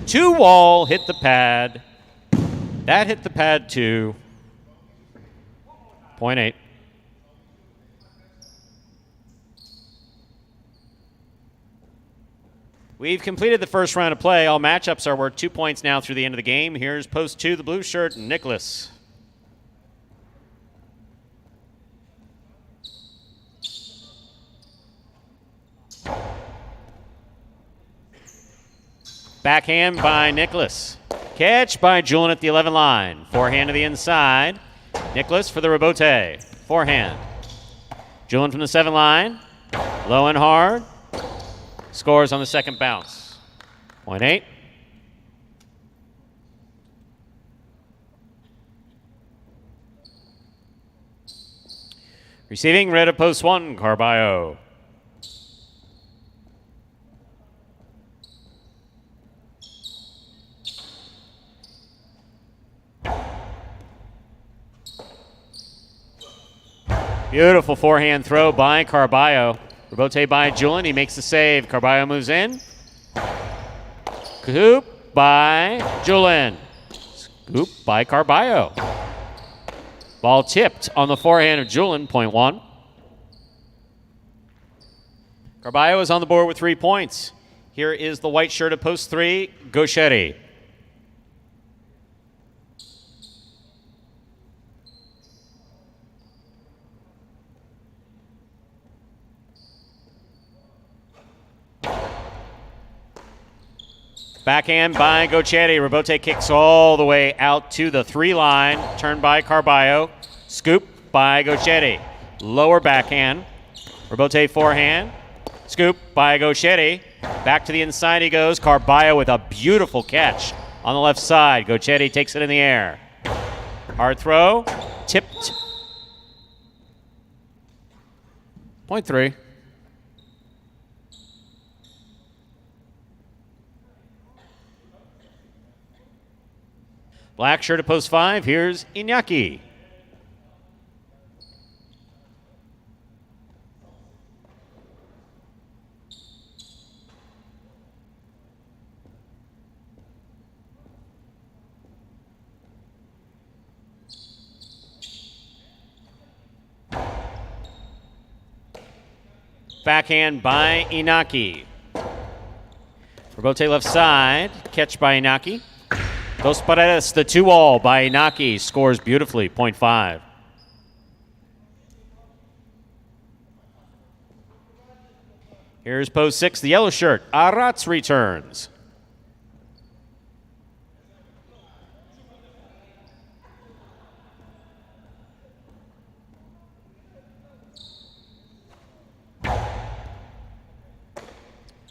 2-wall hit the pad. That hit the pad too. Point 8. We've completed the first round of play. All matchups are worth 2 points now through the end of the game. Here's post 2, the blue shirt, Nicholas. Backhand by Nicholas. Catch by Julian at the 11 line. Forehand to the inside. Nicholas for the rebote. Forehand. Julian from the 7 line. Low and hard. Scores on the second bounce. Point 8. Receiving red of post 1, Carballo. Beautiful forehand throw by Carballo. Rebote by Julian. He makes the save. Carballo moves in. Scoop by Julian. Scoop by Carballo. Ball tipped on the forehand of Julian. Point 1. Carballo is on the board with 3 points. Here is the white shirt of post 3, Gochetti. Backhand by Gochetti. Rebote kicks all the way out to the 3 line. Turned by Carballo. Scoop by Gochetti. Lower backhand. Rebote forehand. Scoop by Gochetti. Back to the inside he goes. Carballo with a beautiful catch on the left side. Gochetti takes it in the air. Hard throw. Tipped. Point 3. Black shirt at post 5. Here's Iñaki. Backhand by Inaki. Rebote left side. Catch by Inaki. Dos Paredes, the 2-all by Inaki. Scores beautifully, point 5. Here's post 6, the yellow shirt. Arats returns.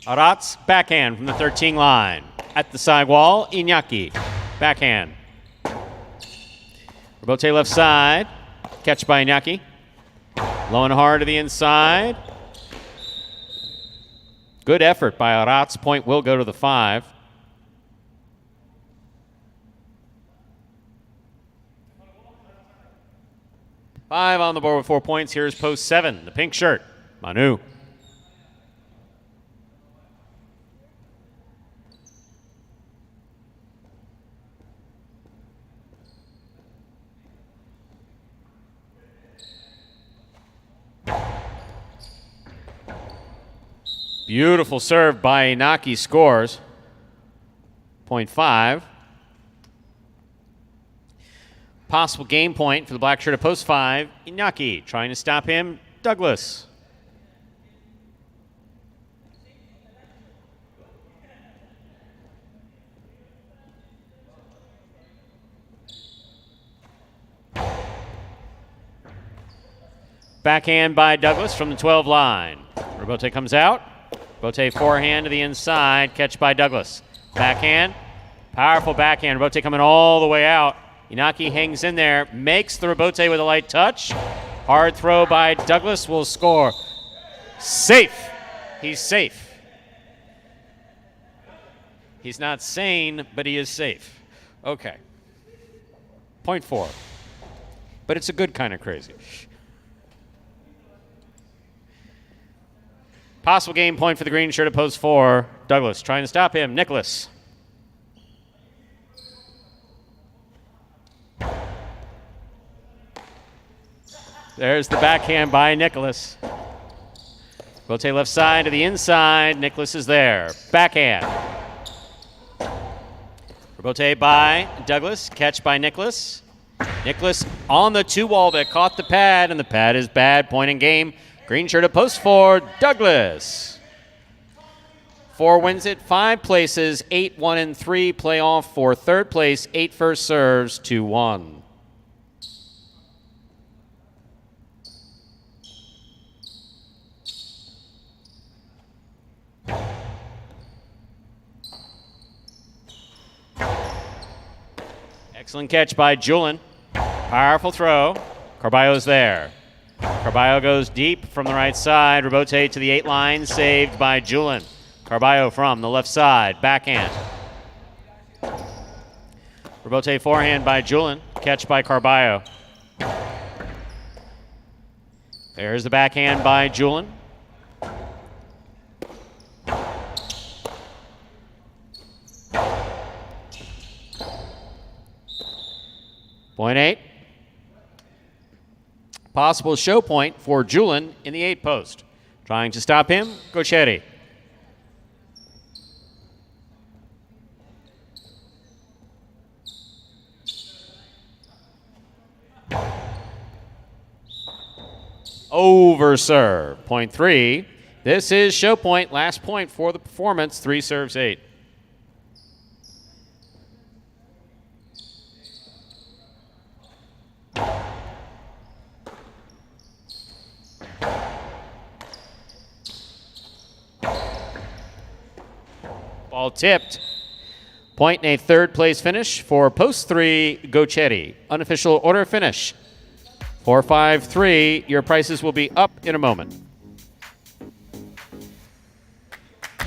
Arats, backhand from the 13 line. At the side wall, Iñaki. Backhand. Rebote left side. Catch by Iñaki. Low and hard to the inside. Good effort by Arats. Point will go to the 5. Five on the board with 4 points. Here's post 7, the pink shirt. Manu. Beautiful serve by Inaki, scores. Point 5. Possible game point for the black shirt at post 5. Inaki trying to stop him. Douglas. Backhand by Douglas from the 12 line. Rebote comes out. Rebote forehand to the inside. Catch by Douglas. Backhand. Powerful backhand. Rebote coming all the way out. Inaki hangs in there. Makes the rebote with a light touch. Hard throw by Douglas will score. Safe. He's safe. He's not sane, but he is safe. Okay. Point 4. But it's a good kind of crazy. Possible game point for the green shirt at post 4. Douglas trying to stop him. Nicholas. There's the backhand by Nicholas. Rebote left side to the inside. Nicholas is there. Backhand. Rebote by Douglas. Catch by Nicholas. Nicholas on the 2-wall that caught the pad, and the pad is bad. Point in game. Green shirt at post 4, Douglas. 4 wins it, 5 places, 8, 1, and 3 playoff for third place, 8 first serves, 2-1. Excellent catch by Julian. Powerful throw. Carballo's there. Carballo goes deep from the right side. Rebote to the 8 line, saved by Julian. Carballo from the left side, backhand. Rebote forehand by Julian. Catch by Carballo. There's the backhand by Julian. Point 8. Possible show point for Julian in the 8 post. Trying to stop him, Gochetti. Over serve. Point 3. This is show point. Last point for the performance. 3 serves 8. Ball tipped. Point and a third place finish for post 3, Gochetti. Unofficial order finish. 4-5-3. Your prices will be up in a moment.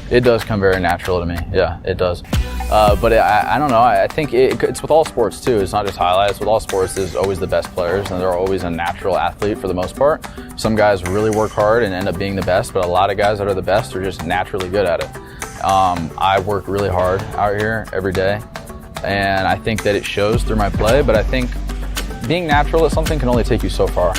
It does come very natural to me. Yeah, it does. But I don't know. I think it's with all sports too. It's not just highlights. With all sports, there's always the best players, and they're always a natural athlete for the most part. Some guys really work hard and end up being the best, but a lot of guys that are the best are just naturally good at it. I work really hard out here every day, and I think that it shows through my play, but I think being natural at something can only take you so far,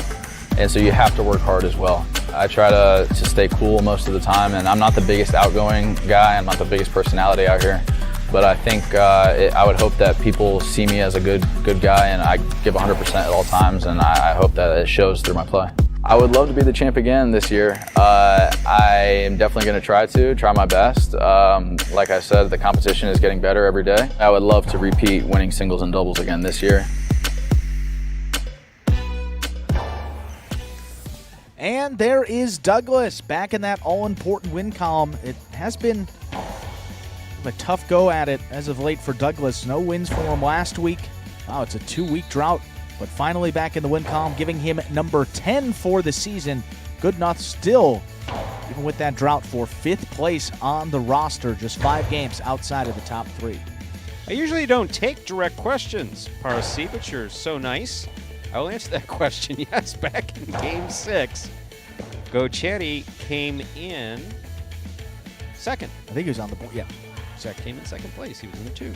and so you have to work hard as well. I try to stay cool most of the time, and I'm not the biggest outgoing guy. I'm not the biggest personality out here, but I think I would hope that people see me as a good guy, and I give 100% at all times, and I hope that it shows through my play. I would love to be the champ again this year. I am definitely going to try my best. Like I said, the competition is getting better every day. I would love to repeat winning singles and doubles again this year. And there is Douglas back in that all-important win column. It has been a tough go at it as of late for Douglas. No wins for him last week. Wow, it's a 2-week drought, but finally back in the win column, giving him number 10 for the season. Good enough still, even with that drought, for 5th place on the roster, just 5 games outside of the top 3. I usually don't take direct questions, Parsi, but you're so nice. I will answer that question. Yes, back in Game 6, Gochetti came in second. I think he was on the board, yeah. Came in second place. He was in the 2.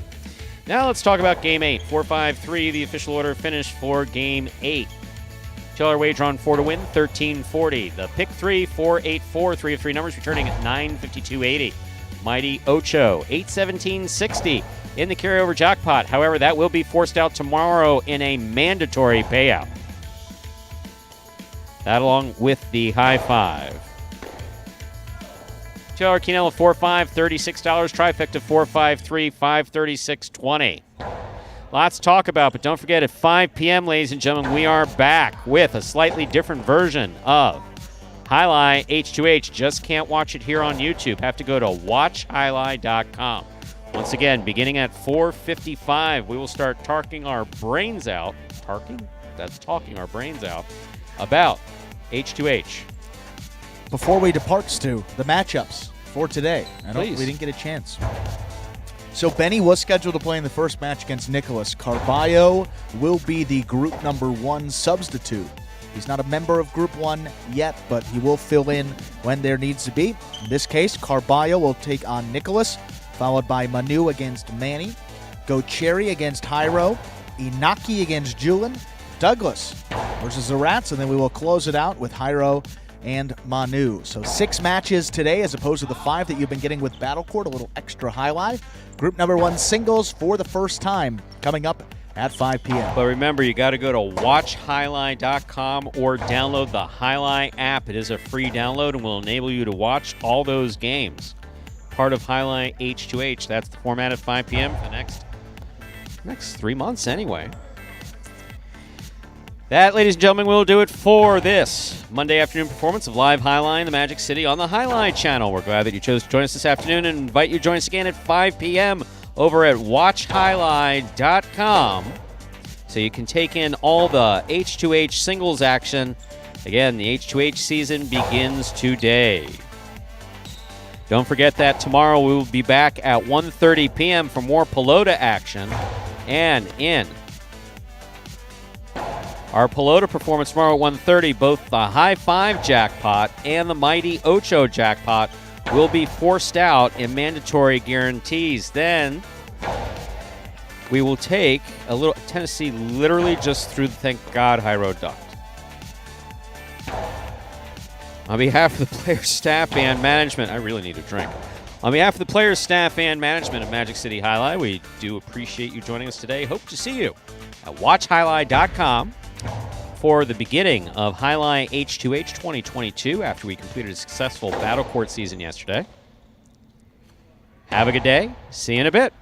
Now let's talk about Game 8. 4-5-3, the official order finish for Game 8. $2 wager on 4 to win, $13.40. The pick 3, 4-8-4, 3 of 3 numbers, returning at $952.80. Mighty Ocho, $817.60 in the carryover jackpot. However, that will be forced out tomorrow in a mandatory payout. That along with the high five. $2 Quinella 4-5, $36. Trifecta 4-5-3, $536.20. Lots to talk about, but don't forget at 5 p.m., ladies and gentlemen, we are back with a slightly different version of Highlight H2H. Just can't watch it here on YouTube. Have to go to watchhighlight.com. Once again, beginning at 4:55, we will start talking our brains out. Talking our brains out about H2H. Before we depart, Stu, the matchups for today. We didn't get a chance. So Benny was scheduled to play in the first match against Nicholas. Carballo will be the group number 1 substitute. He's not a member of Group 1 yet, but he will fill in when there needs to be. In this case, Carballo will take on Nicholas, followed by Manu against Manny, Gocherry against Jairo, Inaki against Julian, Douglas versus the Rats, and then we will close it out with Jairo and Manu. So 6 matches today as opposed to the 5 that you've been getting with Battle Court, a little extra highlight. Group number 1 singles for the first time coming up at 5 p.m. But remember, you got to go to watchhighlight.com or download the Highlight app. It is a free download and will enable you to watch all those games. Part of Highlight H2H. That's the format at 5 p.m. for the next 3 months anyway. That, ladies and gentlemen, will do it for this Monday afternoon performance of Live Highline in the Magic City on the Highlight channel. We're glad that you chose to join us this afternoon and invite you to join us again at 5 p.m. over at watchhighlight.com so you can take in all the H2H singles action. Again, the H2H season begins today. Don't forget that tomorrow we will be back at 1:30 p.m. for more Pelota action. And in our Pelota performance tomorrow at 1:30, both the High Five jackpot and the Mighty Ocho jackpot will be forced out in mandatory guarantees. Then we will take a little. Tennessee literally just threw the thank God high road duct. On behalf of the players, staff, and management, I really need a drink. On behalf of the players, staff, and management of Magic City Highlight, we do appreciate you joining us today. Hope to see you at watchhighlight.com for the beginning of Highlight H2H 2022 after we completed a successful Battle Court season yesterday. Have a good day. See you in a bit.